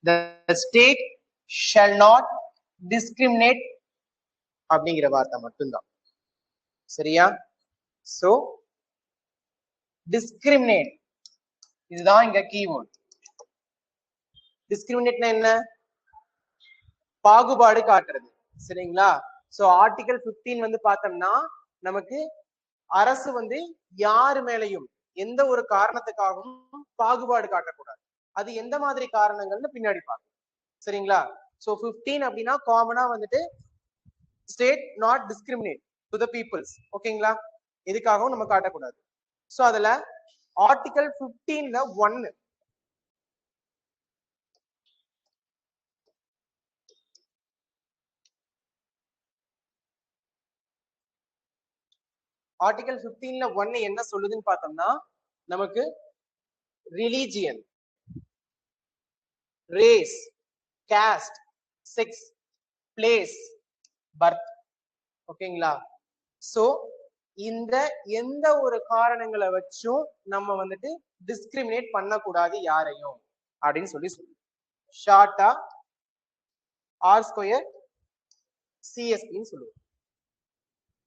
the state shall not discriminate அப்படிங்கிற வார்த்தை மட்டும்தான். சரியா? சோ discriminate இதுதான் இங்க கீவேர்ட். டிஸ்கிரிமினேட்னா என்ன? பாகுபாடு காட்டுறது. சரிங்களா? சோ ஆர்டிகல் 15 வந்து பார்த்தோம்னா நமக்கு அரசு வந்து யாரு மேலையும் எந்த ஒரு காரணத்துக்காகவும் பாகுபாடு காட்டக்கூடாது. அது எந்த மாதிரி காரணங்கள்னு பின்னாடி பார்க்கலாம். சரிங்களா? சோ 15 அப்படின்னா காமனா வந்துட்டு state not discriminate to the peoples. ஓகேங்களா? எதுக்காகவும் நம்ம காட்டக்கூடாது. சோ அதுல ஆர்டிகல் 15ல 1 ஆர்டிகல் 15ல 1 என்ன சொல்லுதுன்னு பார்த்தோம்னா நமக்கு religion, race, cost, sex, place, birth. ஓகேங்களா? சோ இந்த எந்த ஒரு காரணங்களை வச்சும் நம்ம வந்துட்டு டிஸ்கிரிமினேட் பண்ணக்கூடாது யாரையும் அப்படின்னு சொல்லி ஷார்ட்டா ஆர் ஸ்கொயர் சிஎஸ்பின்னு சொல்லுவோம்.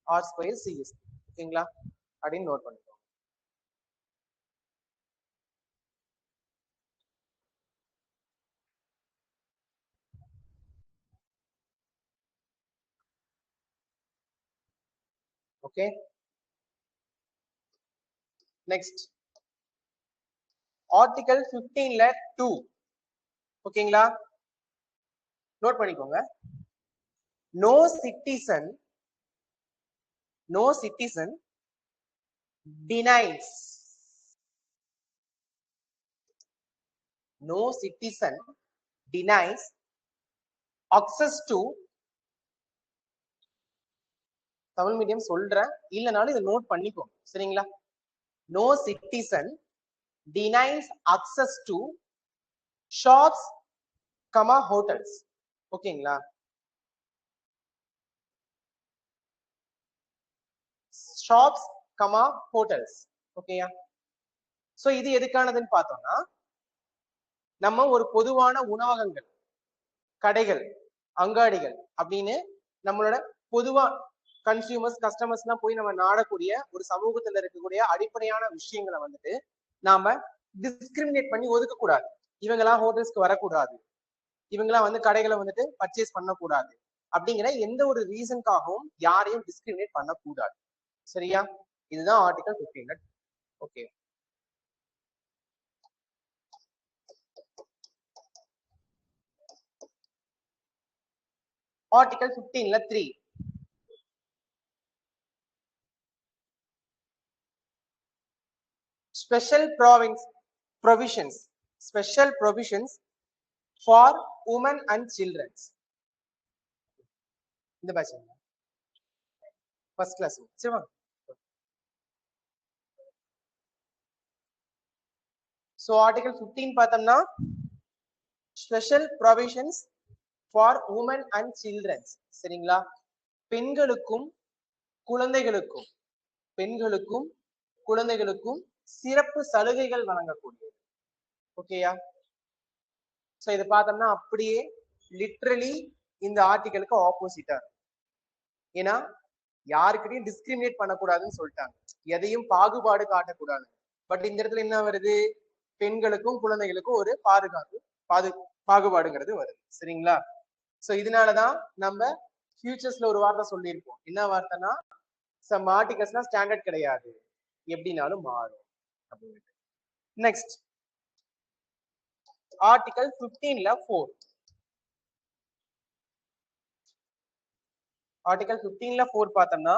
R square CSP. ஓகேங்களா? அப்படின்னு நோட் பண்ணிக்கோங்க. ஓகே, நெக்ஸ்ட் ஆர்டிகல் 15ல 2. ஓகேங்களா? நோட் பண்ணிக்கோங்க. No citizen denies access to Tamil medium சொல்றேன், இல்லனாலும் இதை நோட் பண்ணிக்கோங்க. சரிங்களா? No citizen denies access to shops, hotels. ஓகேங்களா? Shops, hotels. ஓகேயா? சோ இது எதுக்கானதுன்னு பார்த்தோம்னா நம்ம ஒரு பொதுவான உணவகங்கள், கடைகள், அங்காடிகள் அப்படின்னு நம்மளோட பொதுவா கஸ்டமர்ஸ் எல்லாம் போய் நம்ம நாடக்கூடிய ஒரு சமூகத்துல இருக்கக்கூடிய அடிப்படையான விஷயங்களை வந்துட்டு நாம டிஸ்கிரிமினேட் பண்ணி ஒதுக்க கூடாது. இவங்கெல்லாம் ஹோட்டல்ஸ்க்கு வரக்கூடாது, இவங்கெல்லாம் வந்து கடைகளை வந்துட்டு பர்ச்சேஸ் பண்ணக்கூடாது அப்படிங்கிற எந்த ஒரு ரீசனுக்காகவும் யாரையும் டிஸ்கிரிமினேட் பண்ணக்கூடாது. சரியா? இதுதான் ஆர்டிகல் 15. ஓகே, ஆர்டிகல் 15ல 3 special provisions for women and children. இந்த பேட்ச் ஃபர்ஸ்ட் கிளாஸ். சரிவா? சோ ஆர்டிகல் 15 பார்த்தோம்னா special provisions for women and childrens. சரிங்களா? பெண்களுக்கும் குழந்தைகளுக்கும் சிறப்பு சலுகைகள் வழங்கக்கூடியது. ஓகேயா? சோ இது பார்த்தோம்னா அப்படியே லிட்ரலி இந்த ஆர்டிகலுக்கு ஆப்போசிட்டா. ஏன்னா யாருக்கிட்டையும் டிஸ்கிரிமினேட் பண்ணக்கூடாதுன்னு சொல்லிட்டாங்க, எதையும் பாகுபாடு காட்டக்கூடாது. பட் இந்த இடத்துல என்ன வருது? பெண்களுக்கும் குழந்தைகளுக்கும் ஒரு பாகுபாடுங்கிறது வருது. சரிங்களா? சோ இதனாலதான் நம்ம ஃபியூச்சர்ஸ்ல ஒரு வார்த்தை சொல்லியிருப்போம். என்ன வார்த்தைனா சம் ஆர்டிகல்ஸ்லாம் ஸ்டாண்டர்ட் கிடையாது, எப்படினாலும் மாறும் அப்படின்னு. நெக்ஸ்ட் ஆர்டிகல் 15ல 4. ஆர்டிகல் 15ல 4 பார்த்தோம்னா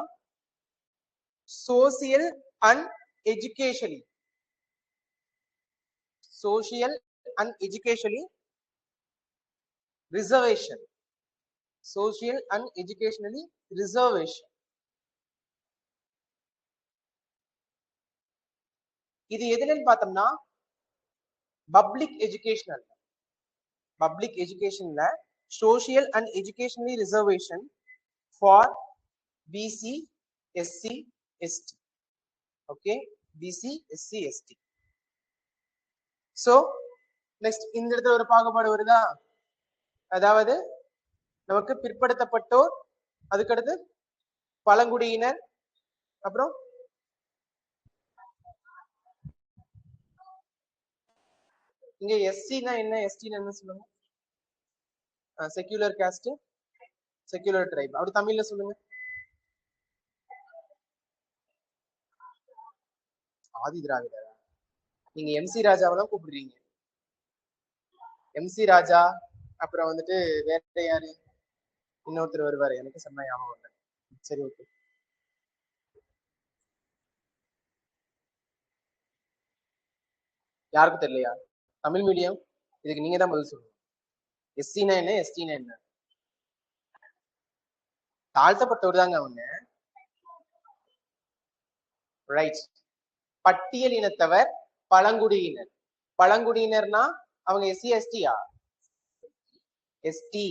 social and educationally reservation. Social and educationally reservation. இது எதுலன்னு பார்த்தோம்னா பப்ளிக் எஜுகேஷன்ல social and educationally reservation for BC, SC, ST. Okay, BC, SC, ST. So next இந்த இடத்துல ஒரு பாகுபாடு வருதா, அதாவது நமக்கு பிற்படுத்தப்பட்டோர், அதுக்கடுத்து பழங்குடியினர், அப்புறம் இங்க எஸ்சினா என்ன, எஸ்டினா என்ன சொல்லுங்க, செக்யூலர் காஸ்ட், செக்யூலர் ட்ரைப், அப்படி தமிழ்ல சொல்லுங்க. ஆதி திராவிடரா? நீங்க எம்சி ராஜாவை தான் கூப்பிடுறீங்க. எம்சி ராஜா, அப்புறம் வந்துட்டு வேற யாரு, இன்னொருத்தர் வருவாரு, எனக்கு சொன்ன ஞாபகம் இல்லை. சரி, ஓகே. யாருக்கும் தெரியலையா? தமிழ் மீடியம், இதுக்கு நீங்க தான் பதில் சொல்லுங்க. எஸ்சினா என்ன, எஸ்டினா என்ன? தாழ்த்தப்பட்டவர் தாங்க அவங்க. ரைட். பட்டியல் இனத்தவர், பழங்குடியினர். பழங்குடியினர்னா அவங்க எஸ்சி எஸ்டியா? எஸ்டி.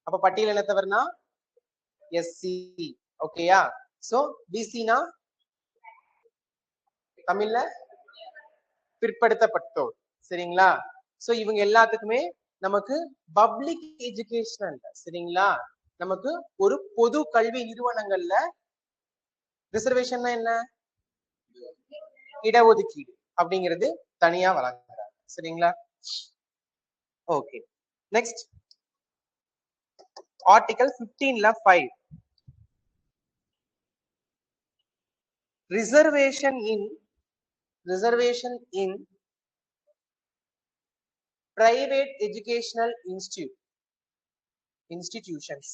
அப்ப பட்டியல் இனத்தவர்னா எஸ்சி. ஓகேயா? சோ பிசினா தமிழ்ல பிற்படுத்தப்பட்டோர். சரிங்களா? சோ இவங்க எல்லாத்துக்குமே நமக்கு பப்ளிக் எஜுகேஷன், சரிங்களா, நமக்கு ஒரு பொது கல்வி நிறுவனங்கள்ல ரிசர்வேஷன் என்ன, இடஒதுக்கீடு அப்படிங்கிறது தனியா வழங்குறாங்க. சரிங்களா? ஓகே. நெக்ஸ்ட் ஆர்டிகல் 15ல 5 reservation in private educational institutions.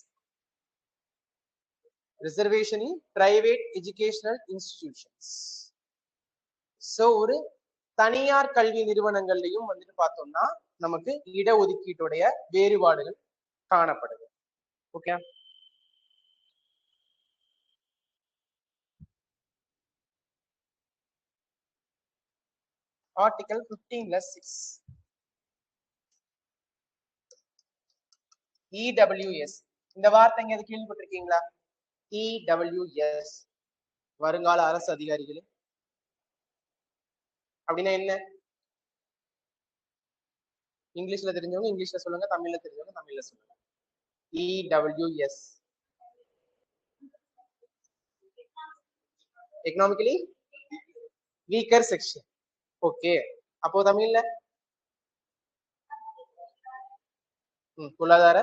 Reservation in private educational institutions. So ஒரு தனியார் கல்வி நிறுவனங்கள்லயும் வந்துட்டு பார்த்தோம்னா நமக்கு இடஒதுக்கீட்டுடைய வேறுபாடுகள் காணப்படுது. ஓகே. ஆர்டிகல் 15ல 6 EWS. இந்த வார்த்தை எங்க கேள்விப்பட்டிருக்கீங்களா? EWS, வருங்கால அரசு அதிகாரிகளே. அப்படின்னா என்ன? இங்கிலீஷ்ல தெரிஞ்சவங்க இங்கிலீஷ்ல சொல்லுங்க, தமிழ்ல தெரிஞ்சவங்க தமிழ்ல சொல்லுங்க. EWS, economically weaker section. Okay. அப்போ தமிழ்ல பொருளாதார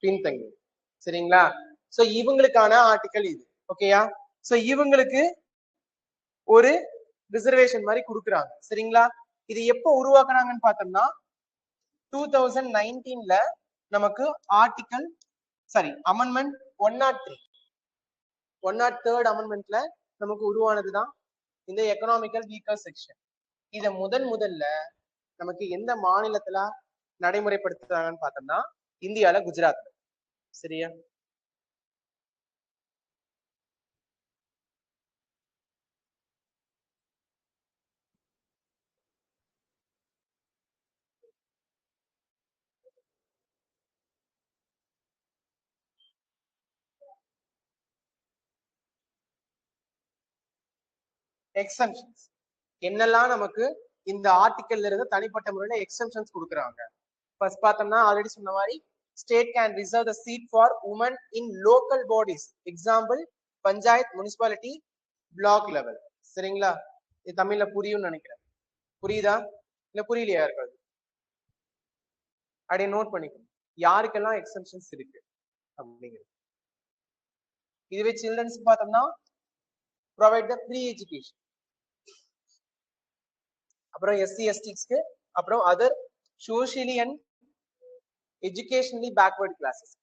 பின்தங்கி. சரிங்களா? சோ இவங்களுக்கான ஆர்டிகல் இது. ஓகேயா? சோ இவங்களுக்கு ஒரு ரிசர்வேஷன் மாதிரி கொடுக்குறாங்க. சரிங்களா? இது எப்போ உருவாக்குறாங்கன்னு பார்த்தோம்னா 2019ல நமக்கு ஆர்டிகல் அமெண்ட்மெண்ட் 103 அமெண்ட்மெண்ட்ல நமக்கு உருவானதுதான் இந்த எக்கனாமிக்கல் வீக்கர் செக்ஷன். இத முதல்ல நமக்கு எந்த மாநிலத்துல நடைமுறைப்படுத்துறாங்கன்னு பார்த்தோம்னா இந்தியால குஜராத்ல. சரியா? எக்ஸம்ஷன்ஸ் என்னெல்லாம் நமக்கு இந்த ஆர்டிகல்ல இருந்து தனிப்பட்ட முறையில எக்ஸம்ஷன்ஸ் கொடுக்குறாங்க. ஃபர்ஸ்ட் பார்த்தோம்னா ஆல்ரெடி சொன்ன மாதிரி state can reserve the seat for women in local bodies. Example panchayat, municipality, block level. சரிங்களா? இது தமிழ்ல புரியும்னு நினைக்கிறேன். புரியுதா இல்ல புரியலையா இருக்காது? அப்படியே நோட் பண்ணிக்கணும் யாருக்கெல்லாம் எக்ஸம்ஷன்ஸ் இருக்கு அப்படிங்கிறது. இதுவே சில்ட்ரன்ஸ் பார்த்தோம்னா ப்ரொவைட் த ஃப்ரீ எஜுகேஷன். அப்புறம் எஸ்சி எஸ்டிஸ்க்கு, அப்புறம் other socially and educationally backward classes.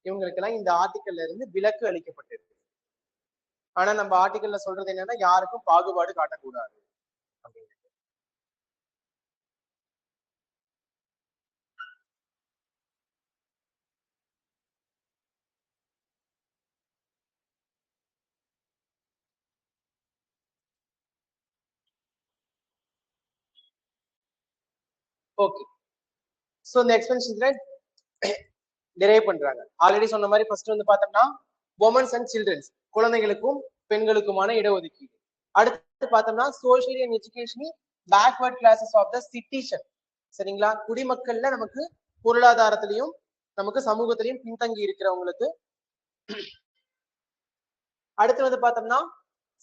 இவங்களுக்கெல்லாம் இந்த ஆர்டிகல்ல இருந்து விலக்கு அளிக்கப்பட்டிருக்கு. ஆனா நம்ம ஆர்டிகல்ல சொல்றது என்னன்னா யாருக்கும் பாகுபாடு காட்டக்கூடாது அப்படின்னு. ஓகே. சோ இந்த எக்ஸ்பென்ஷன்ஸ்ல டிரைவ் பண்றாங்க. ஆல்ரெடி சொன்ன மாதிரி ஃபர்ஸ்ட் வந்து பார்த்தோம்னா உமன்ஸ் அண்ட் சில்ட்ரன்ஸ், குழந்தைகளுக்கும் பெண்களுக்குமான இடஒதுக்கீடு. அடுத்து பார்த்தோம்னா social and educational backward classes of the citizen. சரிங்களா, குடிமக்கள்ல நமக்கு பொருளாதாரத்திலையும் நமக்கு சமூகத்திலையும் பின்தங்கி இருக்கிறவங்களுக்கு. அடுத்து வந்து பார்த்தோம்னா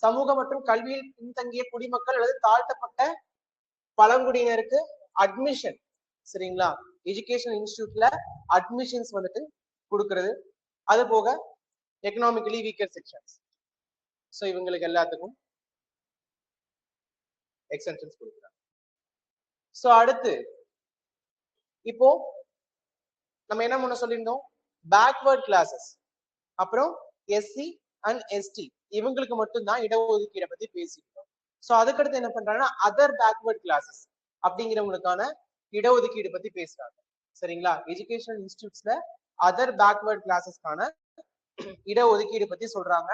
சமூக மற்றும் கல்வியில் பின்தங்கிய குடிமக்கள் அல்லது தாழ்த்தப்பட்ட பழங்குடியினருக்கு அட்மிஷன். சரிங்களா, எஜுகேஷனல் இன்ஸ்டிடியூட்ல அட்மிஷன்ஸ் வந்துட்டு கொடுக்கிறது. அது போக எக்கனாமிக்கலி வீக்கர் செக்ஷன்ஸ், ஸோ இவங்களுக்கு எல்லாத்துக்கும் எக்ஸ்டென்ஷன்ஸ் கொடுக்குறாங்க. ஸோ அடுத்து இப்போ நம்ம என்ன பண்ண சொல்லியிருந்தோம், பேக்வர்ட் கிளாஸஸ் அப்புறம் எஸ்சி அண்ட் எஸ்டி இவங்களுக்கு மட்டும்தான் இடஒதுக்கீடை பத்தி பேசியிருந்தோம். ஸோ அதுக்கடுத்து என்ன பண்றாங்கன்னா அதர் பேக்வர்ட் கிளாஸஸ் அப்படிங்கிறவங்களுக்கான இடஒதுக்கீடு பத்தி பேசுறாங்க. சரிங்களா, எஜுகேஷனல் இன்ஸ்டிடியூட்ஸ்ல அதர் பேக்வர்ட் கிளாஸஸ்க்கான இடஒதுக்கீடு பத்தி சொல்றாங்க.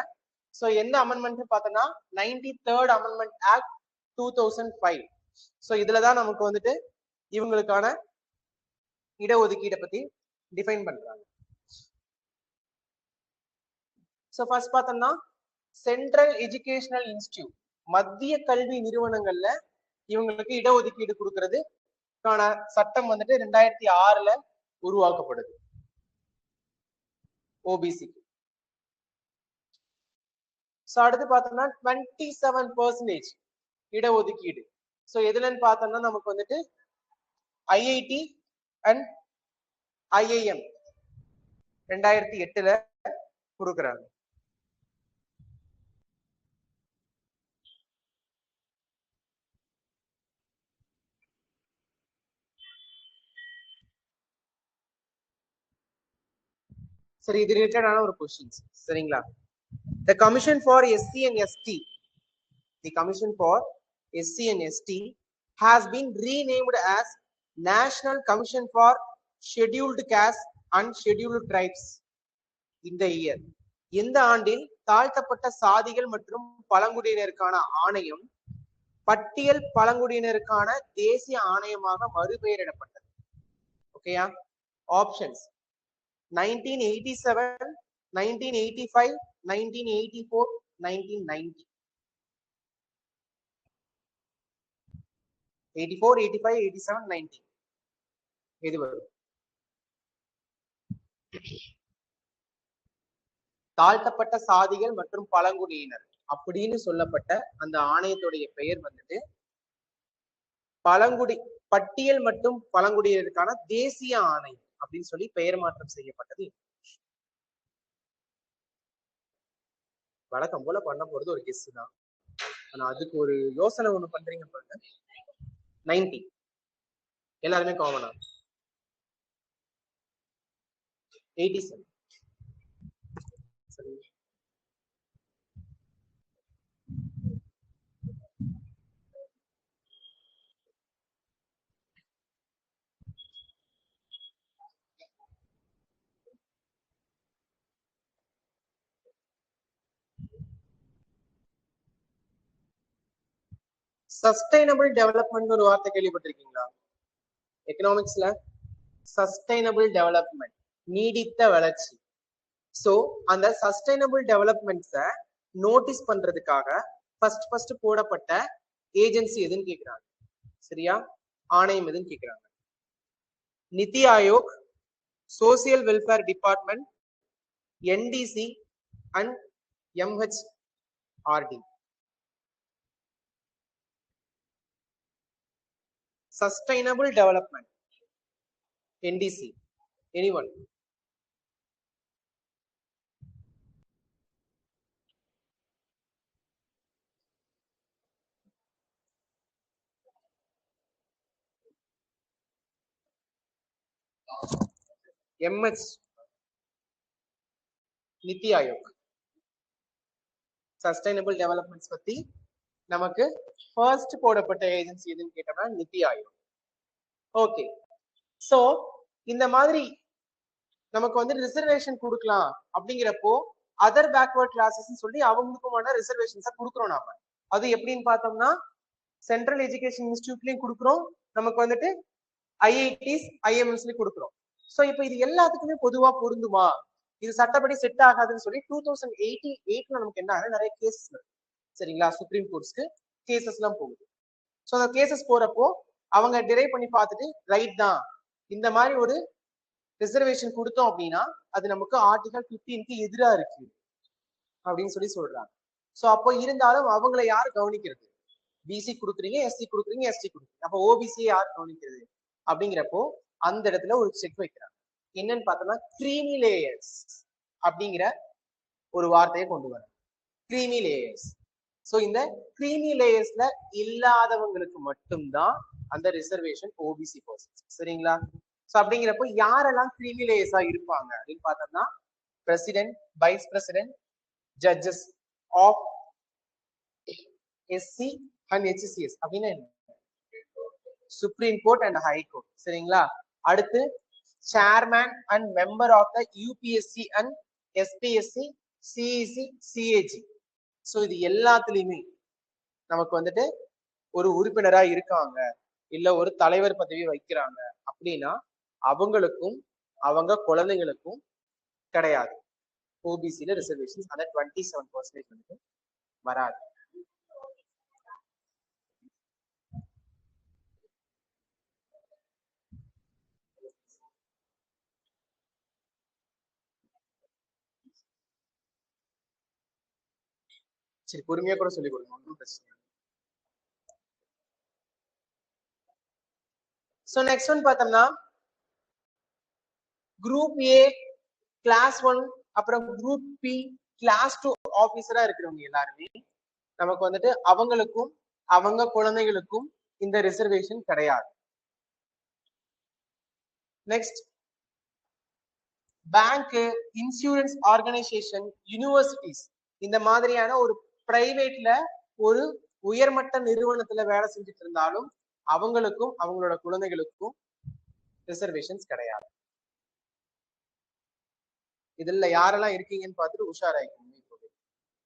ஸோ எந்த அமெண்ட்மெண்ட் பார்த்தோம்னா 93rd அமெண்ட்மெண்ட் ஆக்ட் 2005. ஸோ இதுலதான் நமக்கு வந்துட்டு இவங்களுக்கான இடஒதுக்கீடை பத்தி டிஃபைன் பண்றாங்க. ஸோ ஃபர்ஸ்ட் பார்த்தோம்னா சென்ட்ரல் எஜுகேஷனல் இன்ஸ்டிடியூட், மத்திய கல்வி நிறுவனங்கள்ல இவங்களுக்கு இடஒதுக்கீடு கொடுக்கறதுக்கான சட்டம் வந்துட்டு 2006 உருவாக்கப்படுது ஓபிசி. ஸோ அடுத்து பார்த்தோம்னா 27% இடஒதுக்கீடு. ஸோ எதுலன்னு பார்த்தோம்னா நமக்கு வந்துட்டு ஐஐடி அண்ட் ஐஐஎம் 2008 கொடுக்குறாங்க. சரி, இது ரிலேட்டடான ஒரு கொஸ்டின்ஸ். சரிங்களா, the commission for SC and ST, the commission for SC and ST has been renamed as National Commission for Scheduled Castes and Scheduled Tribes in the year. இந்த ஆண்டில் தாழ்த்தப்பட்ட சாதிகள் மற்றும் பழங்குடியினருக்கான ஆணையம் பட்டியல் பழங்குடியினருக்கான தேசிய ஆணையமாக மறுபெயரிடப்பட்டது. ஓகேயா, ஆப்ஷன்ஸ் 1987, 1985, 1984, 1990. 84, 85, 87, 90 இது வரும். தாழ்த்தப்பட்ட சாதிகள் மற்றும் பழங்குடியினர் அப்படின்னு சொல்லப்பட்ட அந்த ஆணையத்துடைய பெயர் வந்துட்டு பழங்குடி பட்டியல் மற்றும் பழங்குடியினருக்கான தேசிய ஆணையம் அப்படின்னு சொல்லி பெயர் மாற்றம் செய்யப்பட்டது. வழக்கம் போல பண்ண போறது ஒரு கெஸ் தான், ஆனா அதுக்கு ஒரு யோசனை ஒண்ணு பண்றீங்க பாருங்க. 90 எல்லாருமே காமனா 87. சரி, சஸ்டைனபிள் டெவலப்மெண்ட் ஒரு வார்த்தை கேள்விப்பட்டிருக்கீங்களா? எக்கனாமிக்ஸ்ல சஸ்டைனபிள் டெவலப்மெண்ட், நீடித்த வளர்ச்சி. சோ அந்த சஸ்டைனபிள் டெவலப்மெண்ட்ஸ நோட்டீஸ் பண்றதுக்காக ஃபர்ஸ்ட் போடப்பட்ட ஏஜென்சி எதுன்னு கேக்குறாங்க. சரியா, ஆணையம் எதுன்னு கேக்குறாங்க. நிதி Aayog, social welfare department, NTC and MHRD. Sustainable Development, NDC, anyone? MH, நிதி ஆயோக். சஸ்டைனபிள் டெவலப்மெண்ட்ஸ் பத்தி நமக்கு ஃபர்ஸ்ட் போடப்பட்ட ஏஜென்சி எதுன்னு கேட்டோம்னா நிதி ஆயோக். ஓகே, சோ இந்த மாதிரி நமக்கு வந்து ரிசர்வேஷன் கொடுக்கலாம் அப்படிங்கிறப்போ அதர் பேக்வர்ட் கிளாஸஸ் சொல்லி அவங்களுக்குமான ரிசர்வேஷன்ஸை கொடுக்குறோம் நாம. அது எப்படின்னு பார்த்தோம்னா சென்ட்ரல் எஜுகேஷன் இன்ஸ்டிடியூட்லயும் கொடுக்குறோம், நமக்கு வந்துட்டு ஐஐடிஸ் ஐஎம்எஸ்லயும் கொடுக்குறோம். ஸோ இப்போ இது எல்லாத்துக்குமே பொதுவா பொருந்துமா இது சட்டப்படி செட் ஆகாதுன்னு சொல்லி 2088 நமக்கு என்ன நிறைய கேசஸ் வருது சரிங்களா, சுப்ரீம் கோர்ட்ஸ்க்கு கேசஸ் எல்லாம் போகுது. ஸோ அந்த கேசஸ் போறப்போ அவங்க டிரைவ் பண்ணி பார்த்துட்டு ரைட் தான், இந்த மாதிரி ஒரு ரிசர்வேஷன் கொடுத்தோம் அப்படின்னா அது நமக்கு ஆர்டிகல் 15க்கு எதிராக இருக்கு அப்படின்னு சொல்லி சொல்றாங்க. ஸோ அப்போ இருந்தாலும் அவங்களை யார் கவனிக்கிறது? பிசி கொடுக்குறீங்க, எஸ்சி கொடுக்குறீங்க, எஸ்டி கொடுக்குறீங்க, அப்போ ஓபிசி யார் கவனிக்கிறது அப்படிங்கிறப்போ அந்த இடத்துல ஒரு செக் வைக்கிறாங்க. என்னன்னு பார்த்தோம்னா கிரீமி லேயர்ஸ் அப்படிங்கிற ஒரு வார்த்தையை கொண்டு வர, கிரீமி லேயர்ஸ். ஸோ இந்த கிரீமி லேயர்ஸ்ல இல்லாதவங்களுக்கு மட்டும்தான் அந்த ரிசர்வேஷன் ஓபிசி பர்சன்ஸ் சரிங்களா. ஸோ அப்படிங்கிறப்போ யாரெல்லாம் கிரீமி லேயர்ஸா இருப்பாங்க அப்படின்னு பார்த்தோம்னா president, vice president, judges of SC and HCs அப்படின்னா supreme court and high court சரிங்களா. அடுத்து chairman and member of the UPSC and SPSC, CEC, CAG. So இது எல்லாத்துலயுமே நமக்கு வந்துட்டு ஒரு உறுப்பினரா இருக்காங்க, இல்ல ஒரு தலைவர் பதவி வைக்கிறாங்க அப்படின்னா அவங்களுக்கும் அவங்க குழந்தைகளுக்கும் கிடையாது ஓபிசில ரிசர்வேஷன். அந்த 27% வந்து வராது. சரி, பொறுமையா கூட சொல்லிக் கொடுங்க, ஒன்றும் பிரச்சனை. ஸோ நெக்ஸ்ட் ஒன் பார்த்தோம்னா குரூப் ஏ கிளாஸ் 1 அப்புறம் குரூப் பி கிளாஸ் 2 ஆபீசரா இருக்கிறவங்க எல்லாருமே நமக்கு வந்துட்டு அவங்களுக்கும் அவங்க குழந்தைகளுக்கும் இந்த ரிசர்வேஷன் கிடையாது. Next bank, insurance organisation, universities இந்த மாதிரியான ஒரு பிரைவேட்ல ஒரு உயர்மட்ட நிறுவனத்துல வேலை செஞ்சுட்டு இருந்தாலும் அவங்களுக்கும் அவங்களோட குழந்தைகளுக்கும் ரிசர்வேஷன்ஸ் கிடையாது. இதுல யாரெல்லாம் இருக்கீங்கன்னு பார்த்துட்டு உஷாராயிக்கணும்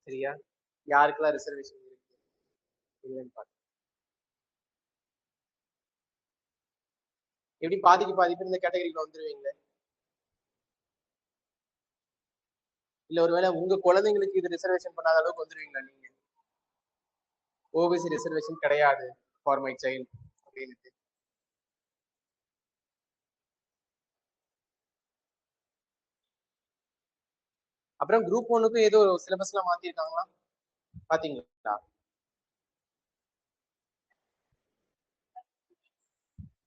சரியா, யாருக்கெல்லாம் ரிசர்வேஷன் இருக்கு இல்லைன்னு பார்த்து. எப்படி பாதிக்கு பாதி பேர் இந்த கேட்டகரியில வந்துருவீங்களே, இல்ல ஒருவேளை உங்க குழந்தைங்களுக்கு இது ரிசர்வேஷன் பண்ணாத அளவுக்கு வந்துருவீங்களா நீங்க? ஓபிசி ரிசர்வேஷன் கிடையாது ஃபார் மை சைல்ட் அப்படின்னு. அப்புறம் குரூப் 1க்கும் ஏதோ சிலபஸ் எல்லாம் மாத்திருக்காங்களா பாத்தீங்களா?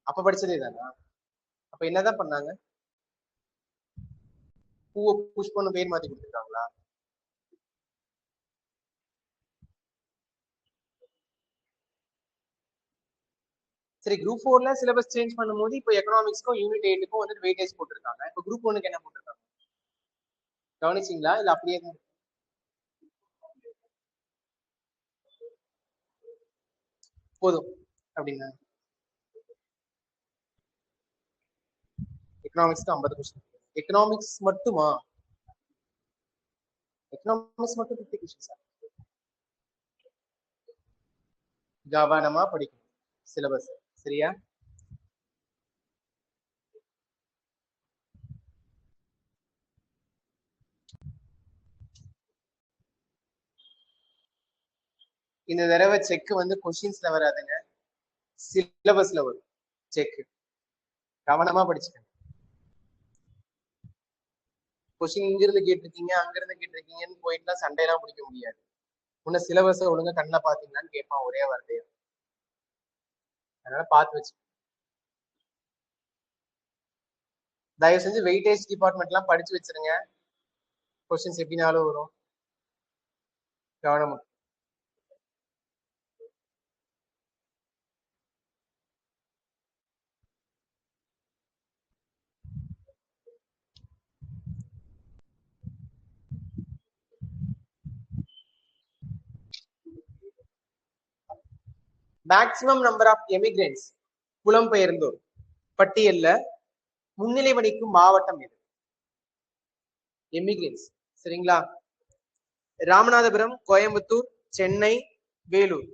அப்ப படிச்சதே தானா? அப்ப என்னதான் பண்ணாங்க? பூவை புஷ் பண்ண பேர் மாத்தி கொடுத்துருக்காங்களா? சரி, குரூப் 4ல சிலபஸ் சேஞ்ச் பண்ணும்போது இப்போ எக்கனாமிக்ஸ்க்கும் யூனிட் 8க்கும் வந்துட்டு வெயிட்டேஜ் போட்டிருக்காங்க. இப்போ குரூப் 1க்கு என்ன போட்டிருக்காங்க கவனிச்சிங்களா? இல்ல அப்படியே போதும் அப்படின்னா எக்கனாமிக்ஸ்க்கு 50 கொஸ்டின். எக்கனாமிக்ஸ் மட்டுமா? எக்கனாமிக்ஸ் மட்டும் 50 கொஸ்டின்ஸ். கவனமா படிக்கணும் சிலபஸ் சரியா. இந்த தடவை செக் வந்து கொஸ்டின்ஸ்ல வராதுங்க, சிலபஸ்ல வரும் செக். கவனமா படிச்சுக்கணும். கொஸ்டின் இங்கிருந்து கேட்டிருக்கீங்க அங்கிருந்து கேட்டிருக்கீங்கன்னு போயிட்டுனா சண்டையெல்லாம் பிடிக்க முடியாது. உன்ன சிலபஸ ஒழுங்கா கண்ணில் பாத்தீங்களான்னு கேட்பான் ஒரே வார்த்தையா. அதனால பார்த்து வச்சு தயவு செஞ்சு வெயிட்டேஜ் டிபார்ட்மெண்ட் எல்லாம் படிச்சு வச்சிருங்க. கொஸ்டின்ஸ் எப்படினாலும் வரும், கவனமா. மேக்சிமம் நம்பர் ஆஃப் எமிகிரன்ஸ் புலம்பெயர்ந்தோர் பட்டியல்ல முன்னிலை வகிக்கும் மாவட்டம் எது? எமிகிரன்ஸ் சரிங்களா. ராமநாதபுரம், கோயம்புத்தூர், சென்னை, வேலூர்.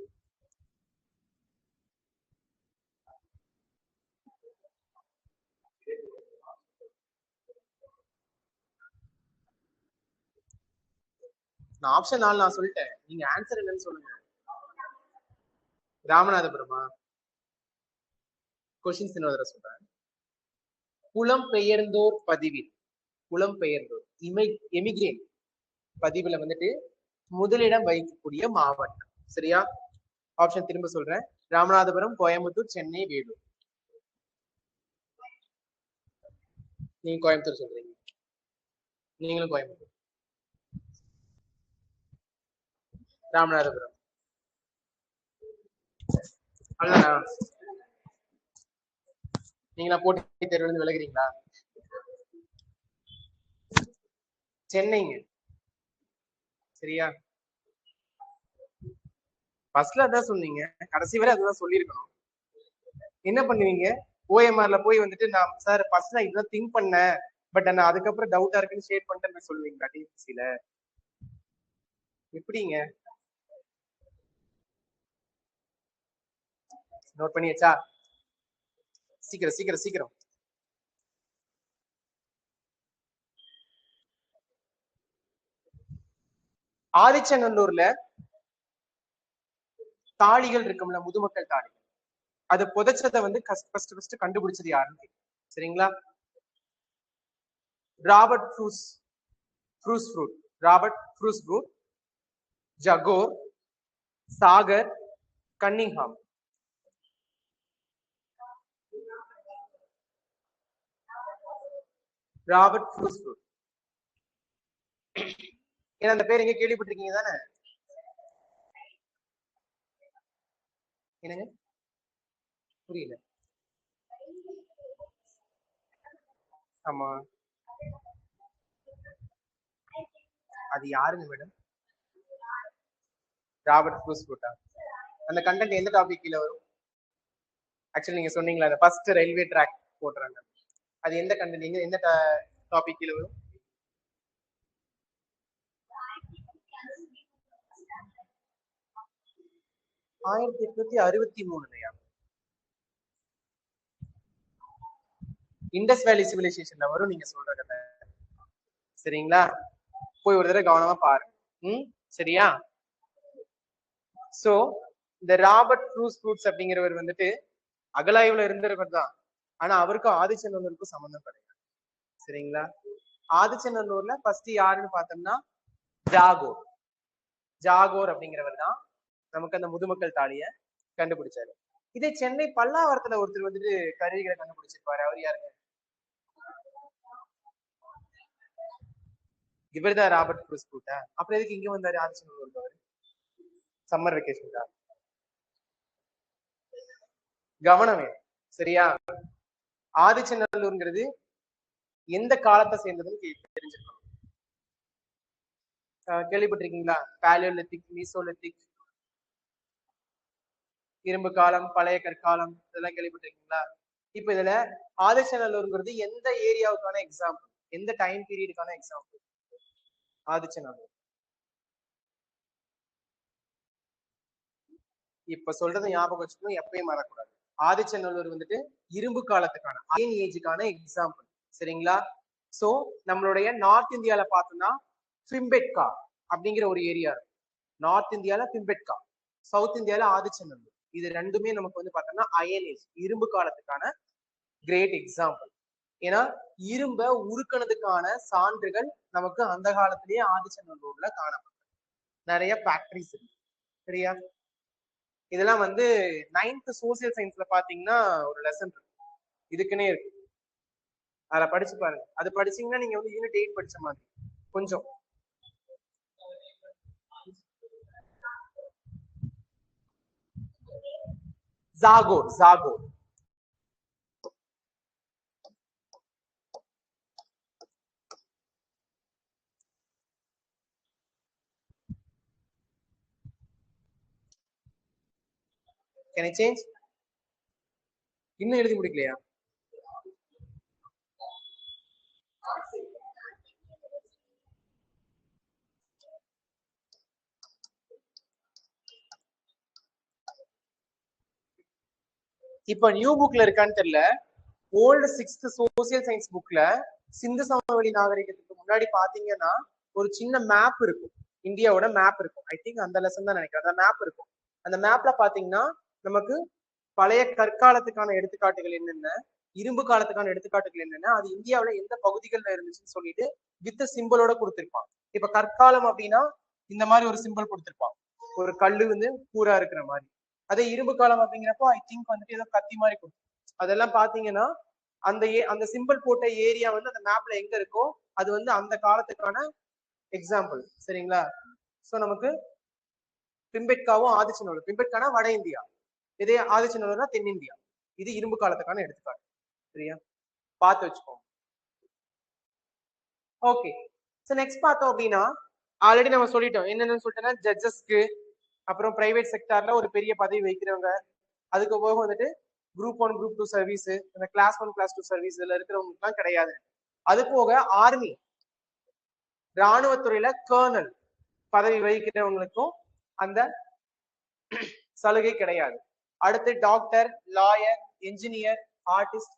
நான் ஆப்ஷன் 4 நான் சொல்லிட்டேன், நீங்க ஆன்சர் என்னன்னு சொல்லுங்க. ராமநாதபுரமா? கொஸ்டின்ஸ் இன்னொரு தடவை சொல்றேன். புலம்பெயர்ந்தோர் பதிவில், புலம்பெயர்ந்தோர் எமிகிரேட் பதிவுல வந்துட்டு முதலிடம் வகிக்கக்கூடிய மாவட்டம். சரியா? ஆப்ஷன் திரும்ப சொல்றேன். ராமநாதபுரம், கோயம்புத்தூர், சென்னை, வேலூர். நீங்க கோயம்புத்தூர் சொல்றீங்க. நீங்களும் கோயம்புத்தூர். ராமநாதபுரம். அண்ணா நீங்களா போட்டி தேர்வுல இருந்து விலகுறீங்களா? சென்னைங்க. சரியா? ஃபர்ஸ்ட்ல அதான் சொன்னீங்க, கடைசி வரை அதுதான் சொல்லியிருக்கணும். என்ன பண்ணுவீங்க? ஓஎம்ஆர்ல போய் வந்துட்டு நான் சார் ஃபர்ஸ்ட் நான் இதுதான் திங்க் பண்ணேன், பட் நான் அதுக்கப்புறம் டவுட்டா இருக்குன்னு ஷேர் பண்ணிட்டேன்னு சொல்லுவீங்களா டிஎன்பிசில? எப்படிங்க? நோட் பண்ணியாச்சா? சீக்கிரம் சீக்கிரம் சீக்கிரம். ஆதிச்சநல்லூர்ல தாளிகள் இருக்கும்ல, முதுமக்கள் தாளிகள், அது புதைச்சதை வந்து ஃபர்ஸ்ட் கண்டுபிடிச்சது யாருன்னு. சரிங்களா? Robert Foote, Robert Foote, Jagor, சாகர், கன்னிங்ஹாம். Robert Foote. ஏன்னா அந்த பேர் எங்க கேள்விப்பட்டிருக்கீங்க தானே? என்னங்க புரியல? ஆமா, அது யாருங்க மேடம்? ராபர்ட் ஃப்ரூட்டா? அந்த கண்டென்ட் எந்த டாபிக் கீழ வரும்? ஆக்சுவலி நீங்க சொன்னீங்களா அந்த ஃபர்ஸ்ட் ரயில்வே ட்ராக் போடுறாங்க, அது எந்த கண்டென்ட், எந்த டாபிக் கீழ வரும்? ஆயிரத்தி 1863 இண்டஸ் வேலி சிவிலைசேஷன்ல வரும் நீங்க சொல்ற கதை. சரிங்களா? போய் ஒரு தடவை கவனமா பாருங்க. சரியா? சோ இந்த ராபர்ட் ஃப்ரூட்ஸ் அப்படிங்கிறவர் வந்துட்டு அகலாய்வுல இருந்தவர் தான், ஆனா அவருக்கும் ஆதிச்சநல்லூருக்கும் சம்பந்தம் கிடையாது. சரிங்களா? ஆதிச்சநல்லூர்ல ஃபர்ஸ்ட் யாருன்னு பார்த்தோம்னா ஜாகோர் அப்படிங்கிறவர் தான் நமக்கு அந்த முதுமக்கள் தாலிய கண்டுபிடிச்சாரு. இதே சென்னை பல்லாவரத்துல ஒருத்தர் வந்துட்டு கருவிகளை கண்டுபிடிச்சிருப்பாரு, அவர் யாருங்க? இவர்தான் ராபர்ட் ஃப்ரூட்டா? அப்புறம் எதுக்கு இங்க வந்தாரு ஆதிச்சநல்லூர்ல? அவரு சம்மர் வெக்கேஷன் தான். கவனமே. சரியா? ஆதிச்சநல்லூர்ங்கிறது எந்த காலத்தை சேர்ந்ததுன்னு தெரிஞ்சிருக்கணும். கேள்விப்பட்டிருக்கீங்களா? பாலியோலித்திக், மீசோலித்திக், இரும்பு காலம், பழைய கற்காலம், இதெல்லாம் கேள்விப்பட்டிருக்கீங்களா? இப்ப இதுல ஆதிச்சநல்லூர்ங்கிறது எந்த ஏரியாவுக்கான எக்ஸாம்பிள், எந்த டைம் பீரியடுக்கான எக்ஸாம்பிள்? ஆதிச்சநல்லூர் இப்ப சொல்றது ஞாபகம் வச்சுக்கணும், எப்பயும் மறக்கூடாது. ஆதிச்சநல்லூர் வந்துட்டு இரும்பு காலத்துக்கான, அயன் ஏஜுக்கான எக்ஸாம்பிள். சரிங்களா? சோ நம்மளுடைய நார்த் இந்தியால பார்த்தோம்னா பிம்பெட்கா அப்படிங்கிற ஒரு ஏரியா இருக்கு. நார்த் இந்தியால பிம்பெட்கா, சவுத் இந்தியால ஆதிச்சநல்லூர். இது ரெண்டுமே நமக்கு வந்து பார்த்தோம்னா அயன் ஏஜ், இரும்பு காலத்துக்கான கிரேட் எக்ஸாம்பிள். ஏன்னா இரும்ப உருக்கினதுக்கான சான்றுகள் நமக்கு அந்த காலத்திலேயே ஆதிச்சநல்லூர்ல காணப்படும். நிறைய ஃபேக்டரிஸ் இருக்கு. சரியா? இதெல்லாம் வந்து 9th சோசியல் சயின்ஸ்ல பாத்தீங்கன்னா ஒரு லெசன் இருக்கு, இதுக்குன்னே இருக்கு. அதை படிச்சு பாருங்க. அது படிச்சீங்கன்னா நீங்க வந்து யூனிட் 8 படிச்ச மாதிரி கொஞ்சம். ஜாகோர். Can I change? இன்னும் எழுதி முடிக்கலையா? இப்ப நியூ புக்ல இருக்கான்னு தெரியல, ஓல்டு 6th சோசியல் சயின்ஸ் புக்ல சிந்து சமவெளி நாகரிகத்துக்கு முன்னாடி பாத்தீங்கன்னா ஒரு சின்ன மேப் இருக்கும். இந்தியாவோட மேப் இருக்கும். ஐ திங்க் அந்த லெசன் தான் நினைக்கிறேன். அந்த மேப் இருக்கும். அந்த மேப்ல பாத்தீங்கன்னா நமக்கு பழைய கற்காலத்துக்கான எடுத்துக்காட்டுகள் என்னென்ன, இரும்பு காலத்துக்கான எடுத்துக்காட்டுகள் என்னென்ன, அது இந்தியாவில எந்த பகுதிகள்ல இருந்துச்சுன்னு சொல்லிட்டு வித் சிம்பிளோட கொடுத்திருப்பான். இப்ப கற்காலம் அப்படின்னா இந்த மாதிரி ஒரு சிம்பிள் கொடுத்திருப்பான், ஒரு கல்லு வந்து கூரா இருக்கிற மாதிரி. அதே இரும்பு காலம் அப்படிங்கிறப்போ ஐ திங்க் வந்துட்டு ஏதோ கத்தி மாதிரி கொடுக்கும். அதெல்லாம் பாத்தீங்கன்னா அந்த சிம்பிள் போட்ட ஏரியா வந்து அந்த மேப்ல எங்க இருக்கோ அது வந்து அந்த காலத்துக்கான எக்ஸாம்பிள். சரிங்களா? சோ நமக்கு பிம்பெட்காவும் ஆதிச்சநல்லூர், பிம்பெட்கானா வட இந்தியா, இதே ஆதிச்சநல்லூர்னா தென்னிந்தியா. இது இரும்பு காலத்துக்கான எடுத்துக்காட்டு. சரியா? பார்த்து வச்சுக்கோங்க. ஓகே, சோ நெக்ஸ்ட் பார்த்தோம் அப்படின்னா ஆல்ரெடி நம்ம சொல்லிட்டோம் என்னென்னு சொல்லிட்டோம்னா ஜட்ஜஸ்க்கு, அப்புறம் பிரைவேட் செக்டார்ல ஒரு பெரிய பதவி வைக்கிறவங்க, அதுக்கு போக வந்துட்டு குரூப் 1 குரூப் 2 சர்வீஸ், இந்த கிளாஸ் 1 கிளாஸ் 2 சர்வீஸ் இதுல இருக்கிறவங்களுக்குலாம் கிடையாது. அது போக ஆர்மி ராணுவத்துறையில கர்னல் பதவி வகிக்கிறவங்களுக்கும் அந்த சலுகை கிடையாது. அடுத்து டாக்டர், லாயர், என்ஜினியர், ஆர்டிஸ்ட்,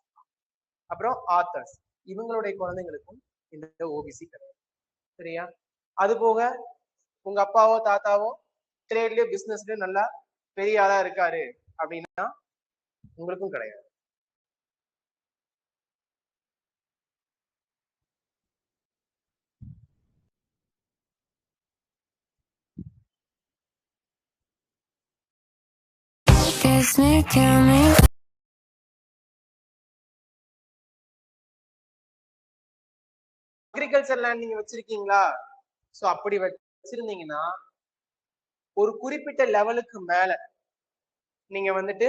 அப்புறம் ஆத்தர்ஸ், இவங்களுடைய குழந்தைங்களுக்கும் இந்த ஓபிசி கிடையாது. சரியா? அது போக உங்க அப்பாவோ தாத்தாவோ ட்ரேட்லயோ பிசினஸ்லயோ நல்லா பெரிய ஆளா இருக்காரு அப்படின்னா உங்களுக்கும் கிடையாது. அக்ரிகல்ச்சர் லேண்ட் நீங்க வச்சிருக்கீங்களா? சோ அப்படி வச்சிருந்தீங்கன்னா ஒரு குறிப்பிட்ட லெவலுக்கு மேல நீங்க வந்துட்டு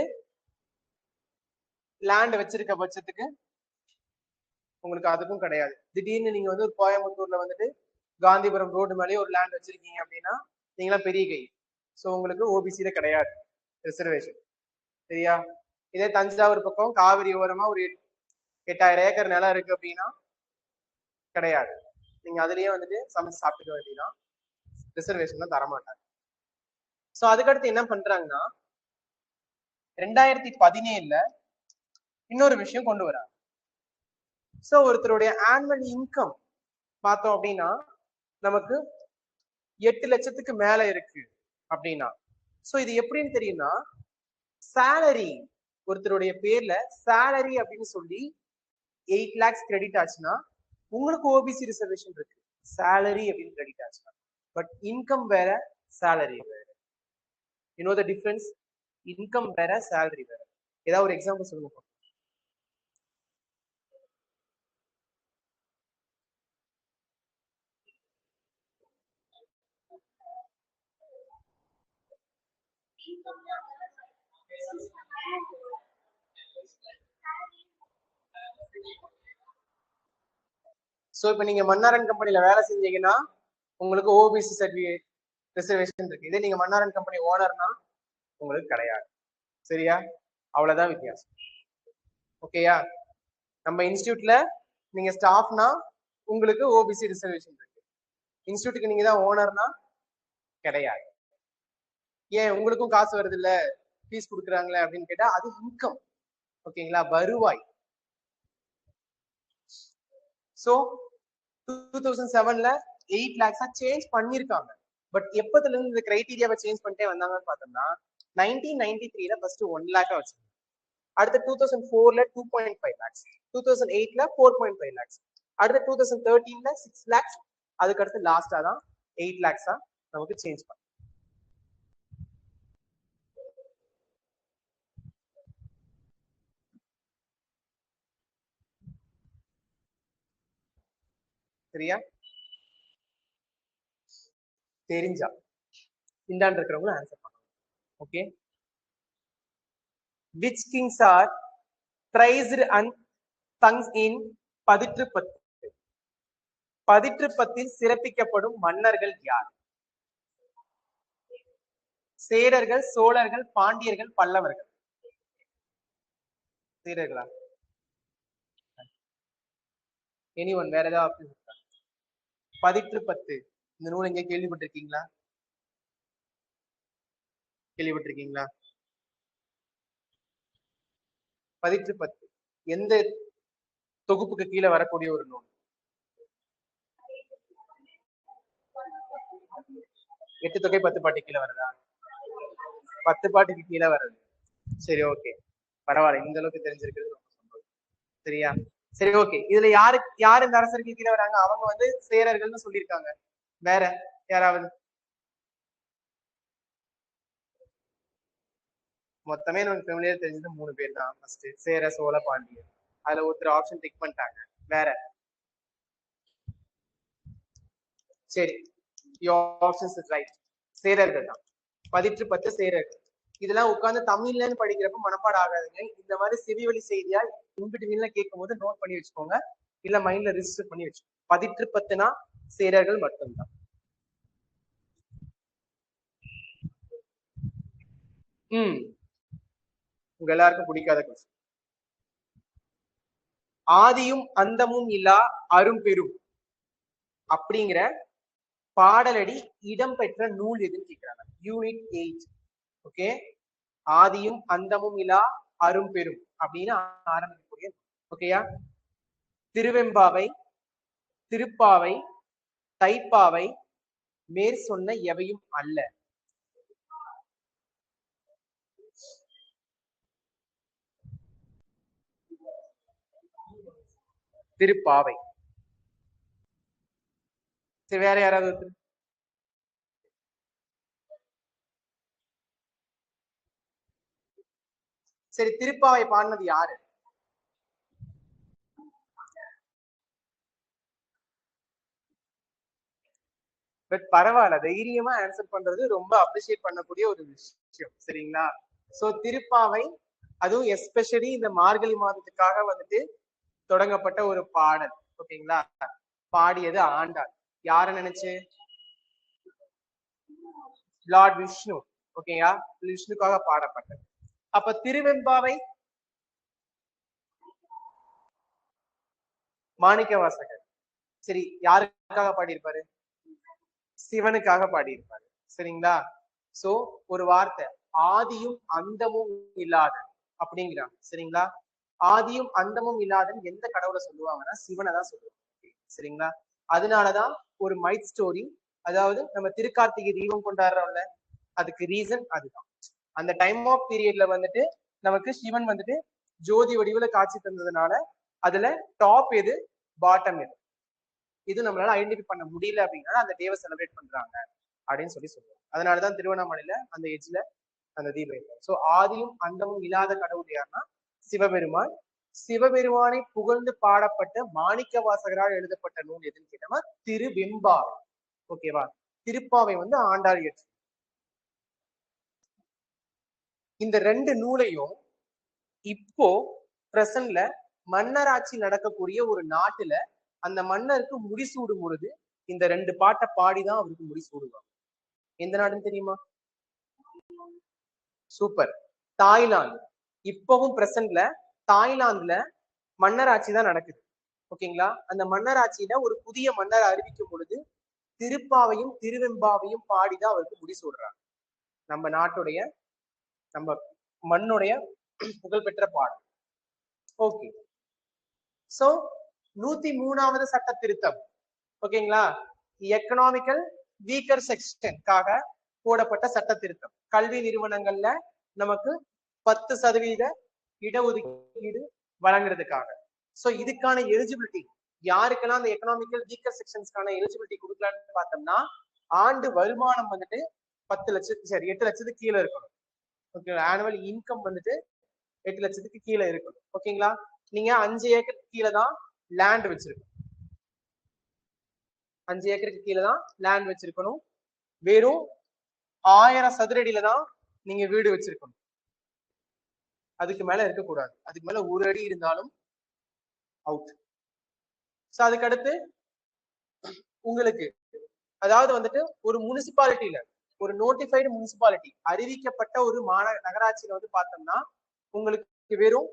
லேண்ட் வச்சிருக்க பட்சத்துக்கு உங்களுக்கு அதுக்கும் கிடையாது. திடீர்னு நீங்க வந்து கோயம்புத்தூர்ல வந்துட்டு காந்திபுரம் ரோடு மேலேயே ஒரு லேண்ட் வச்சிருக்கீங்க அப்படின்னா நீங்களாம் பெரிய கை. சோ உங்களுக்கு ஓபிசியில கிடையாது ரிசர்வேஷன். சரியா? இதே தஞ்சாவூர் பக்கம் காவிரி ஓரமா ஒரு 8000 ஏக்கர் நிலம் இருக்கு அப்படின்னா கிடையாது. நீங்க அதுலயே வந்துட்டு சமைச்சு சாப்பிட்டுக்க வேண்டியதான், ரிசர்வேஷன் தான் தரமாட்டாங்க. சோ அதுக்கடுத்து என்ன பண்றாங்கன்னா 2017 இன்னொரு விஷயம் கொண்டு வராங்க. சோ ஒருத்தருடைய ஆனுவல் இன்கம் பார்த்தோம் அப்படின்னா நமக்கு 8 லட்சத்துக்கு மேல இருக்கு அப்படின்னா, சோ இது எப்படின்னு தெரியும்னா சேலரி, ஒருத்தருடைய பேர்ல சேலரி அப்படின்னு சொல்லி 8 lakhs கிரெடிட் ஆச்சுன்னா உங்களுக்கு ஓபிசி ரிசர்வேஷன் இருக்கு. சேலரி அப்படின்னு கிரெடிட் ஆச்சுன்னா. பட் இன்கம் வேற, சேலரி வேற. You know the difference? Income வேற, சேலரி வேற. ஏதாவது ஒரு எக்ஸாம்பிள் சொல்லுங்க. சோ இப்ப நீங்க மன்னாரன் கம்பெனில வேலை செஞ்சீங்கன்னா உங்களுக்கு ஓபிசி சர்டிபிகேட் ரிசர்வேஷன் இருக்கு. இதே நீங்க மன்னாரன் கம்பெனி ஓனர்னா உங்களுக்கு கிடையாது. சரியா? அவ்வளவுதான் வித்தியாசம். ஓகேயா? நம்ம இன்ஸ்டியூட்ல நீங்க ஸ்டாஃப்னா உங்களுக்கு ஓபிசி ரிசர்வேஷன் இருக்கு. இன்ஸ்டியூட்டுக்கு நீங்க தான் ஓனர்னா கிடையாது. ஏன் உங்களுக்கும் காசு வருது இல்ல, ஃபீஸ் கொடுக்குறாங்களே அப்படின்னு கேட்டா அது இன்கம். ஓகேங்களா? வருவாய். சோ 2007ல 8 lakhs சேஞ்ச் பண்ணிருக்காங்க. பட் எப்பத்துல இருந்து இந்த கிரைட்டீரியாவை சேஞ்ச் பண்ணிட்டே வந்தாங்கன்னு பார்த்தோம்னா 1993ல ஃபர்ஸ்ட் 1 lakh வச்சிருந்தாங்க. அடுத்து 2004ல 2.5 lakhs, 2008ல 4.5 lakhs, அடுத்து 2013ல 6 lakhs, அதுக்கு அடுத்து லாஸ்டா தான் 8 lakhs நமக்கு சேஞ்ச் பண்ண. சரியா? தெரிஞ்சா இந்தாண்டு இருக்கிறவங்க ஆன்சர் பண்ணுங்க. Okay. Which kings are prized and sung in பதிற்று பத்து? பதிற்று பத்தில் சிறப்பிக்கப்படும் மன்னர்கள் யார்? சேரர்கள், சோழர்கள், பாண்டியர்கள், பல்லவர்கள். சேரர்களா? எனிஒன் வேற ஏதாவது ஆப்ஷன் இருக்கா? பதிற்று பத்து இந்த நூல் எங்க கேள்விப்பட்டிருக்கீங்களா? கேள்விப்பட்டிருக்கீங்களா? பதிற்று பத்து எந்த தொகுப்புக்கு கீழே வரக்கூடிய ஒரு நூல்? 8 தொகை 10 பாட்டு கீழே வருதா? 10 பாட்டுக்கு கீழே வருது. சரி, ஓகே, பரவாயில்ல, இந்த அளவுக்கு தெரிஞ்சிருக்கிறது ரொம்ப சந்தோஷம். சரியா? சரி, ஓகே. இதுல யாரு இந்த அரசர்கள் கீழே வராங்க? அவங்க வந்து சேரர்கள்னு சொல்லியிருக்காங்க. வேற யாராவது? மொத்தமே நமக்கு ஃபெமிலியர் தெரிஞ்சது 3 பேர் தான். ஃபர்ஸ்ட் சேர, சோழ, பாண்டியர். அதுல ஒருத்தர் ஆப்ஷன் டிக் பண்ணிட்டாங்க. வேற? சரி, யோர் ஆப்ஷன்ஸ் இஸ் ரைட். சேரர்கள் தான். 10 சேரர்கள். இதெல்லாம் உட்கார்ந்து தமிழ்லன்னு படிக்கிறப்ப மனப்பாடம் ஆகாதுங்க. இந்த மாதிரி செவிவழி செய்தியா இன்பிட்வீன்ல கேட்கும் போது நோட் பண்ணி வச்சுக்கோங்க, இல்ல மைண்ட்ல ரிஜிஸ்டர் பண்ணி வச்சுக்கோங்க. 10 சேரர்கள் மட்டும்தான். உங்க எல்லாருக்கும் பிடிக்காத கொஸ்டின். ஆதியும் அந்தமும் இல்லா அரும்பெரும் அப்படிங்கிற பாடலடி இடம்பெற்ற நூல் எதுன்னு கேட்கிறாங்க. யூனிட் 8. ஓகே, ஆதியும் அந்தமும் இல்லா அரும்பெரும் அப்படின்னு ஆரம்பிக்கக்கூடிய. ஓகேயா? திருவெம்பாவை, திருப்பாவை, தைப்பாவை, மேற் சொன்ன எவையும் அல்ல. திருப்பாவை. சரி, வேற யாராவது? சரி, திருப்பாவை பாடினது யாரு? பட் பரவாயில்ல, தைரியமா ஆன்சர் பண்றது ரொம்ப அப்ரிஷியேட் பண்ணக்கூடிய ஒரு விஷயம். சரிங்களா? சோ திருப்பாவை, அதுவும் எஸ்பெஷலி இந்த மார்கழி மாதத்துக்காக வந்துட்டு தொடங்கப்பட்ட ஒரு பாடல். ஓகேங்களா? பாடியது ஆண்டாள். யார நினைச்சு? லார்ட் விஷ்ணு. ஓகேயா? விஷ்ணுக்காக பாடப்பட்டது. அப்ப திருவெம்பாவை மாணிக்க வாசகர். சரி, யாருக்காக பாடியிருப்பாரு? சிவனுக்காக பாடியிருப்பாரு. சரிங்களா? சோ ஒரு வார்த்தை, ஆதியும் அந்தமும் இல்லாத அப்படிங்கிறாங்க. சரிங்களா? ஆதியும் அந்தமும் இல்லாதன்னு எந்த கடவுளை சொல்லுவாங்கன்னா சிவனை தான் சொல்லுவாங்க. சரிங்களா? அதனாலதான் ஒரு மைத் ஸ்டோரி, அதாவது நம்ம திருக்கார்த்திகை தீபம் கொண்டாடுறோம்ல, அதுக்கு ரீசன் அதுதான். அந்த டைம் ஆஃப் பீரியட்ல வந்துட்டு நமக்கு சிவன் வந்துட்டு ஜோதி வடிவுல காட்சி தந்ததுனால அதுல டாப் எது, பாட்டம் எது, இது நம்மளால ஐடென்டிஃபை பண்ண முடியல அப்படின்னா அந்த டேவை செலிப்ரேட் பண்றாங்க அப்படின்னு சொல்லி சொல்லுவாங்க. அதனாலதான் திருவண்ணாமலையில அந்த எஜ்ல அந்த தீபம். சோ ஆதியும் அந்தமும் இல்லாத கடவுள் யாருன்னா சிவபெருமான். சிவபெருமானை புகழ்ந்து பாடப்பட்ட மாணிக்க வாசகரால் எழுதப்பட்ட நூல் எதுன்னு கேட்டோம்னா திருவெம்பாவை. ஓகேவா? திருப்பாவை வந்து ஆண்டாள் இயற்று. இந்த 2 நூலையும் இப்போ பிரசன்ட்ல மன்னராட்சி நடக்கக்கூடிய ஒரு நாட்டுல அந்த மன்னருக்கு முடிசூடும் பொழுது இந்த 2 பாட்டை பாடிதான் அவருக்கு முடிசூடுவாங்க. எந்த நாடுன்னு தெரியுமா? Super, Thailand. இப்பவும் பிரசன்ட்ல தாய்லாந்துல மன்னராட்சி தான் நடக்குது. ஓகேங்களா? அந்த மன்னராட்சியில ஒரு புதிய மன்னர் அறிவிக்கும் பொழுது திருப்பாவையும் திருவெம்பாவையும் பாடிதான் அவருக்கு முடிசூடுறாங்க. நம்ம நாட்டுடைய, நம்ம மண்ணுடைய புகழ்பெற்ற பாடல். ஓகே, சோ 103வது சட்ட திருத்தம். ஓகேங்களா? எக்கனாமிக்கல் வீக்கர் செக்ஷனுக்காக போடப்பட்ட சட்ட திருத்தம். கல்வி நிறுவனங்கள்ல நமக்கு 10% இடஒதுக்கீடு வழங்குறதுக்காக. சோ இதுக்கான எலிஜிபிலிட்டி யாருக்கெல்லாம் அந்த எக்கனாமிக்கல் வீக்கர் செக்ஷன்ஸ்க்கான எலிஜிபிலிட்டி கொடுக்கலான்னு பார்த்தோம்னா, ஆண்டு வருமானம் வந்துட்டு 10 லட்சம், சரி 8 லட்சத்துக்கு கீழே இருக்கணும். ஓகே, ஆனுவல் இன்கம் வந்துட்டு 8 லட்சத்துக்கு கீழே இருக்கணும். ஓகேங்களா? நீங்க 5 ஏக்கர் கீழே தான் லேண்ட் வச்சிருக்கணும். 5 ஏக்கருக்கு கீழே தான் லேண்ட் வச்சிருக்கணும். வெறும் 1000 சதுர அடியில தான் நீங்க வீடு வச்சிருக்கணும். அதுக்கு மேல இருக்கக்கூடாது. அதுக்கு மேல 1 அடி இருந்தாலும் அவுட். சோ அதுக்கு அடுத்து உங்களுக்கு, அதாவது வந்துட்டு ஒரு முனிசிபாலிட்டியில, ஒரு நோட்டிஃபைடு முனிசிபாலிட்டி அறிவிக்கப்பட்ட ஒரு நகராட்சியில வந்து பார்த்தோம்னா உங்களுக்கு வெறும்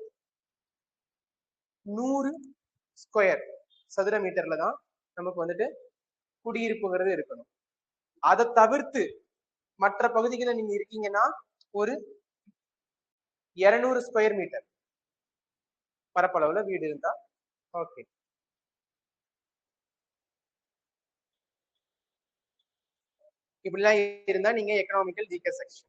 100 ஸ்கொயர் சதுர மீட்டர்ல தான் நமக்கு வந்துட்டு குடியிருப்புங்கிறது இருக்கணும். அதை தவிர்த்து மற்ற பகுதிகளில் நீங்க இருக்கீங்கன்னா ஒரு 200 ஸ்கொயர் மீட்டர் பரப்பளவுல வீடு இருந்தா ஓகே. இப்படிலாம் இருந்தா நீங்க எக்கனாமிக்கல் ஜிகே செக்ஷன்.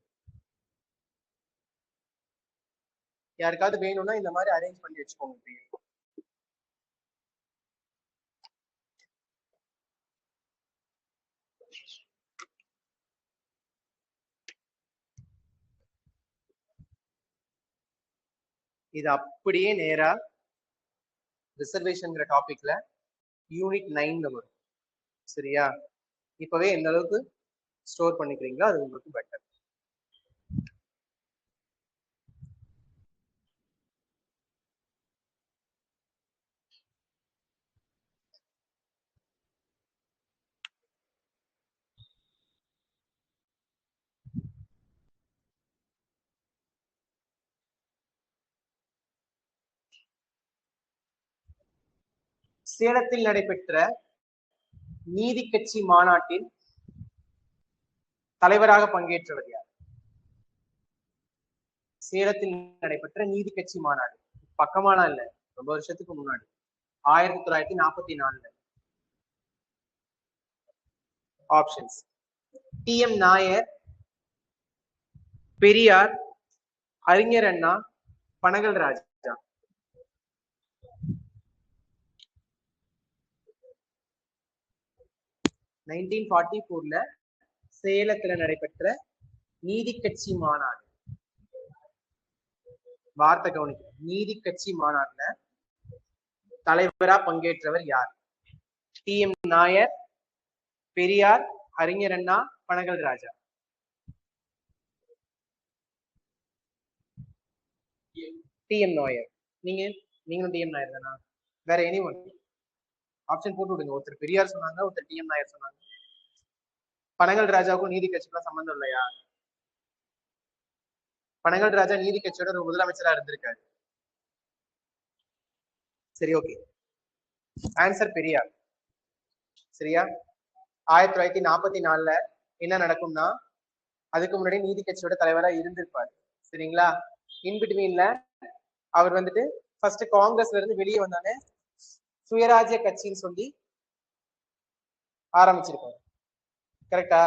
யாருக்காவது வேணும்னா இந்த மாதிரி அரேஞ்ச் பண்ணி வச்சுக்கோங்க. இது அப்படியே நேரா ரிசர்வேஷன்ங்கிற டாபிக்ல யூனிட் 9ல வரும். சரியா? இப்பவே எந்த அளவுக்கு ஸ்டோர் பண்ணிக்கிறீங்களோ அது உங்களுக்கு பெட்டர். சேலத்தில் நடைபெற்ற நீதி கட்சி மாநாட்டில் தலைவராக பங்கேற்றவர் யார்? சேலத்தில் நடைபெற்ற நீதி கட்சி மாநாடு பக்கமானா இல்ல, ரொம்ப வருஷத்துக்கு முன்னாடி 1944. Options: TM. நாயர், பெரியார், அறிஞர் அண்ணா, பனகல் ராஜா. 1944ல சேலத்துல நடைபெற்ற நீதி கட்சி மாநாடு. வார்த்தை கவனிக்க, நீதி கட்சி மாநாட்டுல தலைவரா பங்கேற்றவர் யார்? டி.எம். நாயர், பெரியார், அறிஞர் அண்ணா, பனகல் ராஜா. டி.எம். நாயர். நீங்களும் டி.எம். நாயர் தானா? வேற எனி ஒன் ஆப்ஷன் போட்டு விடுங்க. ஒருத்தர் பெரியார் சொன்னாங்க, ஒருத்தர் டி.எம். நாயர் சொன்னாங்க. பனகல் ராஜாவுக்கும் நீதி கட்சிக்கும் சம்பந்தம் இல்லையா? பனகல் ராஜா நீதி கட்சியோட ஒரு முதலமைச்சரா இருந்திருக்காரு. சரி, ஓகே. ஆன்சர் பெரியார். சரியா? 1944ல என்ன நடக்கும்னா, அதுக்கு முன்னாடி நீதி கட்சியோட தலைவரா இருந்திருப்பாரு. சரிங்களா? இன்பிட்வீன்ல அவர் வந்துட்டு ஃபர்ஸ்ட் காங்கிரஸ்ல இருந்து வெளியே வந்தானே சுயராஜ்ய கட்சின்னு சொல்லி ஆரம்பிச்சிருக்காரு. கரெக்டா?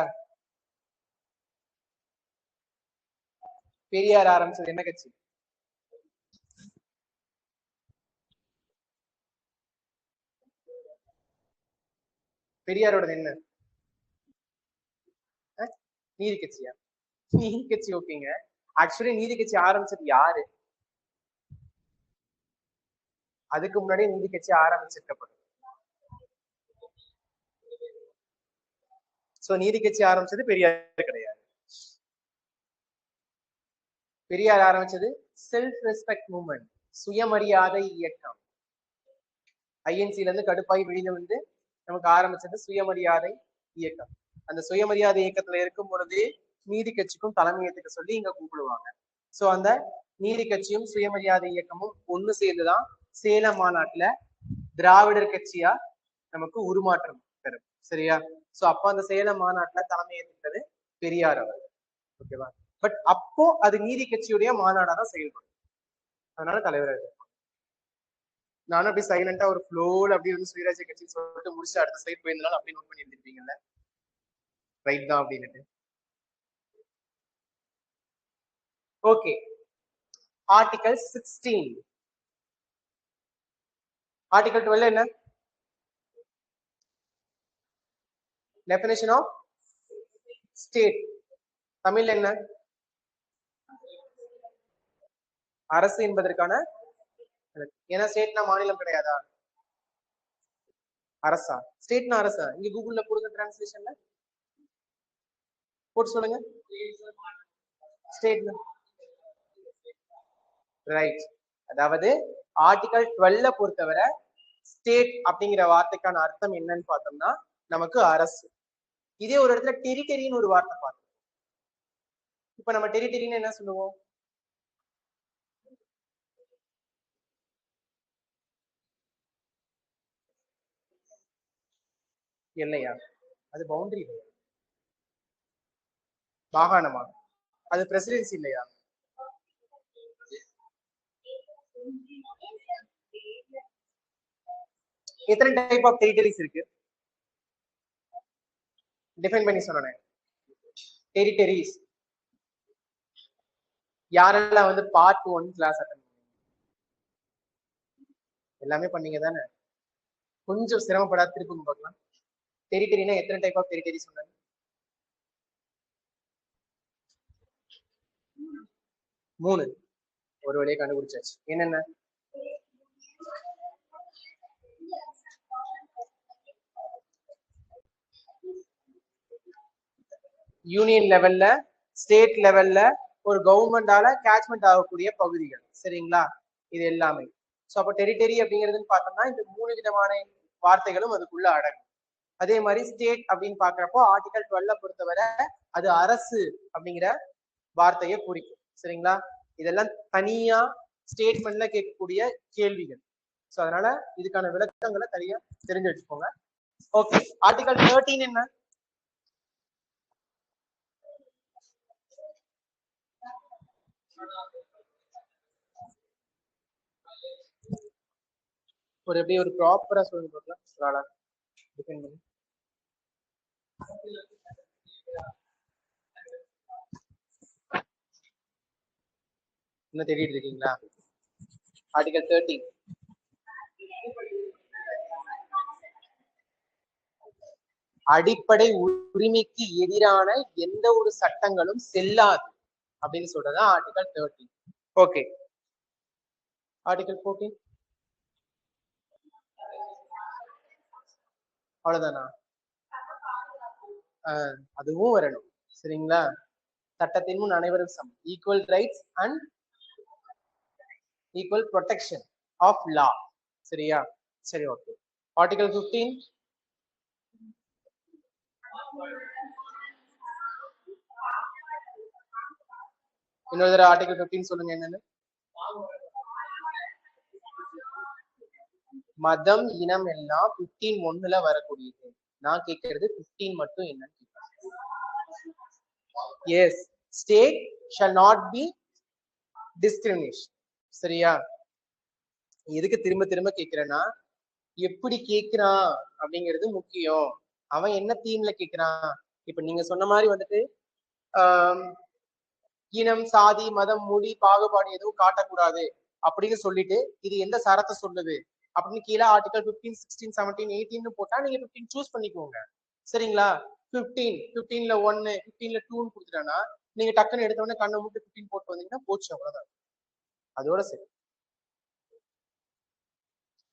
பெரியார் ஆரம்பிச்சது என்ன கட்சி? பெரியாரோட என்ன? நீதி கட்சியா? நீதி கட்சி ஓகேங்க. ஆக்சுவலி நீதி கட்சி ஆரம்பிச்சது யாரு? அதுக்கு முன்னாடி நீதி கட்சி ஆரம்பிச்சிருக்கப்படும். சோ நீதி கட்சி ஆரம்பிச்சது பெரியார் கிடையாது. பெரியார் ஆரம்பிச்சது செல்ஃப் ரெஸ்பெக்ட் மூவ்மெண்ட், சுயமரியாதை இயக்கம். ஐஎன்சில இருந்து கடுப்பாய் வெளியில வந்து நமக்கு ஆரம்பிச்சது சுயமரியாதை இயக்கம். அந்த சுயமரியாதை இயக்கத்துல இருக்கும் பொழுதே நீதி கட்சிக்கும் தலைமையத்துக்கு சொல்லி இங்க கூப்பிடுவாங்க. சோ அந்த நீதி கட்சியும் சுயமரியாதை இயக்கமும் ஒண்ணு சேர்ந்துதான் சேலம் மாநாட்டுல திராவிடர் கட்சியா நமக்கு உருமாற்றம் பெறும். சரியா? சோ அப்ப அந்த சேலம் மாநாட்டுல தலைமையேற்றது பெரியார் அவர். ஓகேவா? பட் அப்போ அது நீதி கட்சியுடைய மாநாடாதான் செயல்படும். அதனால தலைவர் நானும் அப்படி சைலண்டா ஒரு ஃப்ளோல அப்படி வந்து சுயராஜ்ய கட்சின்னு சொல்லிட்டு முடிச்சு அடுத்த சைட் போயிருந்தாலும் அப்படி நோட் பண்ணி எழுதிருப்பீங்கல்ல, ரைட் தான் அப்படின்னுட்டு. ஓகே. ஆர்டிகல் 16. ஆர்டிகல் 12 என்ன? Definition of state. தமிழ் என்ன? அரசு என்பதற்கான, ஏன்னா ஸ்டேட்னா மாநிலம் கிடையாதா? அரசா? ஸ்டேட்னா அரசா? இங்க கூகுள்ல போடுங்க, டிரான்ஸ்லேஷன்ல போட்டு சொல்லுங்க. State right. அதாவது ஆர்டிகல் 12 பொறுத்தவரை ஸ்டேட் அப்படிங்கிற வார்த்தைக்கான அர்த்தம் என்னன்னு பார்த்தோம்னா நமக்கு அரசு. இதே ஒரு இடத்துல டெரிட்டரின்னு ஒரு வார்த்தை பார்த்தோம். இப்ப நம்ம டெரிட்டரின்னு என்ன சொல்லுவோம்? இல்லையா? அது பவுண்டரி இல்லையா? மாகாணமா? அது பிரசிடென்சி இல்லையா? எத்தனை டைப் ஆஃப் டெரிட்டரிஸ் இருக்கு? டிஃபைன் பண்ணி சொன்னேன். டெரிட்டரிஸ். யாரெல்லாம் வந்து பார்ட் 1 கிளாஸ் அட்டெண்ட் எல்லாமே பண்ணீங்க தானே? கொஞ்சம் சிரமப்படாத திருப்பி பார்க்கலாம். டெரிட்டரினா எத்தனை டைப் ஆஃப் டெரிட்டரி சொன்னாங்க? 3. ஒரு வழியை கண்டுபிடிச்சாச்சு. என்னென்ன? யூனியன் லெவல்ல, ஸ்டேட் லெவல்ல ஒரு கவர்மெண்டால கேட்ச்மெண்ட் ஆகக்கூடிய பகுதிகள். சரிங்களா? இது எல்லாமே. ஸோ அப்போ டெரிட்டரி அப்படிங்கிறதுன்னு பார்த்தோம்னா இந்த 3 விதமான வார்த்தைகளும் அதுக்குள்ள அடங்கும். அதே மாதிரி ஸ்டேட் அப்படின்னு பாக்குறப்போ ஆர்டிகல் 12 பொறுத்தவரை அது அரசு அப்படிங்கிற வார்த்தையை குறிக்கும். சரிங்களா? இதெல்லாம் தனியா ஸ்டேட்மெண்ட்ல கேட்கக்கூடிய கேள்விகள். ஸோ அதனால இதுக்கான விளக்கங்களை தனியா தெரிஞ்சு வச்சுக்கோங்க. ஓகே, ஆர்டிகல் 13 என்ன? ஒரு எப்படி ஒரு ப்ராப்பரா சொல்லி பார்க்கலாம். டிபெண்ட் பண்ணி இன்னும் தேடிட்டு இருக்கீங்களா? ஆர்டிகல் 13 அடிப்படை உரிமைக்கு எதிரான எந்த ஒரு சட்டங்களும் செல்லாது அப்படின்னு சொல்றது ஆர்டிகல் 13. ஓகே, ஆர்டிகல் 14 அவ்வளவுதானா? அதுவும் வரணும். சரிங்களா? சட்டத்தின் முன் அனைவரும் சமம். Equal rights and equal protection of law. சரியா? சரி, ஓகே. ஆர்டிகல் 15 இன்னொரு தடவை ஆர்டிகல் 15 சொல்லுங்க என்னன்னு. மதம் இனம் எல்லாம் 15(1)ல வரக்கூடியது. நான் கேட்கறது 15 மட்டும் என்னன்னு. Yes, state shall not be discrimination. சரியா? எதுக்கு திரும்ப திரும்ப கேட்கிறேன்னா எப்படி கேட்கிறான் அப்படிங்கிறது முக்கியம். அவன் என்ன தீம்ல கேட்கிறான்? இப்ப நீங்க சொன்ன மாதிரி வந்துட்டு இனம், சாதி, மதம், மொழி பாகுபாடு எதுவும் காட்டக்கூடாது அப்படின்னு சொல்லிட்டு இது எந்த சரத்தை சொல்லுது அப்படின்னு கீழே ஆர்டிகல் 15, 16, 17, 18 போட்டா நீங்க 15 சூஸ் பண்ணிக்கோங்க. சரிங்களா? 15ல 1, 15ல 2 கொடுத்துட்டானா நீங்க டக்குன்னு எடுத்த உடனே கண்ணை மூட்டு 15 போட்டு வந்தீங்கன்னா போச்சு, அவ்வளவுதான். அதோட சரி.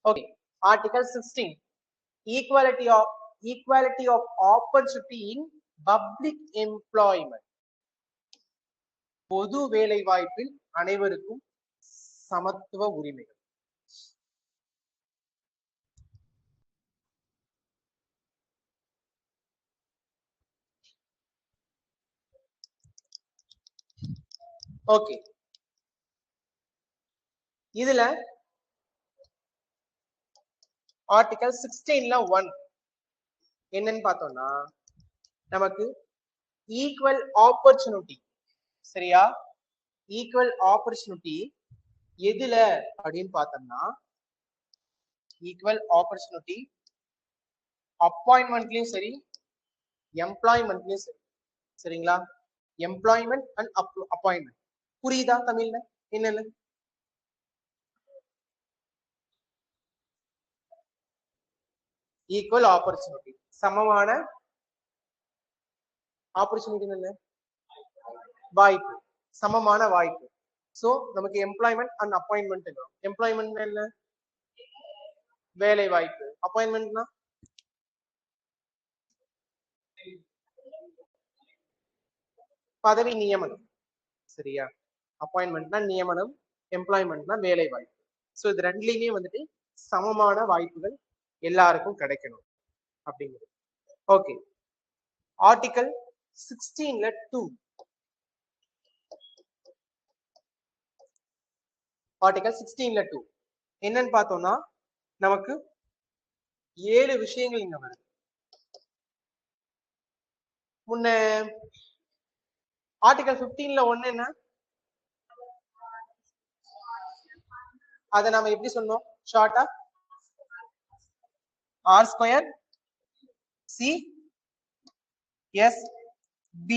Okay, article 16 equality of opportunity in public employment. பொது வேலை வாய்ப்பில் அனைவருக்கும் சமத்துவ உரிமைகள். ஓகே, இதுல ஆர்டிகல் 16ல 1 என்னன்னு பார்த்தோம்னா நமக்கு ஈக்குவல் ஆப்பர்ச்சுனிட்டி. சரியா? ஈக்குவல் ஆப்பர்ச்சுனிட்டி எதுல அப்படின்னு பார்த்தோம்னா ஈக்குவல் ஆப்பர்ச்சுனிட்டி அப்பாயின்மெண்ட்லயும் சரி, எம்ப்ளாய்மெண்ட்லயும் சரி. சரிங்களா? Employment and appointment. புரியுதா தமிழ்ல என்னன்னு? ஈக்குவல் ஆப்பர்ச்சுனிட்டி சமமான ஆப்பர்ச்சுனிட்டி என்ன? வாய்ப்பு, சமமான வாய்ப்பு. சோ நமக்கு எம்ப்ளாய்மெண்ட் அண்ட் அப்பாயின்மெண்ட். எம்ப்ளாய்மெண்ட் என்ன? வேலை வாய்ப்பு. அப்பாயின்மெண்ட்னா பதவி நியமனம். சரியா? அப்பாயின்மெண்ட்னா நியமனம், எம்ப்ளாய்மெண்ட்னா வேலை வாய்ப்பு. சோ இது ரெண்டுலயுமே வந்துட்டு சமமான வாய்ப்புகள் எல்லாருக்கும் கிடைக்கணும் அப்படிங்கிறது. ஓகே, ஆர்டிகல் 16ல 2 ஆர்டிகல் 16ல 2 என்னன்னு பார்த்தோம்னா நமக்கு 7 விஷயங்கள் இங்க வருது. முன்ன ஆர்டிகல் 15ல 1 என்ன? அதை நாம எப்படி சொன்னோம் ஷார்ட்டா? R² C S B.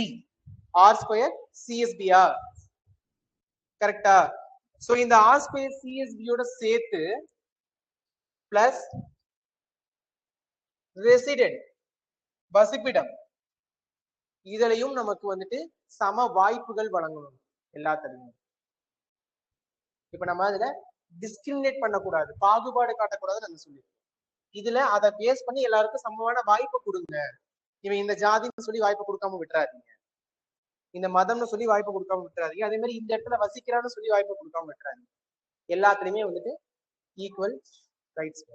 R square சிஎஸ்பியா, கரெக்டா? சோ இந்த ஆர் ஸ்கொயர் சிஎஸ்பியோட சேர்த்து பிளஸ் ரெசிடென்ட் வசிப்பிடம், இதுலயும் நமக்கு வந்துட்டு சம வாய்ப்புகள் வழங்கணும் எல்லாத்துலயும். இப்ப நம்ம அதுல டிஸ்கிரிமினேட் பண்ணக்கூடாது, பாகுபாடு காட்டக்கூடாதுன்னு நம்ம சொல்லிருக்கோம். இதுல அதை பேஸ் பண்ணி எல்லாருக்கும் சமமான வாய்ப்பு கொடுங்க. இவன் இந்த ஜாதின்னு சொல்லி வாய்ப்பு கொடுக்காம விட்டுறாதீங்க, இந்த மதம்னு சொல்லி வாய்ப்பு கொடுக்காம விட்டுறாதீங்க, அதே மாதிரி இந்த இடத்துல வசிக்கிறான்னு சொல்லி வாய்ப்பு கொடுக்காம விட்டுறாதீங்க. எல்லாத்துலயுமே வந்துட்டு equal rights.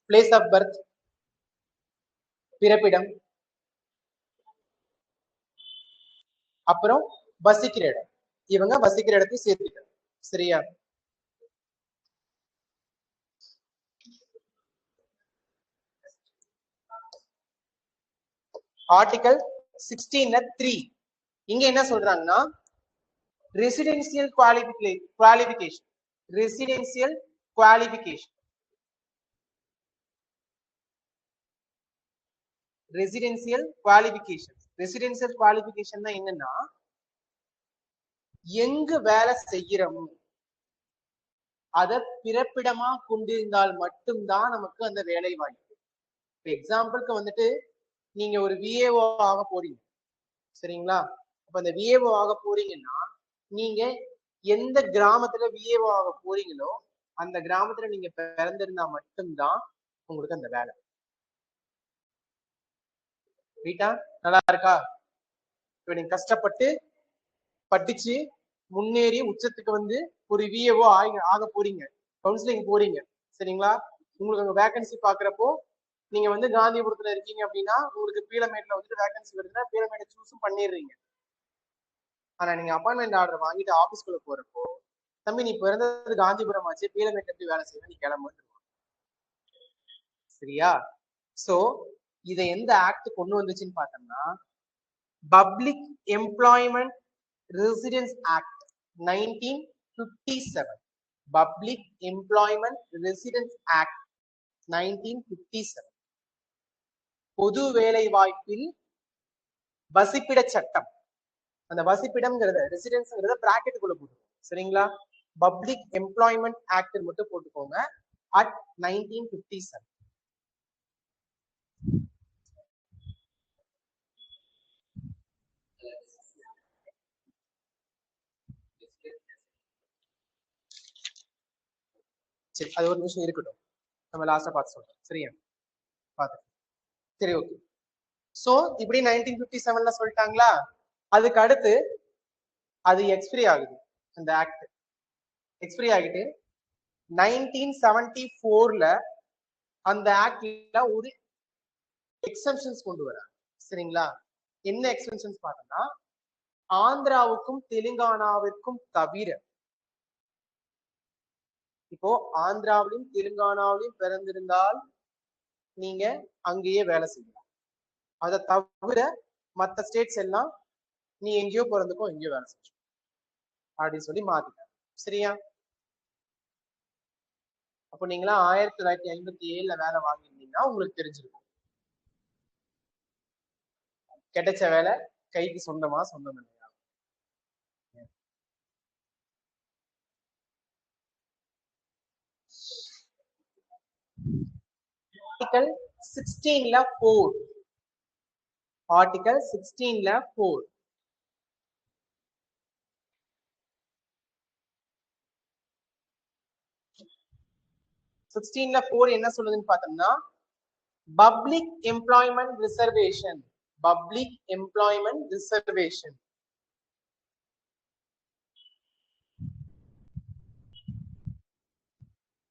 Place of birth, பிறப்பிடம், அப்புறம் வசிக்கிற இடம். இவங்க வசிக்கிற இடத்தையும் சேர்த்துக்கணும், சரியா? ஆர்டிகல் 16(3) இங்க என்ன சொல்றாங்கன்னா, residential qualification, residential qualification, residential qualification. Residential qualification தான் என்னன்னா, எங்கு வேலை செய்யறோமோ அதை பிறப்பிடமா கொண்டிருந்தால் மட்டும்தான் நமக்கு அந்த வேலை வாய்ப்பு. எக்ஸாம்பிளுக்கு வந்துட்டு நீங்க ஒரு விஏஓ ஆக போறீங்க, சரிங்களா? அப்ப அந்த விஏஓ ஆக போறீங்கன்னா, நீங்க எந்த கிராமத்துல விஏஓ ஆக போறீங்களோ அந்த கிராமத்துல நீங்க பிறந்திருந்தா மட்டும்தான் உங்களுக்கு அந்த வேலை. வீட்டா நல்லா இருக்கா? இப்ப நீங்க கஷ்டப்பட்டு படிச்சு முன்னேறி உச்சத்துக்கு வந்து ஒரு விஏஓ ஆக போறீங்க, கவுன்சிலிங் போறீங்க, சரிங்களா? உங்களுக்கு அங்க வேகன்சி பாக்குறப்போ நீங்க வந்து காந்திபுரத்துல இருக்கீங்க அப்படின்னா உங்களுக்கு பீளமேட்ல வந்துட்டு வேகன்சி வருதுன்னா பீளமேட்டை சூஸும் பண்ணிடுறீங்க. ஆனா நீங்க அப்பாயின்மெண்ட் ஆர்டர் வாங்கிட்டு ஆபீஸ்க்குள்ள போறப்போ, தம்பி நீ பிறந்தது காந்திபுரம் ஆச்சு, பீளமேட் எப்படி வேலை செய்ய, நீ கிளம்பு, சரியா? சோ இதை எந்த ஆக்ட் கொண்டு வந்துச்சுன்னு பார்த்தோம்னா, public employment residence act 1957. Public employment residence act 1957. பொது வேலை வாய்ப்பில் வசிப்பிட சட்டம். அந்த வசிப்பிடம்ங்கிறத ரெசிடென்ஸ்ங்கிறத பிராக்கெட்டுக்குள்ள போட்டுக்கோங்க, சரிங்களா? பப்ளிக் எம்ப்ளாய்மெண்ட் ஆக்ட் மட்டும் போட்டுக்கோங்க, அட் 1957. சரி, அது ஒரு நிமிஷம் இருக்கட்டும், நம்ம லாஸ்டா பார்த்து சொல்றோம், சரியா? பார்த்து சரி, ஓகே. சோ இப்படி 1957ல சொல்லிட்டாங்களா? அதுக்கு அடுத்து அது எக்ஸ்பிரி ஆகுது, அந்த ஆக்ட் எக்ஸ்பிரி ஆகிட்டு 1974ல அந்த ஆக்ட்ல ஒரு எக்ஸம்ஷன்ஸ் கொண்டு வராங்க, சரிங்களா? என்ன எக்ஸம்ஷன்ஸ் பார்த்தோம்னா, ஆந்திராவுக்கும் தெலுங்கானாவிற்கும் தவிர, இப்போ ஆந்திராவிலும் தெலுங்கானாவிலும் பிறந்திருந்தால் நீங்க அங்கேயே வேலை செய்யலாம். அதை தவிர மற்ற ஸ்டேட்ஸ் எல்லாம் நீ எங்கேயோ பிறந்துக்கோ எங்கேயோ வேலை செஞ்சு அப்படின்னு சொல்லி மாத்திட்டாங்க, சரியா? அப்போ நீங்களா 1957ல வேலை வாங்கியிருந்தீங்கன்னா உங்களுக்கு தெரிஞ்சிருக்கும் கிடைச்ச வேலை கைக்கு சொந்தமா சொந்தம் இல்லையா. ஆர்டிகல் 16ல 4, ஆர்டிகல் 16ல 4 16ல 4 என்ன சொல்லுதுன்னு பார்த்தோம்னா, public employment reservation, public employment reservation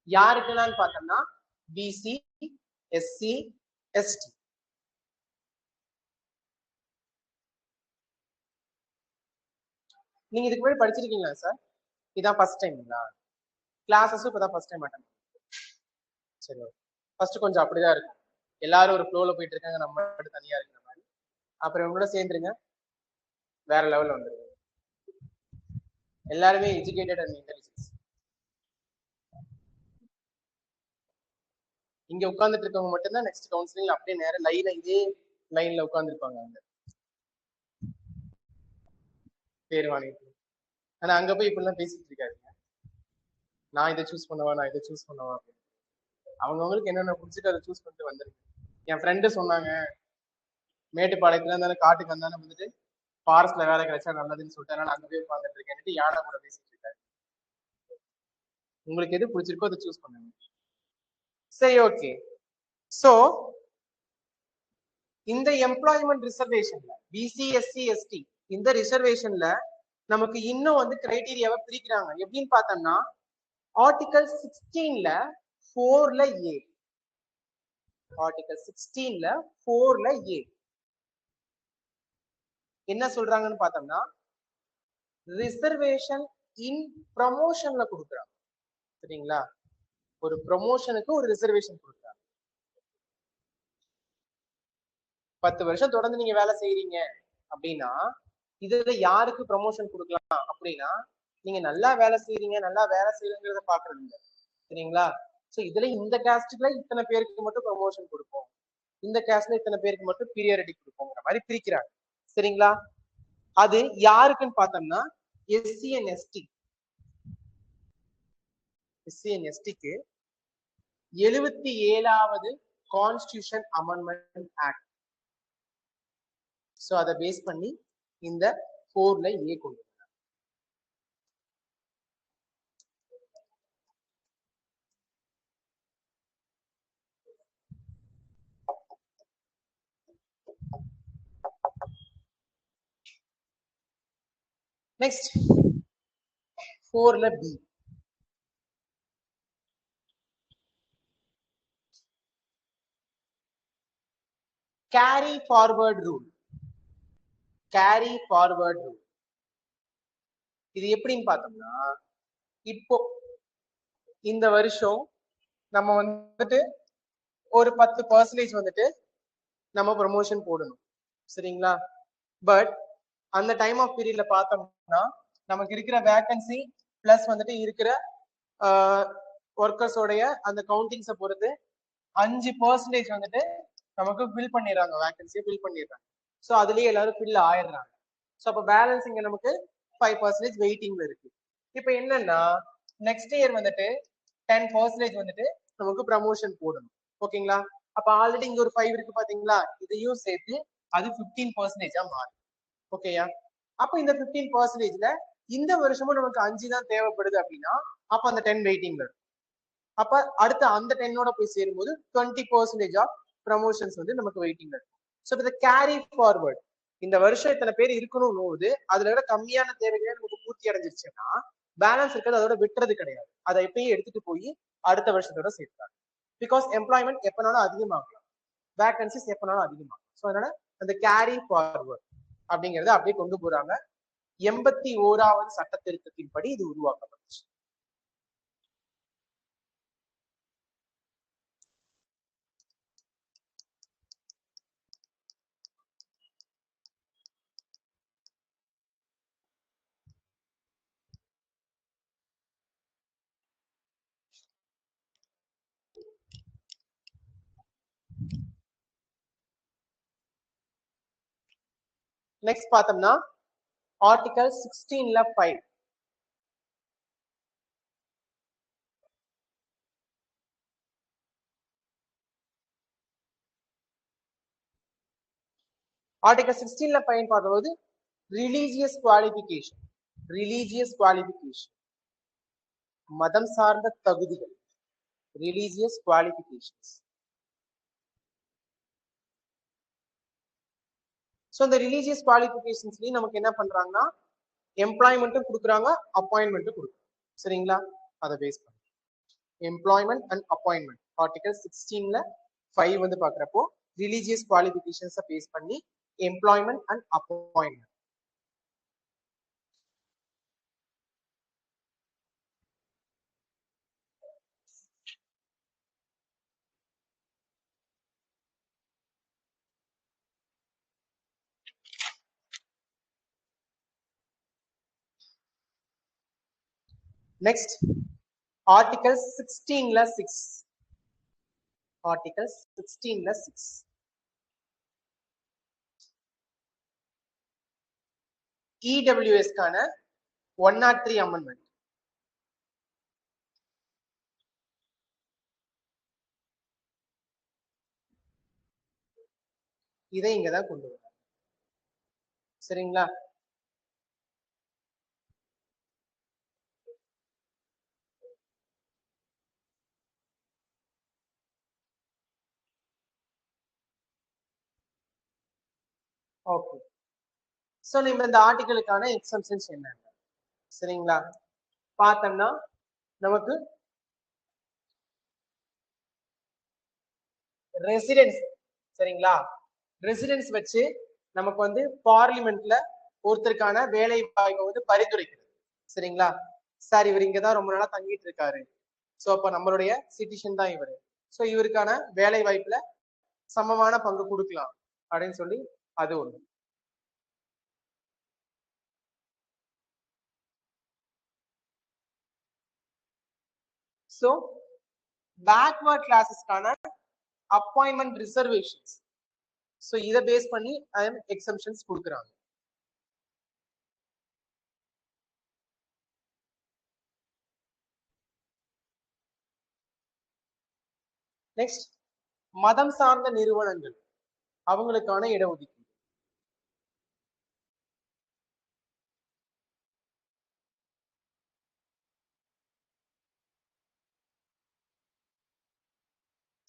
யாருக்குன்னு பார்த்தோம்னா பிசி, எஸ்சி, எஸ்டி. நீங்க இதுக்கு முன்னாடி படிச்சிருக்கீங்களா சார்? இதான் ஃபர்ஸ்ட் டைம்ங்களா? கிளாஸஸும் இப்பதான் ஃபர்ஸ்ட் டைம் அட்டெண்ட். சரி, ஃபர்ஸ்ட் கொஞ்சம் அப்படிதான் இருக்கும். எல்லாரும் ஒரு ஃப்ளோல போயிட்டு இருக்காங்க, நம்ம மட்டும் தனியா இருக்கிற மாதிரி. அப்புறம் இவங்களோட சேர்ந்துருங்க, வேற லெவல்ல வந்துருங்க. எல்லாருமே எஜுகேட்டட் அண்ட் இன்டெலிஜென்ஸ். இங்க உட்கார்ந்துட்டு இருக்கவங்க மட்டும்தான் நெக்ஸ்ட் கவுன்சிலிங் அப்படியே நேரம் லைனா இதே லைன்ல உட்கார்ந்துருப்பாங்க அங்க பேர் வாங்கிட்டு. ஆனா அங்க போய் இப்படிலாம் பேசிட்டு இருக்காருங்க, நான் இதை சூஸ் பண்ணவா, நான் இதை சூஸ் பண்ணவா அப்படின்னு. அவங்கவுங்களுக்கு என்னென்ன பிடிச்சிட்டு அதை சூஸ் பண்ணிட்டு வந்துருக்கு. என் ஃப்ரெண்டு சொன்னாங்க, மேட்டுப்பாளையத்துல இருந்தாலும் காட்டுக்கு வந்தாலும் வந்துட்டு ஃபாரஸ்ட்ல வேலை கிடைச்சா நல்லதுன்னு சொல்லிட்டு அதனால அங்க போய் உட்காந்துட்டு இருக்கேன், யானை கூட பேசிட்டு இருக்காரு. உங்களுக்கு எது பிடிச்சிருக்கோ அதை சூஸ் பண்ணுங்க. சரி, ஓகே. சோ இந்த எம்ப்ளாய்மெண்ட் ரிசர்வேஷன்ல பிசி எஸ்சி எஸ்டி இந்த ரிசர்வேஷன்ல நமக்கு இன்னும் வந்து கிரைட்டீரியாவை பிரிக்கிறாங்க. எப்படின்னு பார்த்தோம்னா ஆர்டிகல் 16ல 4ல ஏ, ஆர்டிகல் 16ல 4ல ஏ என்ன சொல்றாங்கன்னு பார்த்தோம்னா ரிசர்வேஷன் இன் ப்ரமோஷன்ல கொடுக்குறாங்க. சரிங்களா, ஒரு ப்ரமோஷனுக்கு ஒரு ரிசர்வேஷன் கொடுக்குறாங்க. 10 வருஷம் தொடர்ந்து நீங்க வேலை செய்யறீங்க அப்படின்னா இதுல யாருக்கு ப்ரமோஷன் கொடுக்கலாம் அப்படின்னா நீங்க நல்லா வேலை செய்யறீங்க, நல்லா வேலை செய்யறீங்கிறத பாக்குறது இல்லை. சரிங்களா, சோ இதுல இந்த காஸ்ட்ல இத்தனை பேருக்கு மட்டும் ப்ரமோஷன் கொடுப்போம், இந்த காஸ்ட்ல இத்தனை பேருக்கு மட்டும் பீரியாரிட்டி கொடுப்போங்கிற மாதிரி பிரிக்கிறாங்க. சரிங்களா, அது யாருக்குன்னு பார்த்தோம்னா SC and ST. SC and எஸ்டிக்கு 77வது கான்ஸ்டிடியூஷன் அமெண்ட்மெண்ட் ஆக்ட். சோ அதை பேஸ் பண்ணி இந்த 4ல ஏ கொண்டு வந்தாங்க. நெக்ஸ்ட் 4ல B. Carry forward rule. Carry forward rule இது எப்படின்னு பார்த்தோம்னா இப்போ இந்த வருஷம் நம்ம வந்துட்டு ஒரு 10% வந்துட்டு நம்ம ப்ரமோஷன் போடணும். சரிங்களா, பட் அந்த டைம் ஆஃப் பீரியட்ல பார்த்தோம்னா நமக்கு இருக்கிற வேகன்சி பிளஸ் வந்துட்டு இருக்கிற ஒர்க்கர்ஸோடைய அந்த கவுண்டிங்ஸை பொறுத்து 5% வந்துட்டு நமக்கு ஃபில் பண்ணிடுறாங்க, வேகன்சியை ஃபில் பண்ணிடுறாங்க. ஸோ அதுலயே எல்லாரும் ஃபில் ஆயிடுறாங்க. ஸோ அப்போ பேலன்ஸ் இங்க நமக்கு 5% வெயிட்டிங்ல இருக்கு. இப்போ என்னன்னா நெக்ஸ்ட் இயர் வந்துட்டு 10% வந்துட்டு நமக்கு ப்ரமோஷன் போடணும். ஓகேங்களா, அப்ப ஆல்ரெடி இங்க ஒரு 5 இருக்கு பாத்தீங்களா, இதையும் சேர்த்து அது 15%-ஆ மாறும். ஓகேயா, அப்ப இந்த 15%ல இந்த வருஷமும் நமக்கு 5 தான் தேவைப்படுது அப்படின்னா அப்ப அந்த 10 வெயிட்டிங்ல இருக்கும். அப்ப அடுத்த அந்த 10ஓட போய் சேரும்போது 20% ஆஃப் ப்ரமோஷன்ஸ் வந்து நமக்கு வெயிட்டிங்ல இருக்கும். ஸோ இந்த கேரி ஃபார்வர்ட் இந்த வருஷம் இத்தனை பேர் இருக்கணும் போது அதுல விட கம்மியான தேவைகளை நமக்கு பூர்த்தி அடைஞ்சிருச்சுன்னா பேலன்ஸ் இருக்கிறது அதோட விட்டுறது கிடையாது, அதை எப்பயும் எடுத்துட்டு போய் அடுத்த வருஷத்தோட சேர்த்தாங்க. பிகாஸ் எம்ப்ளாய்மெண்ட் எப்பனாலும் அதிகமாகலாம், வேகன்சிஸ் எப்பனாலும் அதிகமாகும். ஸோ அதனால அந்த கேரி ஃபார்வர்ட் அப்படிங்கறத அப்படியே கொண்டு போறாங்க. 81வது சட்ட திருத்தத்தின்படி இது உருவாக்கப்பட்டுச்சு. நெக்ஸ்ட் பார்த்தோம்னா ஆர்டிகல் 16ல 5. ஆர்டிகல் 16ல 5 பார்க்கும்போது ரிலீஜியஸ் குவாலிஃபிகேஷன். ரிலீஜியஸ் குவாலிஃபிகேஷன் மதம் சார்ந்த தகுதிகள், ரிலீஜியஸ் குவாலிஃபிகேஷன்ஸ். ஸோ இந்த ரிலீஜியஸ் குவாலிஃபிகேஷன்ஸ்லயும் நமக்கு என்ன பண்றாங்கன்னா எம்ப்ளாய்மெண்ட்டும் கொடுக்குறாங்க, அப்பாயின்மெண்ட்டும் கொடுக்குறாங்க. சரிங்களா, அதை பேஸ் பண்ணி எம்ப்ளாய்மெண்ட் அண்ட் அப்பாயின்மெண்ட் ஆர்டிகல் 16ல 5 வந்து பாக்குறப்போ ரிலீஜியஸ் குவாலிஃபிகேஷன்ஸை பேஸ் பண்ணி employment and appointment. Next, Article 16 6. Article 16 6. EWS கான 103 amendment. இதை இங்க தான் கொண்டு வர. சரிங்களா? ஓகே. சோ நம்ம இந்த ஆர்டிகிளுக்கான எக்ஸம்ஷன்ஸ் என்னங்க? சரிங்களா? பார்த்தோம்னா நமக்கு ரெசிடென்ஸ், சரிங்களா, ரெசிடென்ஸ் வச்சு நமக்கு வந்து பார்லிமெண்ட்ல ஒருத்தருக்கான வேலை வாய்ப்பை வந்து பரிந்துரைக்கிறது. சரிங்களா? சார் இவர் இங்கதான் ரொம்ப நாளா தங்கிட்டு இருக்காரு, சோ அப்ப நம்மளுடைய சிட்டிசன் தான் இவரு, சோ இவருக்கான வேலை வாய்ப்புல சமமான பங்கு கொடுக்கலாம் அப்படின்னு சொல்லி அது ஒண்ணு. சோ பேக்வர்ட் கிளாஸஸ்க்கான அப்பாயின்மெண்ட் ரிசர்வேஷன்ஸ், சோ இத பேஸ் பண்ணி எக்ஸம்ஷன்ஸ் கொடுக்குறாங்க. நெக்ஸ்ட், மதம் சார்ந்த நிறுவனங்கள் அவங்களுக்கான இடஒதுக்கீடு.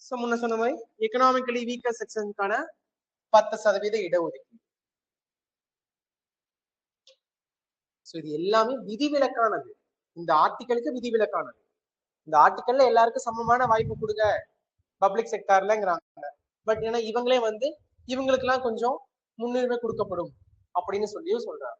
சோ முன்ன சொன்ன மாதிரி எக்கனாமிக்கலி வீக்கர் செக்ஷனுக்கான 10% இடஒதுக்கீடு. சோ இது எல்லாமே விதிவிலக்கானது, இந்த ஆர்டிகளுக்கு விதிவிலக்கானது. இந்த ஆர்டிகல்ல எல்லாருக்கும் சமமான வாய்ப்பு கொடுங்க பப்ளிக் செக்டார்லங்கிறாங்க. பட் ஏன்னா இவங்களே வந்து இவங்களுக்கு எல்லாம் கொஞ்சம் முன்னுரிமை கொடுக்கப்படும் அப்படின்னு சொல்லியும் சொல்றாங்க.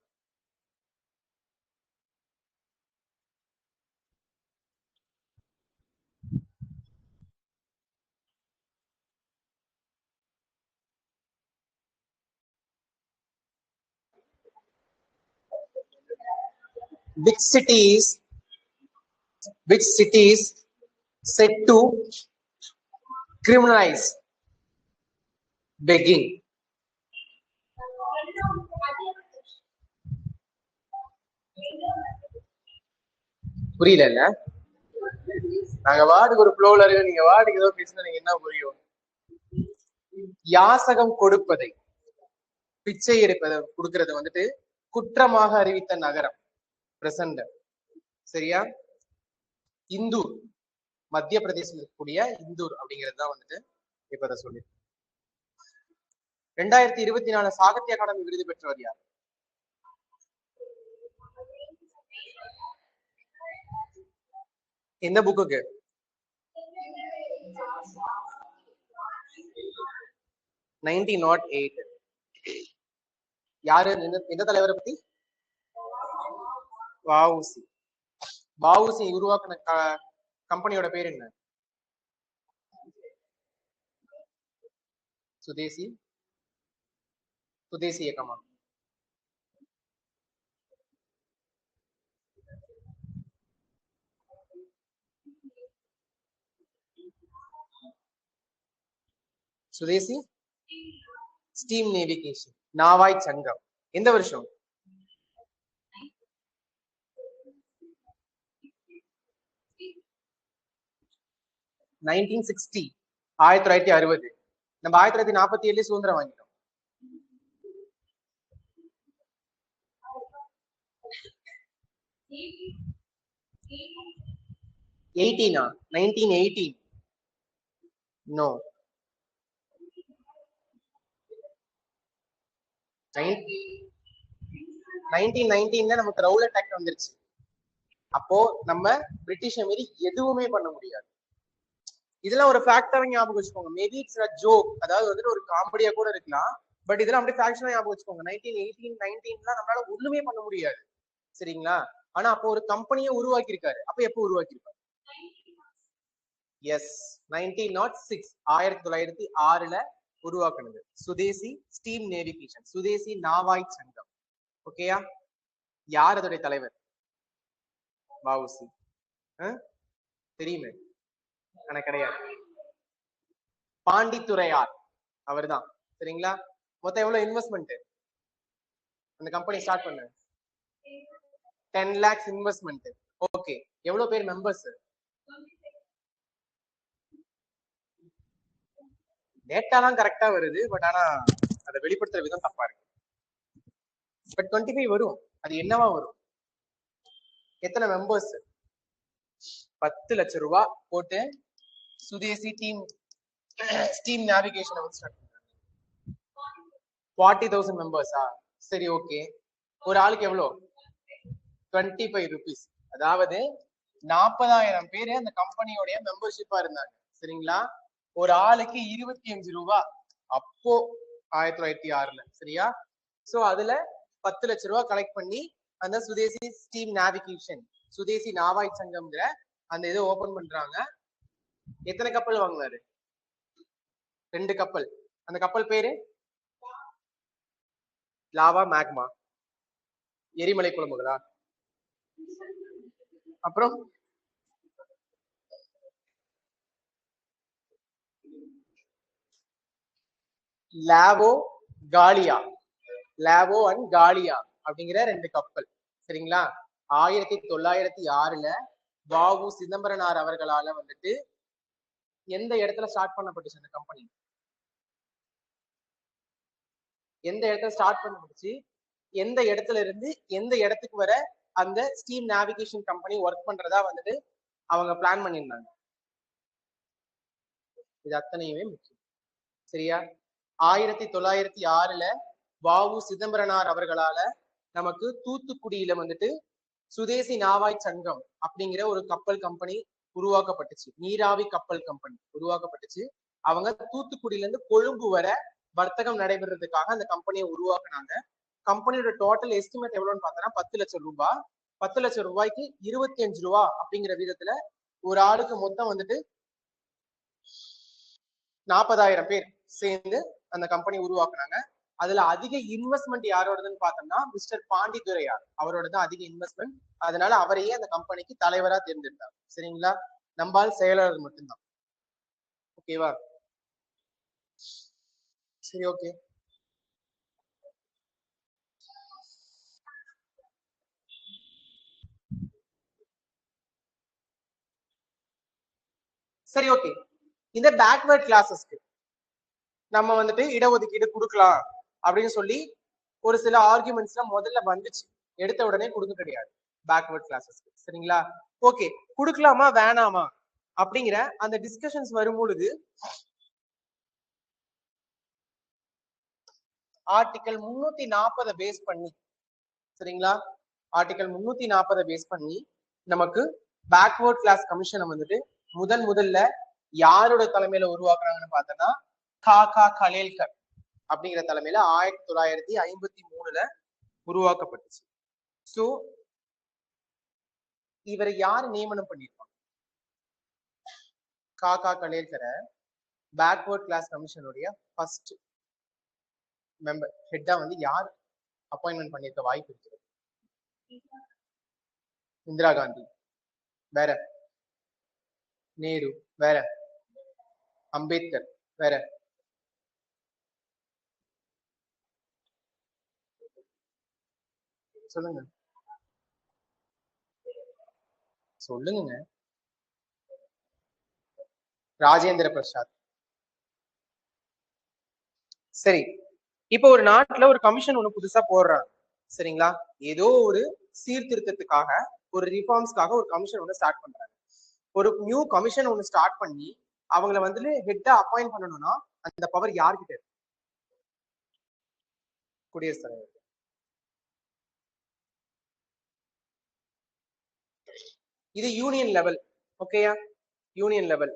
Which cities set to criminalize begging? புரியல இல்ல, நாங்க வார்டுக்கு ஒரு ஃப்ளோல இருக்கு, நீங்க வார்டுக்கு ஏதோ பேசினா நீங்க என்ன புரியும்? யாசகம் கொடுப்பதை, பிச்சை எடுப்பதை கொடுக்கறத வந்துட்டு குற்றமாக அறிவித்த நகரம் பிரசன்ட். சரியா? இந்தூர், மத்திய பிரதேசம் இருக்கக்கூடிய இந்தூர் அப்படிங்கிறது தான் வந்துட்டு இப்ப அதை சொல்லி. 2024 சாகித்ய அகாடமி விருது பெற்றவர் யார்? எந்த புக்குக்கு? யாரு? எந்த தலைவரை பத்தி? வஉசி. வஉசி உருவாக்கின கம்பெனியோட பேர் என்ன? சுதேசி இயக்கமா? சுதேசி ஸ்டீம் நேவிகேஷன். நாவாய் சங்கம் எந்த வருஷம்? 1960. 1960. நம்ம 1947 சுதந்திரம் வாங்கிட்டோம். எயிட்டீனா? 1918. நோ, 1919 நமக்கு ரவுலட் ஆக்ட் வந்துருச்சு. அப்போ நம்ம பிரிட்டிஷ் மீறி எதுவுமே பண்ண முடியாது. இதெல்லாம் ஒரு ஃபேக்டரா ஞாபகம் வச்சுக்கோங்க. மேபி இட்ஸ் a joke, அதாவது வந்துட்டு ஒரு காமெடியா கூட இருக்கலாம், பட் இதெல்லாம் அப்படியே ஃபேக்டரா ஞாபகம் வச்சுக்கோங்க. 1918, 19 நம்மளால ஒண்ணுமே பண்ண முடியாது. சரிங்களா? ஆனா அப்போ ஒரு கம்பெனியை உருவாக்கி இருக்காரு. அப்ப எப்போ உருவாக்கி இருக்காரு? எஸ், 1906. 1906 உருவாக்குனது சுதேசி ஸ்டீம் நேவிகேஷன், சுதேசி நாவாய் சங்கம். ஓகேயா? யார் அதோடைய தலைவர்? வஉசி. தெரியுமே, எனக்கு கிடையாது. பாண்டித்துரையார் அவர்தான். சரிங்களா? மொத்தம் எவ்வளவு இன்வெஸ்ட்மெண்ட் அந்த கம்பெனி ஸ்டார்ட் பண்ண? 10 lakhs இன்வெஸ்ட்மெண்ட். ஓகே, எவ்வளவு பேர் மெம்பர்ஸ்? டேட்டாலாம் கரெக்டா வருது, பட் ஆனா அதை வெளிப்படுத்துற விதம் தப்பா இருக்கு. பட் 25 வரும். அது என்னவா வரும்? எத்தனை மெம்பர்ஸ்? 10 லட்சம் ரூபாய் போட்டு சுதேசி ஸ்டீம் நேவிகேஷன் வந்து ஸ்டார்ட் பண்றாங்க. 40,000 மெம்பர்ஸா? சரி, ஓகே. ஒரு ஆளுக்கு எவ்வளவு? 25 rupees. அதாவது 40,000 பேரு அந்த கம்பெனியோடைய மெம்பர்ஷிப்பா இருந்தாங்க. சரிங்களா? ஒரு ஆளுக்கு 25 ரூபாய் அப்போ 1906ல. சரியா? சோ அதுல 10 லட்சம் ரூபாய் கலெக்ட் பண்ணி அந்த சுதேசி ஸ்டீம் நேவிகேஷன், சுதேசி நாவாய் சங்கம்ங்கிற அந்த இதை ஓபன் பண்றாங்க. எத்தனை கப்பல் வாங்கினாரு? 2 கப்பல். அந்த கப்பல் பேரு லாவா மேக்மா, எரிமலை குழம்புகளா? அப்புறம் லாவோ காலியா, லாவோ அண்ட் காலியா அப்படிங்கிற 2 கப்பல். சரிங்களா? 1906ல வ.உ. சிதம்பரனார் அவர்களால வந்துட்டு எந்த இடத்துல ஸ்டார்ட் பண்ணப்பட்டுச்சு அந்த கம்பெனி? எந்த இடத்துல ஸ்டார்ட் பண்ணப்பட்டுச்சு? எந்த இடத்துல இருந்து எந்த இடத்துக்கு வர அந்த ஸ்டீம் நேவிகேஷன் கம்பெனி ஒர்க் பண்றதா வந்துட்டு அவங்க பிளான் பண்ணியிருந்தாங்க? இது அத்தனையுமே முக்கியம். சரியா? 1906ல வ.உ. சிதம்பரனார் அவர்களால நமக்கு தூத்துக்குடியில வந்துட்டு சுதேசி நாவாய் சங்கம் அப்படிங்கிற ஒரு கப்பல் கம்பெனி உருவாக்கப்பட்டுச்சு. நீராவி கப்பல் கம்பெனி உருவாக்கப்பட்டுச்சு. அவங்க தூத்துக்குடியில இருந்து கொழும்பு வர வர்த்தகம் நடைபெறதுக்காக அந்த கம்பெனியை உருவாக்குனாங்க. கம்பெனியோட டோட்டல் எஸ்டிமேட் எவ்வளவுன்னு பார்த்தோம்னா 10 லட்சம் ரூபாய். 10 லட்சம் ரூபாய்க்கு 25 ரூபா அப்படிங்கிற விதத்துல ஒரு ஆளுக்கு மொத்தம் வந்துட்டு 40,000 பேர் சேர்ந்து அந்த கம்பெனி உருவாக்குனாங்க. அதுல அதிக இன்வெஸ்ட்மெண்ட் யாரோடதுன்னு பார்த்தோம்னா மிஸ்டர் பாண்டித்துரையார் அவரோடதான் அதிக இன்வெஸ்ட்மெண்ட். அதனால அவரையே அந்த கம்பெனிக்கு தலைவரா தேர்ந்தெடுத்தார். சரிங்களா? நம்பால் செயலாளர் மட்டும்தான். ஓகேவா? சரி, ஓகே. சரி, ஓகே. இந்த பேக்வர்ட் கிளாஸஸ்க்கு நம்ம வந்துட்டு இடஒதுக்கீடு கொடுக்கலாம் அப்படின்னு சொல்லி ஒரு சில ஆர்குமெண்ட்ஸ்லாம் முதல்ல வந்துச்சு. எடுத்த உடனே கொடுக்க கிடையாது பேக்வர்ட் கிளாஸஸ்க்கு. சரிங்களா? ஓகே, கொடுக்கலாமா வேணாமா அப்படிங்கிற அந்த டிஸ்கஷன்ஸ் வரும்பொழுது ஆர்டிகல் 340 பேஸ் பண்ணி, சரிங்களா, ஆர்டிகல் 340 பேஸ் பண்ணி நமக்கு பேக்வர்ட் கிளாஸ் கமிஷனை வந்துட்டு முதல்ல யாரோட தலைமையில உருவாக்குறாங்கன்னு பார்த்தோம்னா காகா கலேல்கர் அப்படிங்கிற தலைமையில 1953ல உருவாக்கப்பட்டுச்சு. சோ இவரை யார் நியமனம் பண்ணிருப்பாங்க? காகா கலேல்கரை பேக்வர்ட் கிளாஸ் கமிஷனுடைய ஃபர்ஸ்ட் மெம்பர் ஹெட்டா வந்து யார் அப்பாயின்மெண்ட் பண்ணிருக்க வாய்ப்பு இருக்கு? இந்திரா காந்தி. வேற? நேரு. வேற? அம்பேத்கர். வேற? சொல்லுங்க சொல்லுங்க. ராஜேந்திர பிரசாத். சரி, இப்போ ஒரு நாட்டுல ஒரு கமிஷன் ஒண்ணு புதுசா போடுறாங்க. சரிங்களா? ஏதோ ஒரு சீர்திருத்தத்துக்காக, ஒரு ரிஃபார்ம்ஸ்க்காக ஒரு கமிஷன் ஒண்ணு ஸ்டார்ட் பண்றாங்க. ஒரு நியூ கமிஷன் ஒண்ணு ஸ்டார்ட் பண்ணி அவங்கள வந்து ஹெட்டா அப்பாயிண்ட் பண்ணணும்னா அந்த பவர் யார்கிட்ட இருக்கு? குடியரசுத் தலைவர். இது யூனியன் லெவல். ஓகேயா? Union level.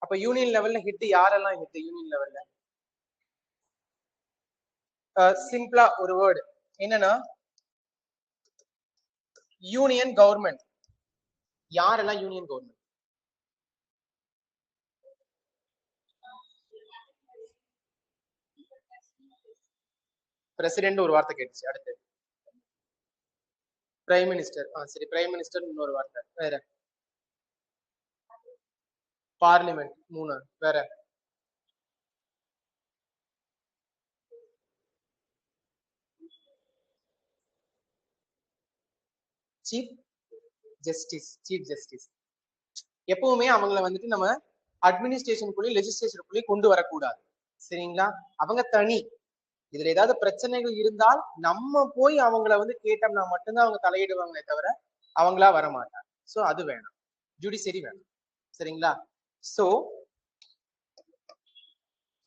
அப்ப யூனியன் லெவல்ல ஹெட் யாரெல்லாம் ஹெட் யூனியன் லெவல்ல? சிம்பிளா ஒரு வேர்டு என்னன்னா யூனியன் கவர்மெண்ட். யாரெல்லாம் யூனியன் கவர்மெண்ட்? பிரசிடென்ட் ஒரு வார்த்தை கேட்டுச்சு. அடுத்து பிரைம் மினிஸ்டர். சரி, பிரைம் மினிஸ்டர் இன்னொரு வார்த்தை. வேற? பார்லிமெண்ட் 3 வேற சீஃப் ஜஸ்டிஸ் எப்பவுமே அவங்கள வந்துட்டு நம்ம அட்மினிஸ்ட்ரேஷனுக்குள்ளே லெஜிஸ்லேஷனுக்குள்ளே கொண்டு வரக்கூடாது சரிங்களா அவங்க தனி இதுல ஏதாவது பிரச்சனைகள் இருந்தால் நம்ம போய் அவங்கள வந்து கேட்டோம்னா மட்டும்தான் அவங்க தலையிடுவாங்களே தவிர அவங்களா வரமாட்டாங்க சோ அது வேணும் ஜுடிஷியரி வேணும் சரிங்களா சோ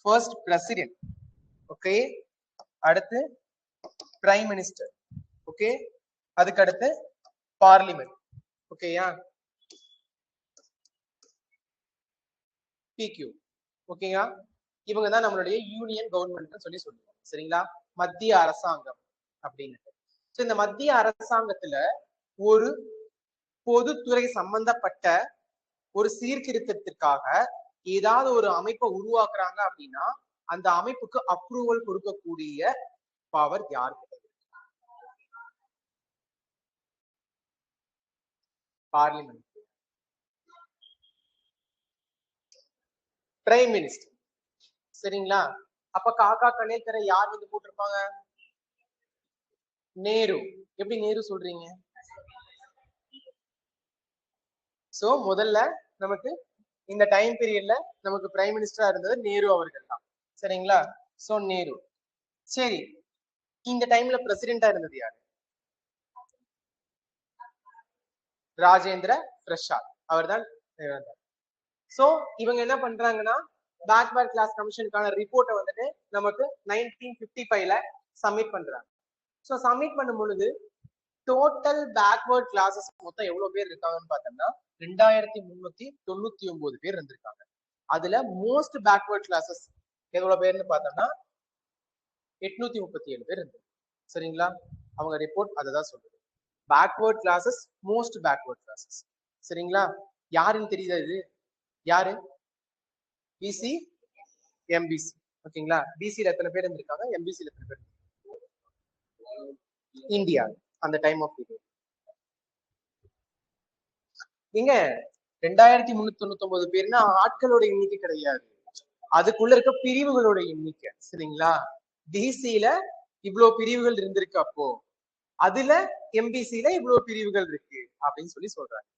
ஃபர்ஸ்ட் பிரசிடென்ட் ஓகே அடுத்து பிரைம் மினிஸ்டர் ஓகே அதுக்கு அடுத்து பார்லிமெண்ட் ஓகேயா PQ ஓகேங்களா இவங்க தான் நம்மளுடைய யூனியன் கவர்மெண்ட் சொல்லி சொல்லுவோம் சரிங்களா மத்திய அரசாங்கம் அப்படின்னு இந்த மத்திய அரசாங்கத்துல ஒரு பொதுத்துறை சம்பந்தப்பட்ட ஒரு சீர்திருத்தத்திற்காக ஏதாவது ஒரு அமைப்பை உருவாக்குறாங்க அப்படின்னா அந்த அமைப்புக்கு அப்ரூவல் கொடுக்கக்கூடிய பவர் யாருக்கு பார்லிமெண்ட் பிரைம் மினிஸ்டர் சரிங்களா அப்ப காக்கா கலேக்கரை யார் வந்து போட்டிருப்பாங்க நேரு எப்படி நேரு சொல்றீங்க சோ முதல்ல நமக்கு இந்த டைம் பீரியட்ல நமக்கு பிரைம் மினிஸ்டரா இருந்தது நேரு அவர்கள் தான் சரிங்களா சோ நேரு சரி இந்த டைம்ல பிரசிடென்டா இருந்தது யாரு ராஜேந்திர பிரசாத் அவர் தான் சோ இவங்க என்ன பண்றாங்கன்னா பேக்வர்ட் கிளாஸ் கமிஷனுக்கான ரிப்போர்ட்டை வந்துட்டு நமக்கு 1955ல சப்மிட் பண்றாங்க சோ சப்மிட் பண்ணும் பொழுது டோட்டல் பேக்வர்ட் கிளாஸஸ் மொத்தம் எவ்வளவு பேர் இருக்காங்கன்னு பார்த்தோம்னா 2399 பேர் இருந்திருக்காங்க அதுல மோஸ்ட் பேக்வர்ட் கிளாஸஸ் எவ்வளவு பேர்னு பார்த்தோம்னா 837 பேர் இருந்து சரிங்களா அவங்க ரிப்போர்ட் அததான் சொல்லுது backward classes most backward classes சரிங்களா யாருன்னு தெரியுதா இது யாரு பிசி எம்பிசி ஓகேங்களா பிசில எத்தனை பேர் இருந்திருக்காங்க எம்பிசில எத்தனை பேர் இந்தியா அந்த டைம் ஆஃப் பீரியட் இங்க 2399 பேர்னா ஆட்களோட எண்ணிக்கை கிடையாது அதுக்குள்ள இருக்க பிரிவுகளோட எண்ணிக்கை சரிங்களா பிசில இவ்வளவு பிரிவுகள் இருந்திருக்கு அப்போ அதுல எம்பிசில இவ்வளவு பிரிவுகள் இருக்கு அப்படின்னு சொல்லி சொல்றாங்க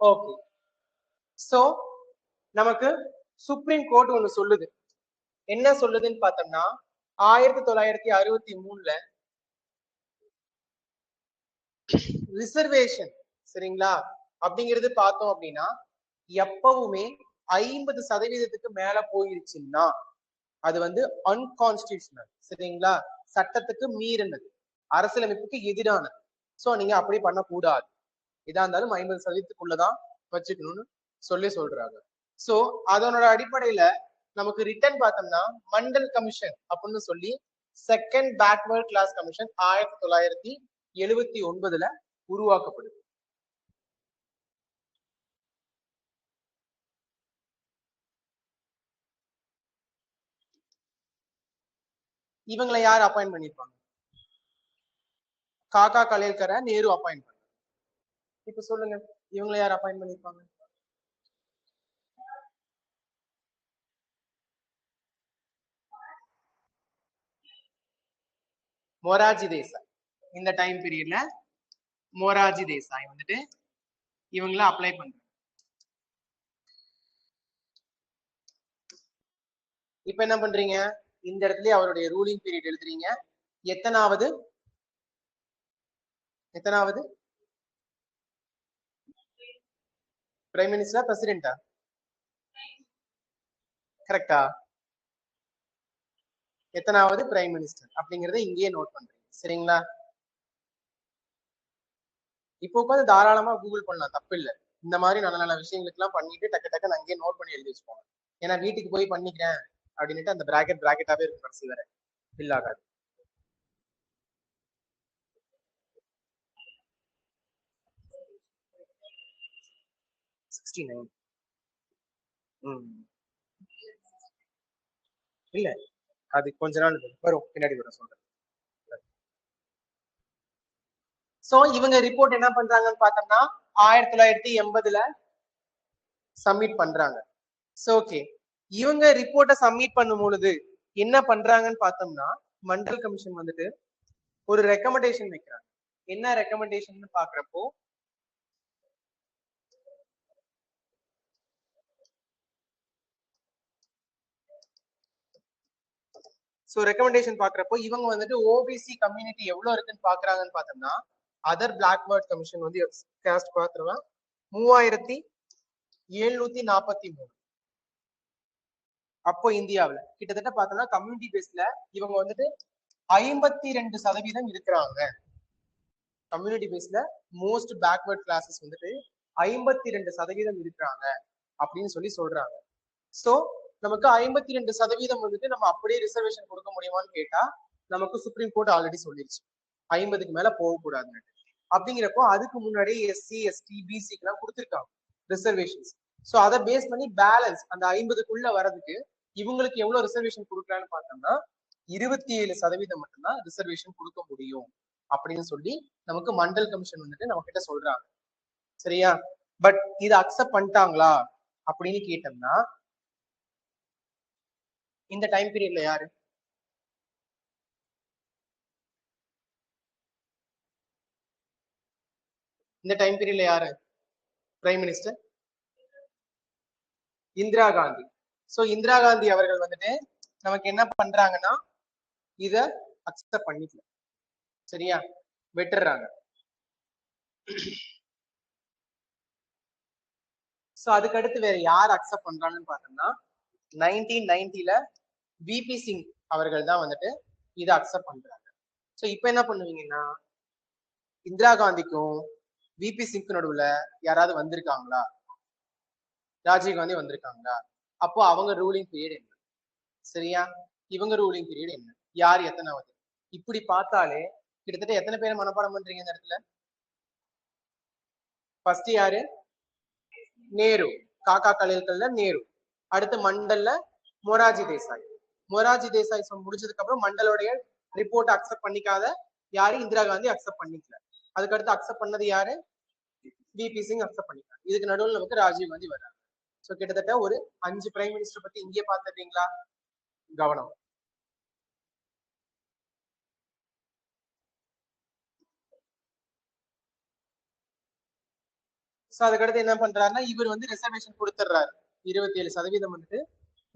ஓகே சோ நமக்கு சுப்ரீம் கோர்ட் ஒண்ணு சொல்லுது என்ன சொல்லுதுன்னு பார்த்தோம்னா 1963ல ரிசர்வேஷன் சரிங்களா அப்படிங்கிறது பார்த்தோம் அப்படின்னா எப்பவுமே 50% மேல போயிருச்சுன்னா அது வந்து அன்கான்ஸ்டிடியூஷனல் சரிங்களா சட்டத்துக்கு மீறினது அரசியலமைப்புக்கு எதிரானது சோ நீங்க அப்படி பண்ணக்கூடாது இதா இருந்தாலும் 50%க்குள்ளதான் வச்சுக்கணும்னு சொல்றாங்க சோ அதனோட அடிப்படையில நமக்கு ரிட்டர்ன் பார்த்தோம்னா மண்டல் கமிஷன் அப்படின்னு சொல்லி செகண்ட் பேக்வர்ட் கிளாஸ் கமிஷன் 1979ல உருவாக்கப்படுது இவங்களை யார் அப்பாயிண்ட் பண்ணிருப்பாங்க காக்கா கலேல்கரை நேரு அப்பாயிண்ட் பண்ண இப்ப சொல்லுங்க இவங்களை யார் அப்பாயிண்ட் பண்ணிருப்பாங்க மொராஜி தேசாய் இந்த டைம் பீரியட்ல மொராஜி தேசாய் வந்துட்டு இவங்கள அப்ளை பண்றாங்க இப்ப என்ன பண்றீங்க இந்த இடத்துல அவருடைய ரூலிங் பீரியட் எழுதுறீங்க எத்தனாவது பிரைம் மினிஸ்டரா பிரசிடென்டா கரெக்டா எத்தனாவது பிரைம் மினிஸ்டர் அப்படிங்கறத இங்கேயே நோட் பண்றீங்க சரிங்களா இப்போ உட்காந்து தாராளமா கூகுள் பண்ணலாம் தப்பு இல்லை இந்த மாதிரி நல்ல நல்ல விஷயங்களுக்கு எல்லாம் பண்ணிட்டு டக்கு டக்குன்னு அங்கேயே நோட் பண்ணி எழுதி வச்சுக்கோங்க ஏன்னா வீட்டுக்கு போய் பண்ணிக்கிறேன் அப்படின்னுட்டு அந்த பிராக்கெட்டாவே இருக்கும் கடைசி வரை ஃபில் ஆகாது 69. இல்ல அது கொஞ்ச நாள் வரும், பின்னாடி வரும் சொல்றேன். சோ இவங்க ரிப்போர்ட் என்ன பண்றாங்கன்னு பார்த்தோம்னா 1980ல சப்மிட் பண்றாங்க. சோ ஓகே, இவங்க ரிப்போர்ட்டை சப்மிட் பண்ணும் பொழுது என்ன பண்றாங்கன்னு பார்த்தோம்னா மண்டல் கமிஷன் வந்துட்டு ஒரு ரெக்கமெண்டேஷன் வைக்கிறாங்க. என்ன ரெக்கமெண்டேஷன் பாக்குறப்போ ரெக்கமெண்டேஷன் பாக்குறப்போ இவங்க வந்துட்டு ஓபிசி கம்யூனிட்டி எவ்வளவு இருக்குன்னு பாக்குறாங்கன்னு பார்த்தோம்னா அதர் பிளாக்வேர்ட் கமிஷன் வந்து காஸ்ட் பாத்துருவேன் 3743. அப்போ இந்தியாவில கிட்டத்தட்ட பார்த்தோம்னா கம்யூனிட்டி பேஸ்ல இவங்க வந்துட்டு 52% இருக்கிறாங்க. கம்யூனிட்டி பேஸ்ல மோஸ்ட் பேக்வர்ட் கிளாஸஸ் வந்துட்டு 52% இருக்கிறாங்க அப்படின்னு சொல்லி சொல்றாங்க. சோ நமக்கு 52% வந்துட்டு நம்ம அப்படியே ரிசர்வேஷன் கொடுக்க முடியுமான்னு கேட்டா நமக்கு சுப்ரீம் கோர்ட் ஆல்ரெடி சொல்லிருச்சு 50க்கு மேல போகக்கூடாதுன்னு. அப்படிங்கிறப்போ அதுக்கு முன்னாடி எஸ்சி எஸ்டி பிசிக்கு எல்லாம் கொடுத்துருக்காங்க ரிசர்வேஷன்ஸ். சோ அதை பேஸ் பண்ணி பேலன்ஸ் அந்த 50க்குள்ள வர்றதுக்கு இவங்களுக்கு எவ்வளவு ரிசர்வேஷன் கொடுக்கலான்னு பார்த்தோம்னா 27% மட்டும்தான் ரிசர்வேஷன் கொடுக்க முடியும் அப்படின்னு சொல்லி நமக்கு மண்டல் கமிஷன் வந்துட்டு நம்ம கிட்ட சொல்றாங்க. சரியா? பட் இதை அக்செப்ட் பண்ணிட்டாங்களா அப்படின்னு கேட்டோம்னா இந்த டைம் பீரியட்ல யாரு இந்த டைம் பீரியட்ல யாரு prime minister? Indira Gandhi. So Indira Gandhi அவர்கள் வந்துட்டு நமக்கு என்ன பண்றாங்கன்னா இத அக்செப்ட் பண்ணிக்கல. சரியா? விட்டுறாங்க. சோ அதுக்கு அடுத்து வேற யார் அக்செப்ட் பண்றாங்கன்னு பார்த்தோம்னா 1990ல விபி சிங் அவர்கள் தான் வந்துட்டு இதை அக்செப்ட் பண்றாங்க. சோ இப்போ என்ன பண்ணுவீங்கன்னா இந்திரா காந்திக்கும் விபி சிங்க்கு நடுவுல யாராவது வந்திருக்காங்களா? ராஜீவ் காந்தி வந்திருக்காங்களா? அப்போ அவங்க ரூலிங் பீரியட் என்ன? சரியா? இவங்க ரூலிங் பீரியட் என்ன? யார் எத்தனாவது? இப்படி பார்த்தாலே கிட்டத்தட்ட எத்தனை பேரை மனப்பாடம் பண்றீங்க இந்த இடத்துல? ஃபர்ஸ்ட் யாரு? நேரு, காக்கா கலைகள்ல நேரு. அடுத்து மண்டல்ல மொராஜி தேசாய். மொராஜி தேசாய் முடிச்சதுக்கு அப்புறம் மண்டலோடைய ரிப்போர்ட் அக்செப்ட் பண்ணிக்காத யாரு? இந்திரா காந்தி அக்செப்ட் பண்ணிக்கல. அதுக்கு அடுத்து அக்செப்ட் பண்ணது யாரு? விபி சிங் அக்செப்ட் பண்ணிட்டாங்க. இதுக்கு நடுவில் நமக்கு ராஜீவ் காந்தி வர்றாங்க. சோ கிட்டத்தட்ட ஒரு 5 பிரைம் மினிஸ்டர் பத்தி இங்கே பாத்துட்டீங்களா? கவனம். சோ அதுக்கடுத்து என்ன பண்றாருன்னா இவர் வந்து ரிசர்வேஷன் கொடுத்துட்றாரு. 27% வந்துட்டு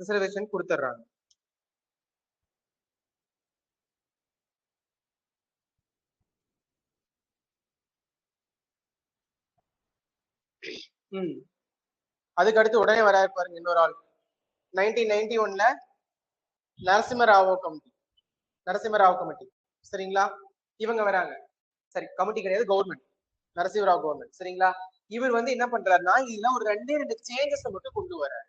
ரிசர்வேஷன் கொடுத்துட்றாங்க. அதுக்கு அடுத்து உடனே வராரு பாருங்க இன்னொரு ஆள். 1991ல நரசிம்மராவ் கமிட்டி. சரிங்களா? இவங்க வராங்க. சரி, கமிட்டி கிடையாது, கவர்மெண்ட். நரசிம்மராவ் கவர்மெண்ட். சரிங்களா? இவர் வந்து என்ன பண்றாருன்னா இதெல்லாம் ஒரு 2 சேஞ்சஸ் மட்டும் கொண்டு வர்றாரு.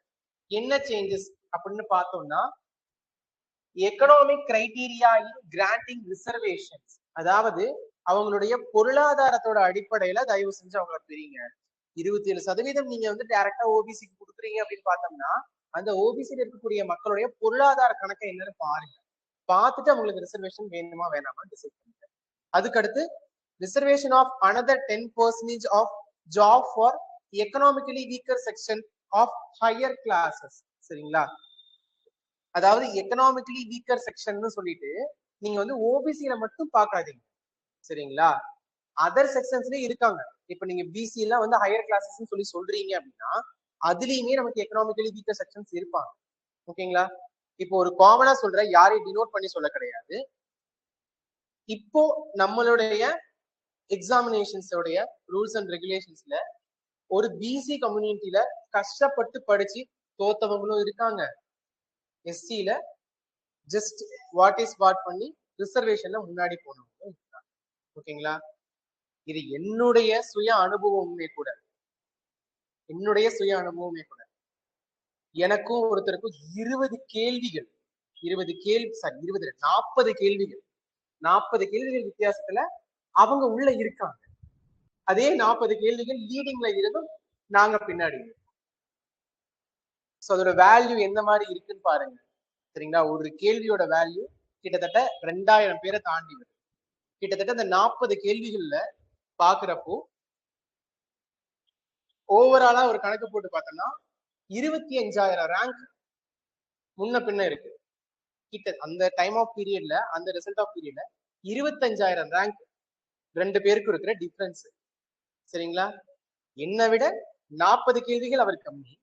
என்ன சேஞ்சஸ் அப்படின்னு பார்த்தோம்னா எக்கனாமிக் கிரைட்டீரியா இன் கிராண்டிங் ரிசர்வேஷன்ஸ், அதாவது அவங்களுடைய பொருளாதாரத்தோட அடிப்படையில தயவு செஞ்சு அவங்களை பிரிங்க. 27% நீங்க வந்து டைரக்டா ஓபிசிக்கு கொடுக்குறீங்க அப்படின்னு பார்த்தோம்னா அந்த ஓபிசியில் இருக்கக்கூடிய மக்களுடைய பொருளாதார கணக்கை என்னன்னு பாருங்க. பார்த்துட்டு அவங்களுக்கு ரிசர்வேஷன் வேணுமா வேணாமா டிசைட் பண்ணுங்க. அதுக்கடுத்து reservation of another 10% of job for economically weaker section of higher classes. சரிங்களா? அதாவது எக்கனாமிக்கலி வீக்கர் செக்ஷன் சொல்லிட்டு நீங்க வந்து ஓபிசியில மட்டும் பார்க்காதீங்க. சரிங்களா? அதர் செக்ஷன்ஸ்லயும் இருக்காங்க. இப்ப நீங்க பிசி எல்லாம் வந்து ஹையர் கிளாஸஸ் சொல்லி சொல்றீங்க அப்படின்னா அதுலயுமே நமக்கு எக்கனாமிக்கலி வீக்கர் செக்ஷன்ஸ் இருப்பாங்க. ஓகேங்களா? இப்போ ஒரு காமனா சொல்ற, யாரையும் டினோட் பண்ணி சொல்ல கிடையாது. இப்போ நம்மளுடைய எக்ஸாமினேஷன்ஸோடைய ரூல்ஸ் அண்ட் ரெகுலேஷன்ஸ்ல ஒரு பிசி கம்யூனிட்டியில கஷ்டப்பட்டு படிச்சு தோத்தவங்களும் இருக்காங்க. எஸ்சியில ஜஸ்ட் வாட் இஸ் வாட் பண்ணி ரிசர்வேஷன்ல முன்னாடி போனவங்களும் இருக்காங்க. ஓகேங்களா? இது என்னுடைய சுய அனுபவமே கூட. எனக்கும் ஒருத்தருக்கும் 40 கேள்விகள் வித்தியாசத்துல அவங்க உள்ள இருக்காங்க. அதே 40 கேள்விகள் லீடிங்ல இருந்தும் நாங்க பின்னாடி. ஸோ அதோட வேல்யூ எந்த மாதிரி இருக்குன்னு பாருங்க. சரிங்களா? ஒரு கேள்வியோட வேல்யூ கிட்டத்தட்ட 2000 பேரை தாண்டி வருது. கிட்டத்தட்ட இந்த 40 கேள்விகள்ல பாக்குறப்போ ஓவராலா ஒரு கணக்கு போட்டு பார்த்தோம்னா 25,000 ரேங்க் முன்ன பின்ன இருக்கு. கிட்ட அந்த டைம் ஆஃப் பீரியட்ல, அந்த ரிசல்ட் ஆஃப் பீரியட்ல 25,000 ரேங்க் 2 பேருக்கு இருக்கிற டிஃபரன்ஸ். சரிங்களா? என்னை விட 40 கேள்விகள் அவர் கம்மி,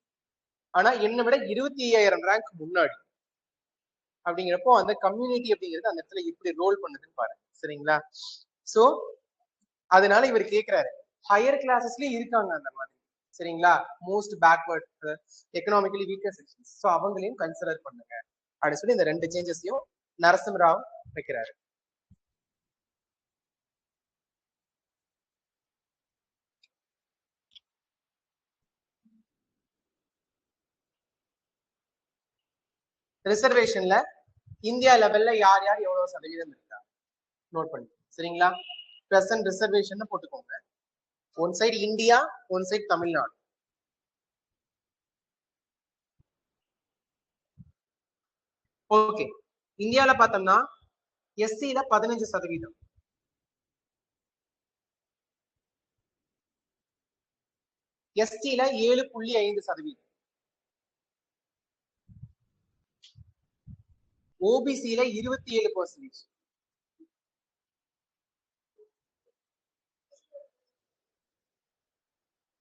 ஆனா என்னை விட 25,000 ரேங்க் முன்னாடி. அப்படிங்கிறப்போ அந்த கம்யூனிட்டி அப்படிங்கிறது அந்த இடத்துல எப்படி ரோல் பண்ணுதுன்னு பாருங்க. சரிங்களா? சோ அதனால இவர் கேட்கிறாரு, ஹையர் கிளாஸஸ்லயும் இருக்காங்க அந்த மாதிரி. சரிங்களா? Most backward, economically weaker sections, so அவங்களையும் கன்சிடர் பண்ணுங்க அப்படின்னு சொல்லி இந்த 2 சேஞ்சஸையும் நரசிம்மராவ் வைக்கிறாரு. ரிசர்வேஷன்ல இந்தியா லெவல்ல யார் யார் எவ்வளவு சதவீதம் இருக்கா நோட் பண்ணி. சரிங்களா? பிரசன்ட் ரிசர்வேஷன் போட்டுக்கோங்க. One side India, one side Tamil Nadu. Okay, இந்தியால பார்த்தோம்னா எஸ்சில 15%, எஸ்டில 7.5%, ஓபிசில 27%.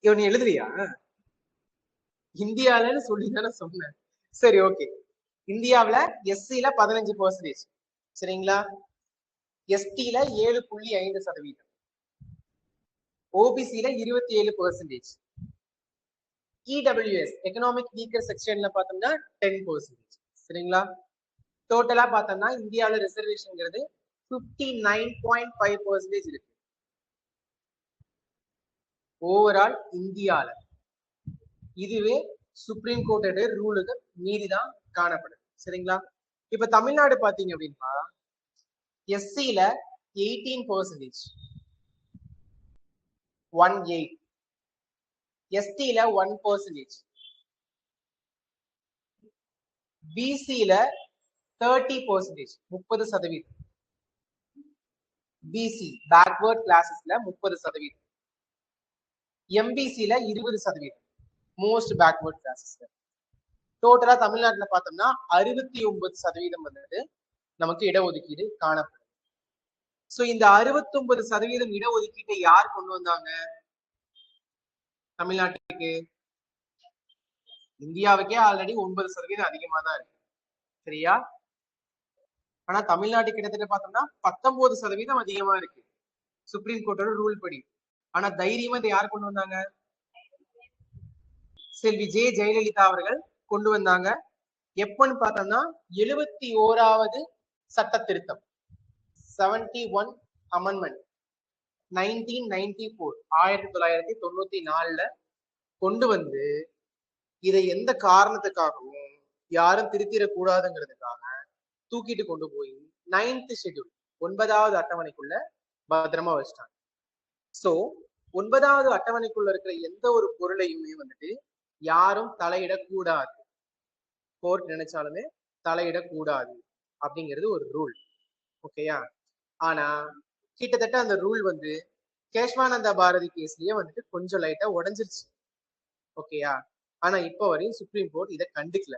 இவன் எழுதுறியா? இந்தியாலன்னு சொல்லி தானே சொன்னேன். சரி, ஓகே. இந்தியாவில எஸ்சில 15%, சரிங்களா? எஸ்டில 7.5%, ஓபிசில 27%, இடபிள்யூஎஸ் எக்கனாமிக் வீக்கர் செக்ஷன்ல பார்த்தோம்னா 10%. சரிங்களா? டோட்டலா பார்த்தோம்னா இந்தியாவில ரிசர்வேஷன்ங்கிறது 59.5% இருக்கு ஓவரால் இந்தியால. இதுவே சுப்ரீம் கோர்ட்டோட ரூலுக்கு மீறிதான் காணப்படுது. சரிங்களா? இப்ப தமிழ்நாடு பாத்தீங்க அப்படின்னா எஸ்சில 18%, 18, எஸ்டில 1%, பிசில 30%, 30%, பிசி பேக்வர்ட் கிளாஸஸ்ல 30%, எம்பிசில 20%, மோஸ்ட் பேக்வர்ட் கிளாஸஸ்ல. டோட்டலா தமிழ்நாட்டுல பார்த்தோம்னா 69% வந்துட்டு நமக்கு இடஒதுக்கீடு காணப்படும். சோ இந்த 69% இடஒதுக்கீட்டை யார் கொண்டு வந்தாங்க தமிழ்நாட்டுக்கு? இந்தியாவுக்கே ஆல்ரெடி 9% அதிகமா தான் இருக்கு. சரியா? ஆனா தமிழ்நாட்டு கிட்டத்தட்ட பார்த்தோம்னா 19% அதிகமா இருக்கு சுப்ரீம் கோர்ட்டோட ரூல் படி. ஆனா தைரியமா இதை யார் கொண்டு வந்தாங்க? செல்வி ஜே ஜெயலலிதா அவர்கள் கொண்டு வந்தாங்க. எப்பன்னு பார்த்தோம்னா 71வது சட்ட திருத்தம், 71 அமெண்ட்மெண்ட், 1994, 1994ல கொண்டு வந்து இதை எந்த காரணத்துக்காகவும் யாரும் திருத்திடக்கூடாதுங்கிறதுக்காக தூக்கிட்டு கொண்டு போய் 9th ஷெட்யூல் 9வது அட்டவணைக்குள்ள பத்திரமா வச்சிட்டாங்க. சோ 9வது அட்டவணைக்குள்ள இருக்கிற எந்த ஒரு பொருளையுமே வந்துட்டு யாரும் தலையிடக்கூடாது, கோர்ட் நினைச்சாலுமே தலையிடக்கூடாது அப்படிங்கிறது ஒரு ரூல். ஓகேயா? ஆனா கிட்டத்தட்ட அந்த ரூல் வந்து கேஷ்வானந்தா பாரதி கேஸ்லயே வந்துட்டு கொஞ்சம் லைட்டா உடஞ்சிருச்சு. ஓகேயா? ஆனா இப்ப வரையும் சுப்ரீம் கோர்ட் இதை கண்டுக்கல.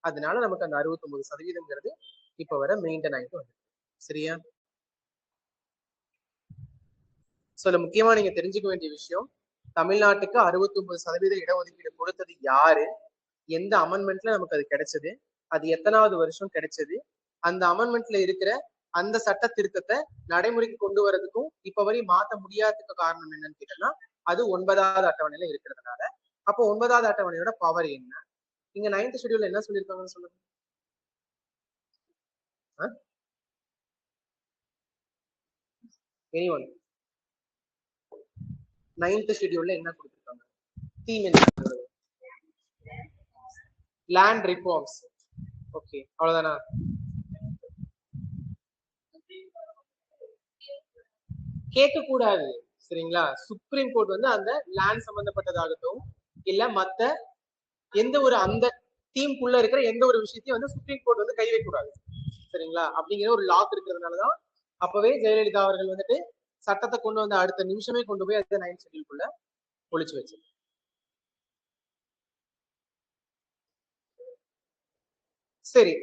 அதனால நமக்கு அந்த 69% இப்ப வர மெயின்டைன் ஆகிட்டு வந்து. சரியா? சொல்ல முக்கியமா நீங்க தெரிஞ்சுக்க வேண்டிய விஷயம், தமிழ்நாட்டுக்கு 69% இடஒதுக்கீடு கொடுத்தது யாரு, எந்த அமெண்ட்மெண்ட்ல நமக்கு அது கிடைச்சது, அது எத்தனாவது வருஷம் கிடைச்சது, அந்த அமெண்ட்மெண்ட்ல இருக்கிற அந்த சட்ட திருத்தத்தை நடைமுறைக்கு கொண்டு வரதுக்கும் இப்ப வரை மாற்ற முடியாததுக்கு காரணம் என்னன்னு கேட்டோம்னா அது 9வது அட்டவணையில இருக்கிறதுனால. அப்போ 9வது அட்டவணையோட பவர் என்ன? இங்க 9th ஷெட்யூல்ல என்ன சொல்லியிருக்காங்கன்னு சொல்லுங்க. எனிஒன் 9th ஷெட்யூல்ல என்ன கொடுத்திருக்காங்க? தீம் என்ன? Land reforms. ஓகே, அவ்வளவுதானா? கேட்க கூடாது. சரிங்களா? சுப்ரீம் கோர்ட் வந்து அந்த லேண்ட் சம்பந்தப்பட்டதாகட்டும் இல்ல மத்த எந்த ஒரு அந்த டீமுக்குள்ள இருக்கிற எந்த ஒரு விஷயத்தையும் வந்து சுப்ரீம் கோர்ட் வந்து கை வைக்கக்கூடாது. சரிங்களா? அப்படிங்கிற ஒரு லாக் இருக்கிறதுனாலதான் அப்பவே ஜெயலலிதா அவர்கள் வந்துட்டு சட்டத்தை கொண்டு வந்து அடுத்த நிமிஷமே கொண்டு போய் அதை 9th ஷெட்யூல்குள்ள ஒழிச்சு வச்சு. சரி,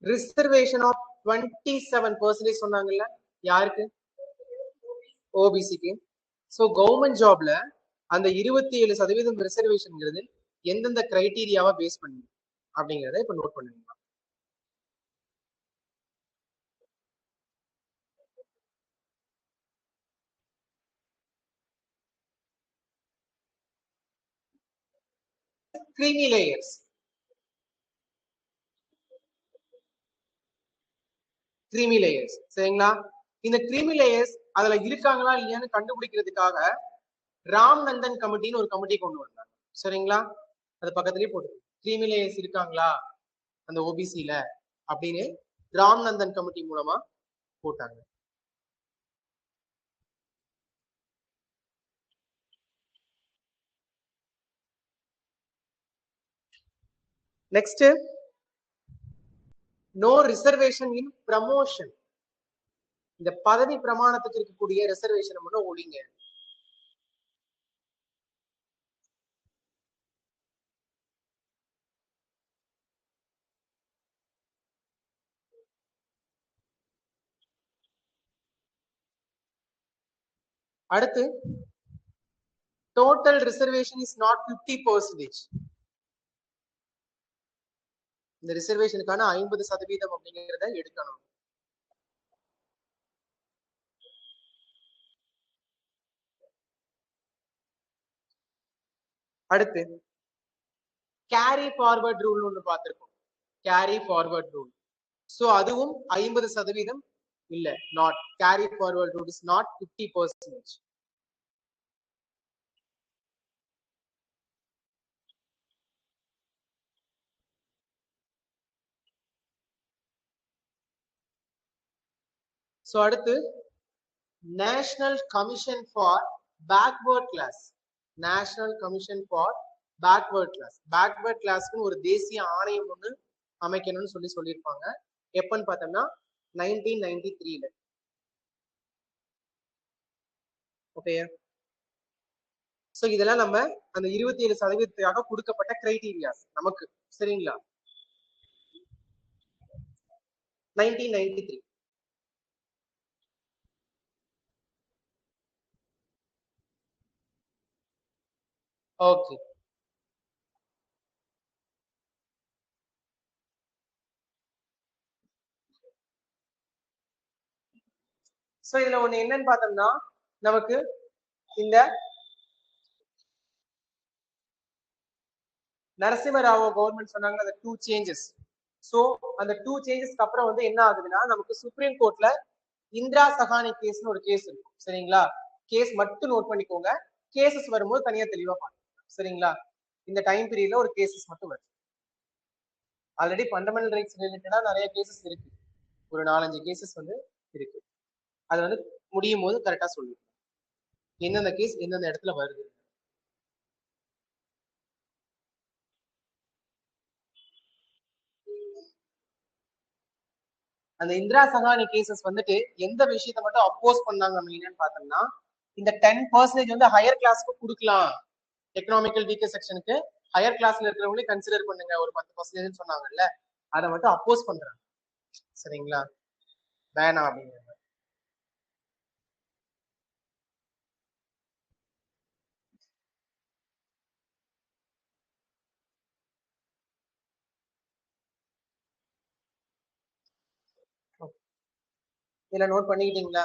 ரிசர்வேஷன் ஆஃப் 27% சொன்னாங்கல்ல, யாருக்கு? ஓபிசிக்கு. சோ கவர்மெண்ட் ஜாப்ல அந்த 27% ரிசர்வேஷன்ங்கிறது எந்தெந்த கிரைட்டீரியாவை பேஸ் பண்ணி அப்படிங்கிறத இப்ப நோட் பண்ணுங்க. creamy layers. creamy layers சரிங்களா? இந்த creamy layers அதுல இருக்காங்களா இல்லையான்னு கண்டுபிடிக்கிறதுக்காக ராம்நந்தன் கமிட்டின்னு ஒரு கமிட்டி கொண்டு வந்தாங்க. சரிங்களா? அது பக்கத்துலயே போட்டு creamy layers இருக்காங்களா அந்த ஓபிசில அப்படின்னு ராம்நந்தன் கமிட்டி மூலமா போட்டாங்க. Next, no reservation in promotion. இந்த பதவி பிரமாணத்துக்கு இருக்கக்கூடிய ரிசர்வேஷன் மட்டும் ஒழிங்க. அடுத்து, டோட்டல் ரிசர்வேஷன் இஸ் நாட் 50%. இந்த ரிசர்வேஷனுக்கான 50% அப்படிங்கிறத எடுக்கணும். அடுத்து, கேரி ஃபார்வர்ட் ரூல் ஒன்று பார்த்திருக்கோம். Carry forward rule. சோ அதுவும் 50% இல்ல, not carry forward rule is not 50%. So அடுத்து, national commission for backward class. National commission for backward class. Backward கிளாஸ்க்கு ஒரு தேசிய ஆணையம் ஒன்று அமைக்கணும்னு சொல்லியிருப்பாங்க. எப்பன்னு பார்த்தோம்னா 1993ல. ஓகே, சோ இதெல்லாம் நம்ம அந்த 27% கொடுக்கப்பட்ட கிரைட்டீரியாஸ் நமக்கு. சரிங்களா? 1993. ஓகே, சோ இதுல ஒண்ணு என்னன்னு பார்த்தோம்னா நமக்கு இந்த நரசிம்மராவ் கவர்மெண்ட் சொன்னாங்க அந்த 2 சேஞ்சஸ். சோ அந்த 2 சேஞ்சஸ்க்கு அப்புறம் வந்து என்ன ஆகுதுன்னா நமக்கு சுப்ரீம் கோர்ட்ல இந்திரா சகானி கேஸ்னு ஒரு கேஸ் இருக்கும். சரிங்களா? கேஸ் மட்டும் நோட் பண்ணிக்கோங்க. கேசஸ் வரும்போது தனியா தெளிவா பாருங்க. சரிங்களா? இந்த டைம் பீரியட்ல ஒரு கேசஸ் மட்டும் வரும். ஆல்ரெடி ஃபண்டமெண்டல் ரைட்ஸ் ரிலேட்டடா நிறைய கேசஸ் இருக்கு. ஒரு 4-5 கேசஸ் வந்து இருக்கு. அது வந்து முடியும் போது கரெக்டா சொல்லுங்க எந்தெந்த கேஸ் எந்தெந்த இடத்துல வருது. அந்த இந்திரா சகானி கேசஸ் வந்துட்டு எந்த விஷயத்த மட்டும் அப்போஸ் பண்ணாங்க மெயின்னு பார்த்தோம்னா இந்த 10% வந்து ஹையர் கிளாஸ்க்கு கொடுக்கலாம். எக்கனாமிக்கல் வீக்கர் செக்ஷனுக்கு ஹையர் கிளாஸ்ல இருக்கிறவங்களே கன்சிடர் பண்ணுங்க ஒரு 10% சொன்னாங்கல்ல, அதை மட்டும் அப்போஸ் பண்றாங்க. சரிங்களா? வேணாம் அப்படிங்கிறது. இதுல நோட் பண்ணிக்கிட்டீங்களா?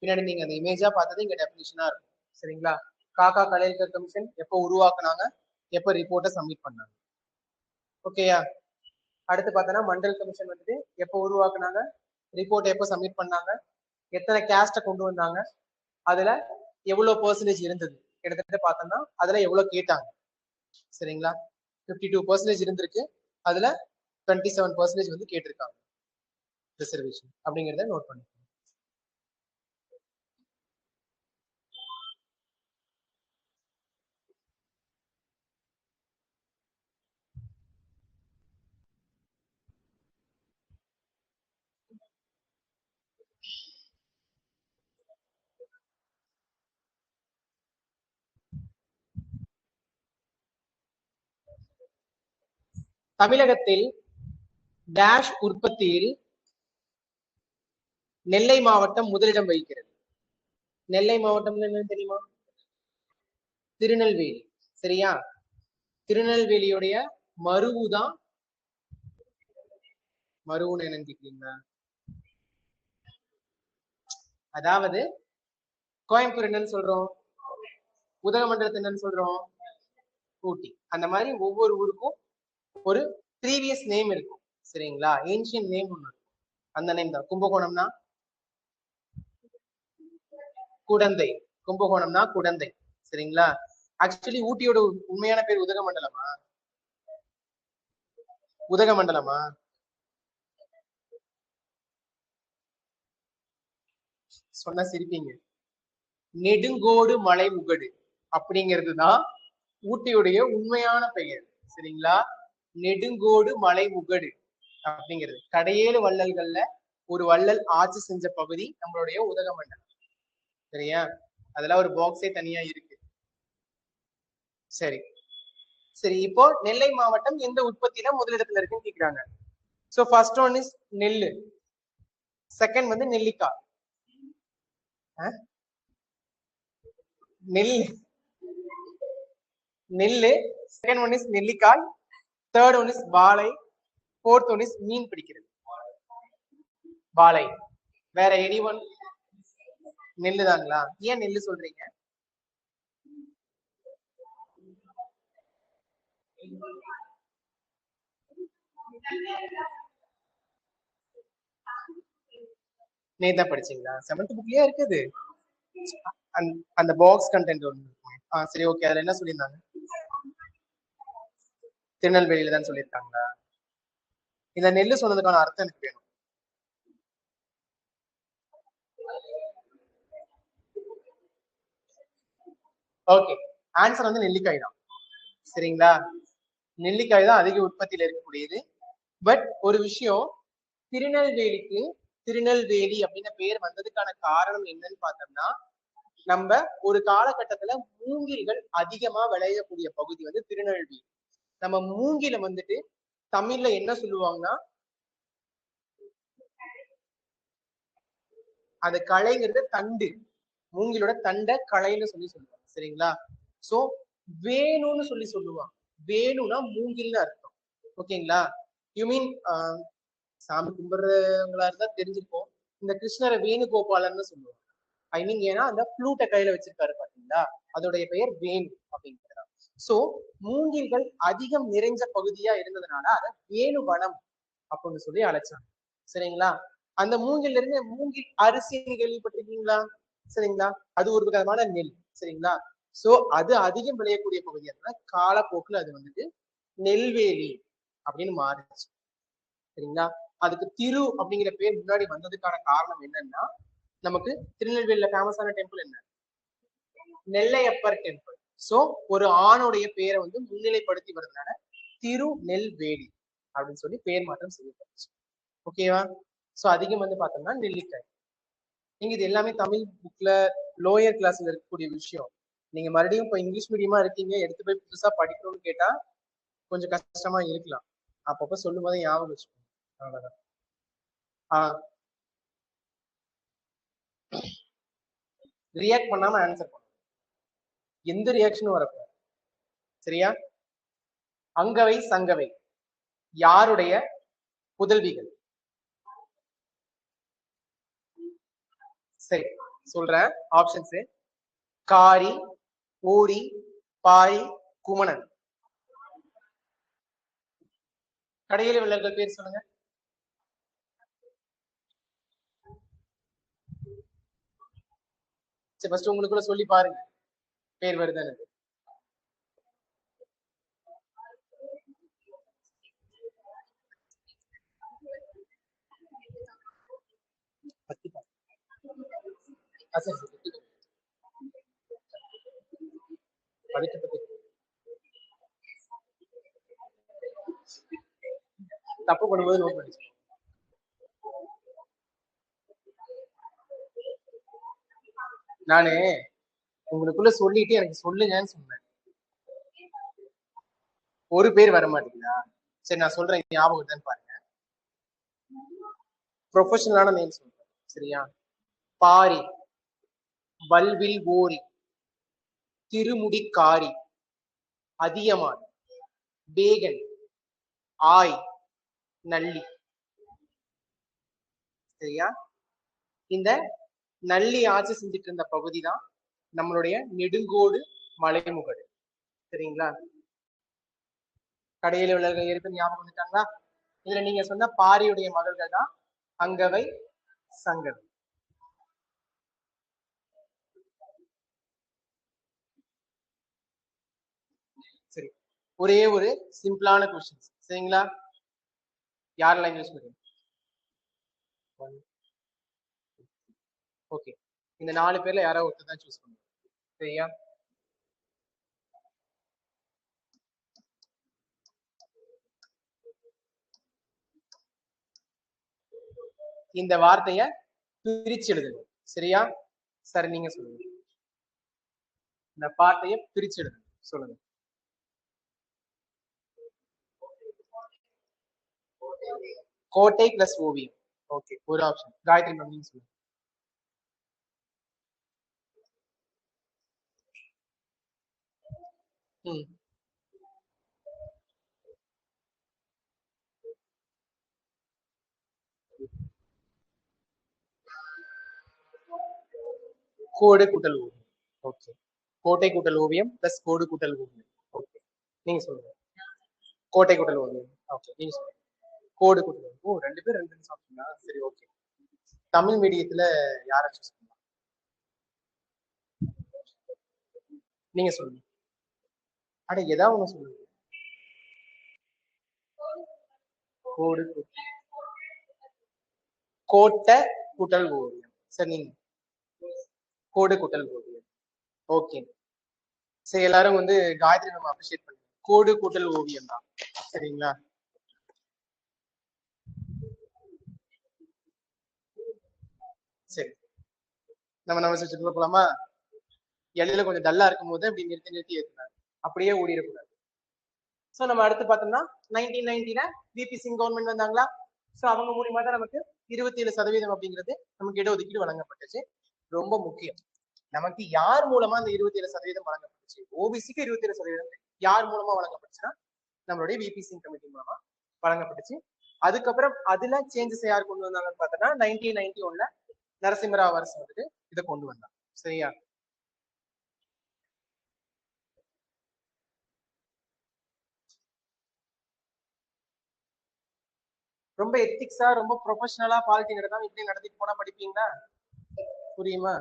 பின்னாடி நீங்க அந்த இமேஜா பார்த்தது இங்க டெபினிஷனா இருக்கும். சரிங்களா? காக்கா கலேல்கர் கமிஷன் எப்போ உருவாக்குனாங்க, எப்போ ரிப்போர்ட்டை சப்மிட் பண்ணாங்க. ஓகேயா? அடுத்து பார்த்தோன்னா மண்டல் கமிஷன் வந்துட்டு எப்போ உருவாக்குனாங்க, ரிப்போர்ட் எப்போ சப்மிட் பண்ணாங்க, எத்தனை கேஸ்ட கொண்டு வந்தாங்க, அதுல எவ்வளவு பெர்சன்டேஜ் இருந்தது கிட்டத்தட்ட பார்த்தோம்னா அதுல எவ்வளவு கேட்டாங்க. சரிங்களா? 52% இருந்திருக்கு, அதுல 27% வந்து கேட்டிருக்காங்க ரிசர்வேஷன் அப்படிங்கிறத நோட் பண்ணி. தமிழகத்தில் டேஷ் உற்பத்தியில் நெல்லை மாவட்டம் முதலிடம் வகிக்கிறது. நெல்லை மாவட்டம் என்னன்னு தெரியுமா? திருநெல்வேலி. சரியா? திருநெல்வேலியுடைய மருவுதான் மருவுன்னு என்னன்னு கேக்குறீங்களா? அதாவது கோயம்புத்தூர் என்னன்னு சொல்றோம், உதகமண்டலத்தை என்னன்னு சொல்றோம், ஊட்டி. அந்த மாதிரி ஒவ்வொரு ஊருக்கும் ஒரு ப்ரீவியஸ் நேம் இருக்கும். சரிங்களா? ஏன்ஷியன் நேம் ஒண்ணு இருக்கும். அந்த நேம் தான். கும்பகோணம்னா குடந்தை. கும்பகோணம்னா குடந்தை. சரிங்களா? ஆக்சுவலி ஊட்டியோட உண்மையான பேர் உதகமண்டலமா? உதகமண்டலமா? சொன்னா சிரிப்பீங்க. நெடுங்கோடு மலை முகடு அப்படிங்கிறது தான் ஊட்டியுடைய உண்மையான பெயர். சரிங்களா? நெடுங்கோடு மலை முகடு அப்படிங்கிறது கடையேழு வள்ளல்கள்ல ஒரு வள்ளல் ஆட்சி செஞ்ச பகுதி நம்மளுடைய உதகமண்டலம். சரியா? அதெல்லாம் ஒரு பாக்ஸே தனியா இருக்கு. சரி சரி, இப்போ நெல்லை மாவட்டம் எந்த உற்பத்தியில முதலிடத்துல இருக்குன்னு கேக்குறாங்க. சோ ஃபர்ஸ்ட் ஒன் இஸ் நெல்லு, செகண்ட் வந்து நெல்லிக்காய். நெல் நெல்லு, செகண்ட் ஒன் இஸ் நெல்லிக்காய், தேர்ட் ஒன் இஸ் வாழை, ஃபோர்த் ஒன் இஸ் மீன் பிடிக்கிறது. வாழை. வேற எனி ஒன்? நெல்லு தாங்களா? ஏன் நெல்லு சொல்றீங்க? நேத்தா படிச்சீங்களா? 7th புக்லயே இருக்குது. அந்த பாக்ஸ் கண்டென்ட் ஒன்று. சரி ஓகே, அதுல என்ன சொல்லியிருந்தாங்க? திருநெல்வேலியில தான் சொல்லியிருக்காங்களா? இந்த நெல்லு சொன்னதுக்கான அர்த்தம் எனக்கு வேணும். ஓகே, ஆன்சர் வந்து நெல்லிக்காய் தான். சரிங்களா? நெல்லிக்காய் தான் அதிக உற்பத்தியில இருக்கக்கூடியது. பட் ஒரு விஷயம், திருநெல்வேலிக்கு திருநெல்வேலி அப்படின்னு பேர் வந்ததுக்கான காரணம் என்னன்னு பார்த்தோம்னா, நம்ம ஒரு காலகட்டத்துல மூங்கில்கள் அதிகமா விளையக்கூடிய பகுதி வந்து திருநெல்வேலி. நம்ம மூங்கில வந்துட்டு தமிழ்ல என்ன சொல்லுவாங்கன்னா, அந்த களைங்கிறது தண்டு, மூங்கிலோட தண்டை களைன்னு சொல்லுவாங்க. சரிங்களா? சோ வேணும்னு சொல்லுவாங்க. வேணும்னா மூங்கில்னு அர்த்தம். ஓகேங்களா? யூ மீன் சாமி கும்பிடுறவங்களா இருந்தா தெரிஞ்சிருக்கும். இந்த கிருஷ்ணரை வேணுகோபாலன்னு சொல்லுவாங்க. ஐ மீன் ஏன்னா அந்த ஃப்ளூட்டை கையில வச்சிருக்காரு பாத்தீங்களா, அதோடைய பெயர் வேணு அப்படிங்கிறதா. சோ மூங்கில்கள் அதிகம் நிறைஞ்ச பகுதியா இருந்ததுனால அதை வேணு வனம் அப்படின்னு சொல்லி அழைச்சாங்க. சரிங்களா? அந்த மூங்கில் இருந்து மூங்கில் அரிசின்னு கேள்விப்பட்டிருக்கீங்களா? சரிங்களா? அது ஒரு விதமான நெல். சரிங்களா? சோ அது அதிகம் விளையக்கூடிய பகுதியா இருந்தா காலப்போக்குல அது வந்துட்டு நெல்வேலி அப்படின்னு மாறிடுச்சு. சரிங்களா? அதுக்கு திரு அப்படிங்கிற பேர் முன்னாடி வந்ததுக்கான காரணம் என்னன்னா, நமக்கு திருநெல்வேலியில ஃபேமஸான டெம்பிள் என்ன? நெல்லையப்பர் டெம்பிள். சோ ஒரு ஆணுடைய பேரை வந்து முன்னிலைப்படுத்தி வருதுனால திருநெல்வேலி அப்படின்னு சொல்லி பேர் மாற்றம் செய்யப்பட்டுச்சு. ஓகேவா? சோ அதிகம் வந்து பார்த்தோம்னா நெல்லிக்காய். நீங்க இது எல்லாமே தமிழ் புக்ல லோயர் கிளாஸ்ல இருக்கக்கூடிய விஷயம். நீங்க மறுபடியும் இப்ப இங்கிலீஷ் மீடியமா இருக்கீங்க, எடுத்து போய் புதுசா படிக்கணும்னு கேட்டா கொஞ்சம் கஷ்டமா இருக்கலாம். அப்பப்ப சொல்லும் போது ஞாபகம் வச்சுக்கோங்க. அவ்வளவுதான். ரியாக்ட் பண்ணாம ஆன்சர் பண்ணும். எந்த ரியாக்ஷனும் வரக்கூடாது. சரியா? அங்கவை சங்கவை யாருடைய புதல்விகள்? சரி சொல்றேன் ஆப்ஷன்ஸ். காரி, ஓரி, பாரி, குமணன். கடையேழு வள்ளல்கள் பேர் சொல்லுங்க. சரி ஃபர்ஸ்ட் உங்களுக்குள்ள சொல்லி பாருங்க பேர் வருதுன்னு. தப்பு பண்ணும்போது நோட் பண்ணிச்சு. நானு உங்களுக்குள்ள சொல்லிட்டு எனக்கு சொல்லுங்கன்னு சொன்னேன். ஒரு பேர் வர மாட்டீங்களா? சரி நான் சொல்றேன், ஞாபகம் தான் பாருங்க. ப்ரொஃபஷனலான நேம் சொல்றேன், சரியா? பாரி, வல்வில் ஓரி, திருமுடிக்காரி, அதியமான், பேகன், ஆய், நல்லி. சரியா? இந்த நல்லி ஆட்சி செஞ்சுட்டு இருந்த பகுதி தான் நம்மளுடைய நெடுங்கோடு மலைமுகடு. சரிங்களா? கடையில உள்ளவர்கள் இருக்கு ஞாபகம் வந்துட்டாங்களா? இதுல நீங்க சொன்ன பாரியுடைய மகள்கள் தான் அங்கவை, சங்கவி. சரி, ஒரே ஒரு சிம்பிளான கொஸ்டின், சரிங்களா? யாரெல்லாம் இங்கிலீஷ் மீடியம்? ஓகே, இந்த 4 பேர்ல யாராவது ஒருத்தர் தான் சூஸ் பண்ணுங்க, சரியா? இந்த வார்த்தைய பிரிச்சு எழுதுங்க, சரியா? சரி, நீங்க சொல்லுங்க. இந்த வார்த்தைய பிரிச்சு எழுதுங்க, சொல்லுங்க. கோட்டை பிளஸ் ஓவியம். ஓகே, ஒரு ஆப்ஷன். காயத்ரி மேம் நீங்க சொல்லுங்க. கோடு கூட்டல் ஓவியம். ஓகே, கோட்டை கூட்டல் ஓவியம் பிளஸ் கோடு கூட்டல் ஓவியம். ஓகே, நீங்க சொல்லுங்க. கோட்டை கூட்டல் ஓவியம். ஓகே, நீங்க சொல்லுங்க. கோடு கூட்டல் ஓவியம். ஓ, 2 பேர் 2 சாப்பிட்டீங்களா? சரி, ஓகே. தமிழ் மீடியத்துல யாரை சூஸ் பண்ணலாம்? நீங்க சொல்லுங்க. அட, ஏதாவது ஒண்ணு சொல்லுங்க. கோடு கோட்டை கூட்டல் ஓவியம். சரி, நீங்க கோடு கூட்டல் ஓவியம். ஓகே, சரி, எல்லாரும் வந்து காயத்ரி நம்ம அப்ரிஷியேட் பண்ணுங்க. கோடு கூட்டல் ஓவியம் தான், சரிங்களா? சரி, நம்ம சுற்றுலா போலாமா? இடையில கொஞ்சம் டல்லா இருக்கும் போது அப்படி நிறுத்தி நிறுத்தி ஏற்றுனாங்க, அப்படியே ஓடிடக்கூடாது. ஸோ நம்ம அடுத்து பார்த்தோம்னா 1990ல விபி சிங் கவர்மெண்ட் வந்தாங்களா? ஸோ அவங்க மூலியமா தான் நமக்கு 27% அப்படிங்கிறது நமக்கு இடஒதுக்கீடு வழங்கப்பட்டுச்சு. ரொம்ப முக்கியம், நமக்கு யார் மூலமா அந்த 27% வழங்கப்பட்டுச்சு? ஓபிசிக்கு 27% யார் மூலமா வழங்கப்பட்டுச்சுன்னா நம்மளுடைய விபி சிங் கமிட்டி மூலமா வழங்கப்பட்டுச்சு. அதுக்கப்புறம் அதுல சேஞ்சஸ் யார் கொண்டு வந்தாங்கன்னு பார்த்தோம்னா 1991ல நரசிம்மராவ் அரசு வந்துட்டு இதை கொண்டு வந்தாங்க, சரியா? ரொம்ப எத்திக்ஸா ரொம்ப ப்ரொஃபஷனலா பாலிட்டி நடத்தாம இப்படி நடத்திட்டு போனா படிப்பீங்களா? புரியுமா?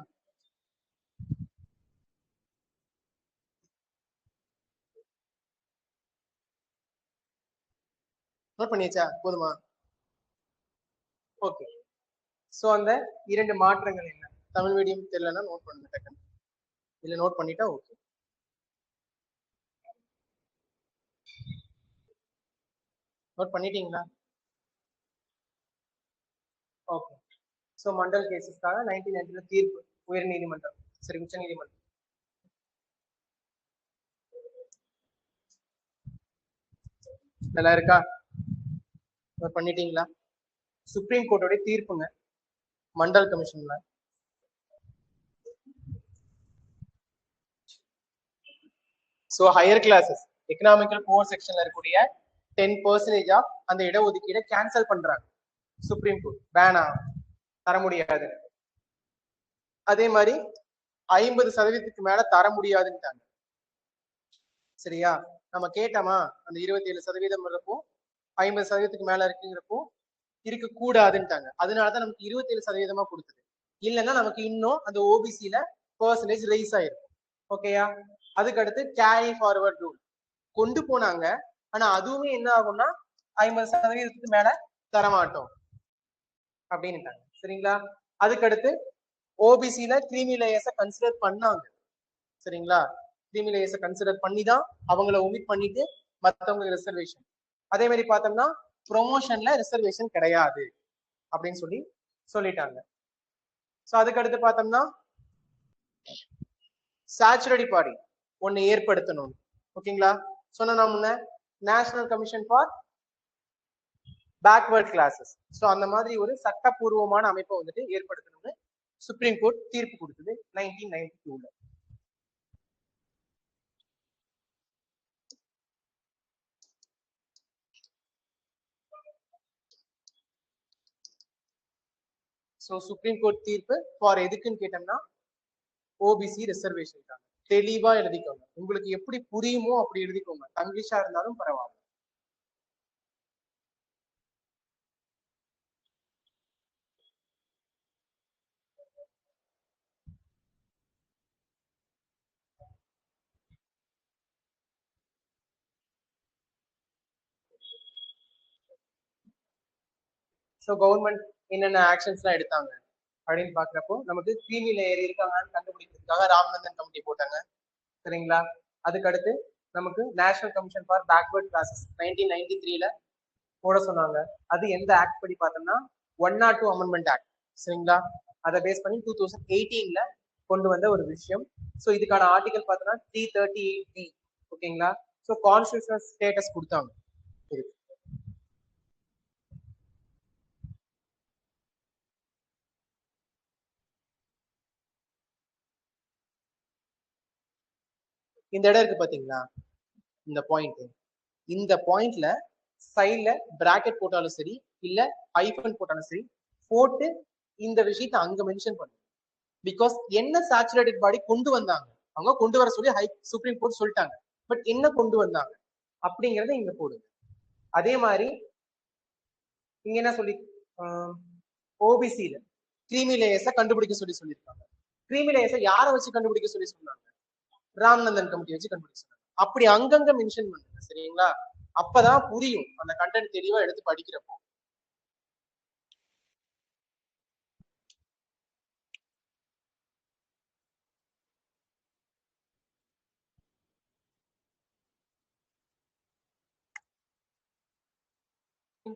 நோட் பண்ணியாச்சா? போதுமா? ஓகே, சோ அந்த 2 மாற்றங்கள் என்ன? தமிழ் மீடியம் தெரியலன்னா நோட் பண்ணுங்க டக்குன்னு, இல்ல நோட் பண்ணிட்டா ஓகே. நோட் பண்ணிட்டீங்களா? ஓகே, சோ மண்டல் கேசஸ்க்காக 1990ல தீர்ப்பு உயர் நீதிமன்றம், சரி, உச்ச நீதிமன்றம். நல்லா இருக்கா? நோட் பண்ணிட்டீங்களா? சுப்ரீம் கோர்ட்டோட தீர்ப்புங்க, மண்டல் கமிஷன்ல. So higher classes economical core செக்ஷன்ல இருக்கக்கூடிய 10% ஆஃப் அந்த இடஒதுக்கீடை கேன்சல் பண்றாங்க சுப்ரீம் கோர்ட். பேனா தர முடியாது. அதே மாதிரி 50% மேல தர முடியாதுன்ட்டாங்க, சரியா? நம்ம கேட்டோமா அந்த 27% இருப்போம், 50% மேல இருக்குங்கிறப்போ இருக்க கூடாதுன்ட்டாங்க. அதனாலதான் நமக்கு 27% கொடுத்தது. இல்லைன்னா நமக்கு இன்னும் அந்த ஓபிசில பெர்சன்டேஜ் ரைஸ் ஆயிருக்கும். ஓகேயா? அதுக்கு அடுத்து கேரி ஃபார்வர்ட் ரூல் கொண்டு போனாங்க. ஆனா அதுவுமே என்ன ஆகும்னா 50% மேல தரமாட்டோம் அப்படின்ட்டாங்க, சரிங்களா? அதுக்கடுத்து ஓபிசில கிரீமி லேயர்ஸை கன்சிடர் பண்ணாங்க, சரிங்களா? கிரீமி லேயர்ஸை கன்சிடர் பண்ணி தான் அவங்கள ஒமிட் பண்ணிட்டு மற்றவங்களுக்கு ரிசர்வேஷன். அதே மாதிரி பார்த்தோம்னா ப்ரொமோஷன்ல ரிசர்வேஷன் கிடையாது அப்படின்னு சொல்லிட்டாங்க. ஸோ அதுக்கடுத்து பார்த்தோம்னா சாச்சுரடி பாடி ஒன்னு ஏற்படுத்தணும், ஓகேங்களா? சொன்ன முன்ன national commission for backward classes. So அந்த மாதிரி ஒரு சட்டப்பூர்வமான அமைப்பை வந்துட்டு ஏற்படுத்தணும்னு சுப்ரீம் கோர்ட் தீர்ப்பு கொடுத்தது 1992ல. ஸோ சுப்ரீம் கோர்ட் தீர்ப்பு ஃபார் எதுக்குன்னு கேட்டோம்னா ஓபிசி ரிசர்வேஷன் தான். தெளிவா எழுதிக்கோங்க, உங்களுக்கு எப்படி புரியுமோ அப்படி எழுதிக்கோங்க, தங்கிலீஷா இருந்தாலும் பரவாயில்ல. ஸோ கவர்மெண்ட் என்னென்ன ஆக்ஷன்ஸ்லாம் எடுத்தாங்க அப்படின்னு பாக்குறப்போ நமக்கு கிரீமி லேயர் இருக்காங்கன்னு கண்டுபிடிக்கிறதுக்காக ராமநந்தன் கமிட்டி போட்டாங்க, சரிங்களா. அதுக்கடுத்து நமக்கு national commission for backward classes 1993ல போட சொன்னாங்க. அது எந்த ஆக்ட் படி பார்த்தோம்னா 102 அமெண்ட்மெண்ட் ஆக்ட், சரிங்களா. அதை பேஸ் பண்ணி 2018ல கொண்டு வந்த ஒரு விஷயம். ஸோ இதுக்கான ஆர்டிகல் பார்த்தோம்னா 338B, ஓகேங்களா. ஸோ கான்ஸ்டியூஷனல் ஸ்டேட்டஸ் கொடுத்தாங்க. இந்த இடம் இருக்கு பாத்தீங்களா, இந்த பாயிண்ட், இந்த பாயிண்ட்ல சைட்ல பிராக்கெட் போட்டாலும் சரி இல்ல ஹைபன் போட்டாலும் சரி போட்டு இந்த விஷயத்தை அங்க மென்ஷன் பண்ணுங்க. பிகாஸ் என்ன சாச்சுரேட்டட் பாடி கொண்டு வந்தாங்க, அவங்க கொண்டு வர சொல்லி சுப்ரீம் கோர்ட் சொல்லிட்டாங்க, பட் என்ன கொண்டு வந்தாங்க அப்படிங்கறத இங்க போடுங்க. அதே மாதிரி இங்க என்ன சொல்லி ஓபிசில கிரீமி லேயர்ஸை கண்டுபிடிக்க சொல்லி சொல்லியிருக்காங்க. கிரீமி லேயர்ஸை யாரை வச்சு கண்டுபிடிக்க சொல்லி சொன்னாங்க, ராமநந்தன் கமிட்டி வச்சு கண்டுபிடிக்க சொன்னாங்க. அப்படி அங்கங்க மென்ஷன் பண்ணுங்க, சரிங்களா. அப்பதான் புரியும் அந்த கண்டென்ட் தெளிவா எடுத்து படிக்கிறப்போ.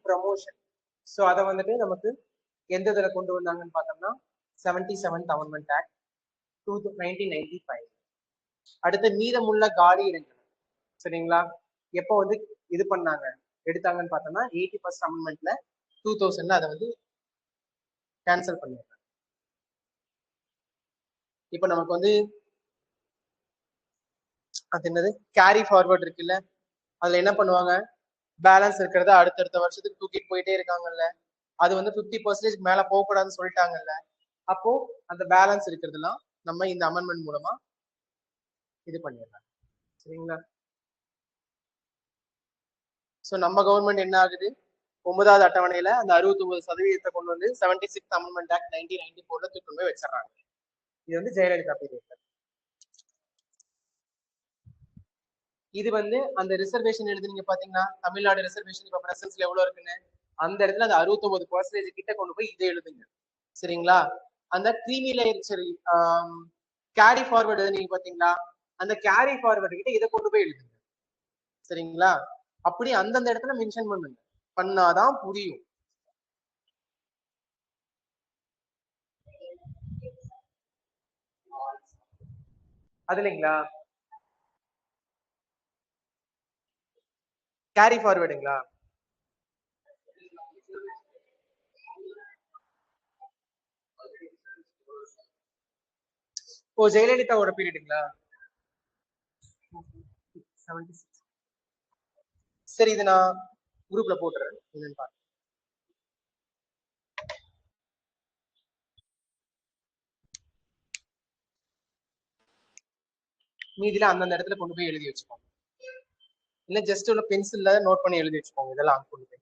ப்ரமோஷன், ஸோ அதை வந்துட்டு நமக்கு எந்த இதில் கொண்டு வந்தாங்கன்னு பார்த்தோம்னா 77th அமெண்ட்மெண்ட் ஆக்ட் 1995. அடுத்து மீதமுள்ள காலி இடங்கள், சரிங்களா, எப்போ வந்து இது பண்ணாங்க எடுத்தாங்கன்னு பார்த்தோம்னா 81st அமெண்ட்மெண்ட்ல 2000ல அதை வந்து கேன்சல் பண்ணிடுறாங்க. இப்போ நமக்கு வந்து அது என்னது கேரி ஃபார்வர்ட் இருக்குல்ல, அதுல என்ன பண்ணுவாங்க, பேலன்ஸ் இருக்கிறத அடுத்தடுத்த வருஷத்துக்கு தூக்கிட்டு போயிட்டே இருக்காங்கல்ல, அது வந்து 50% மேல போகக்கூடாதுன்னு சொல்லிட்டாங்கல்ல. அப்போ அந்த பேலன்ஸ் இருக்கிறதுலாம் நம்ம இந்த அமெண்ட்மெண்ட் மூலமா இது பண்ணிடலாம், சரிங்களா. ஸோ நம்ம கவர்மெண்ட் என்ன ஆகுது, 9வது அட்டவணையில அந்த 69% கொண்டு வந்து 76th அமெண்ட்மெண்ட் ஆக்ட் 1994ல தூக்கி போய் வச்சிடறாங்க. இது வந்து ஜெயலலிதா பீரியட்ல. இது வந்து அந்த ரிசர்வேஷன் எழுதுனீங்க பாத்தீங்கன்னா, தமிழ்நாடு ரிசர்வேஷன் இப்ப பிரசன்ஸ்ல எவ்வளவு இருக்குன்னு, அந்த இடத்துல அந்த 69% கிட்ட கொண்டு போய் இதை எழுதுங்க, சரிங்களா. அந்த கிரீமி லேயர் சரி கேரி ஃபார்வர்டு எழுதுனீங்க பாத்தீங்களா, அந்த கேரி ஃபார்வர்டு கிட்ட இதை கொண்டு போய் எழுதுங்க, சரிங்களா. அப்படி அந்தந்த இடத்துல மென்ஷன் பண்ணுங்க, பண்ணாதான் புரியும். அது இல்லைங்களா, கேரி ஃபார்வர்டுங்களா, ஓ ஜெயலலிதாவோட பீரியடுங்களா, சரி இது நான் குரூப்ல போட்டுறேன், என்னன்னு பாருங்க. மீதில அந்தந்த இடத்துல கொண்டு போய் எழுதி வச்சுக்கோங்க, இல்ல ஜஸ்ட் உள்ள பென்சில்ல நோட் பண்ணி எழுதி வச்சுக்கோங்க இதெல்லாம் கொண்டு போய்.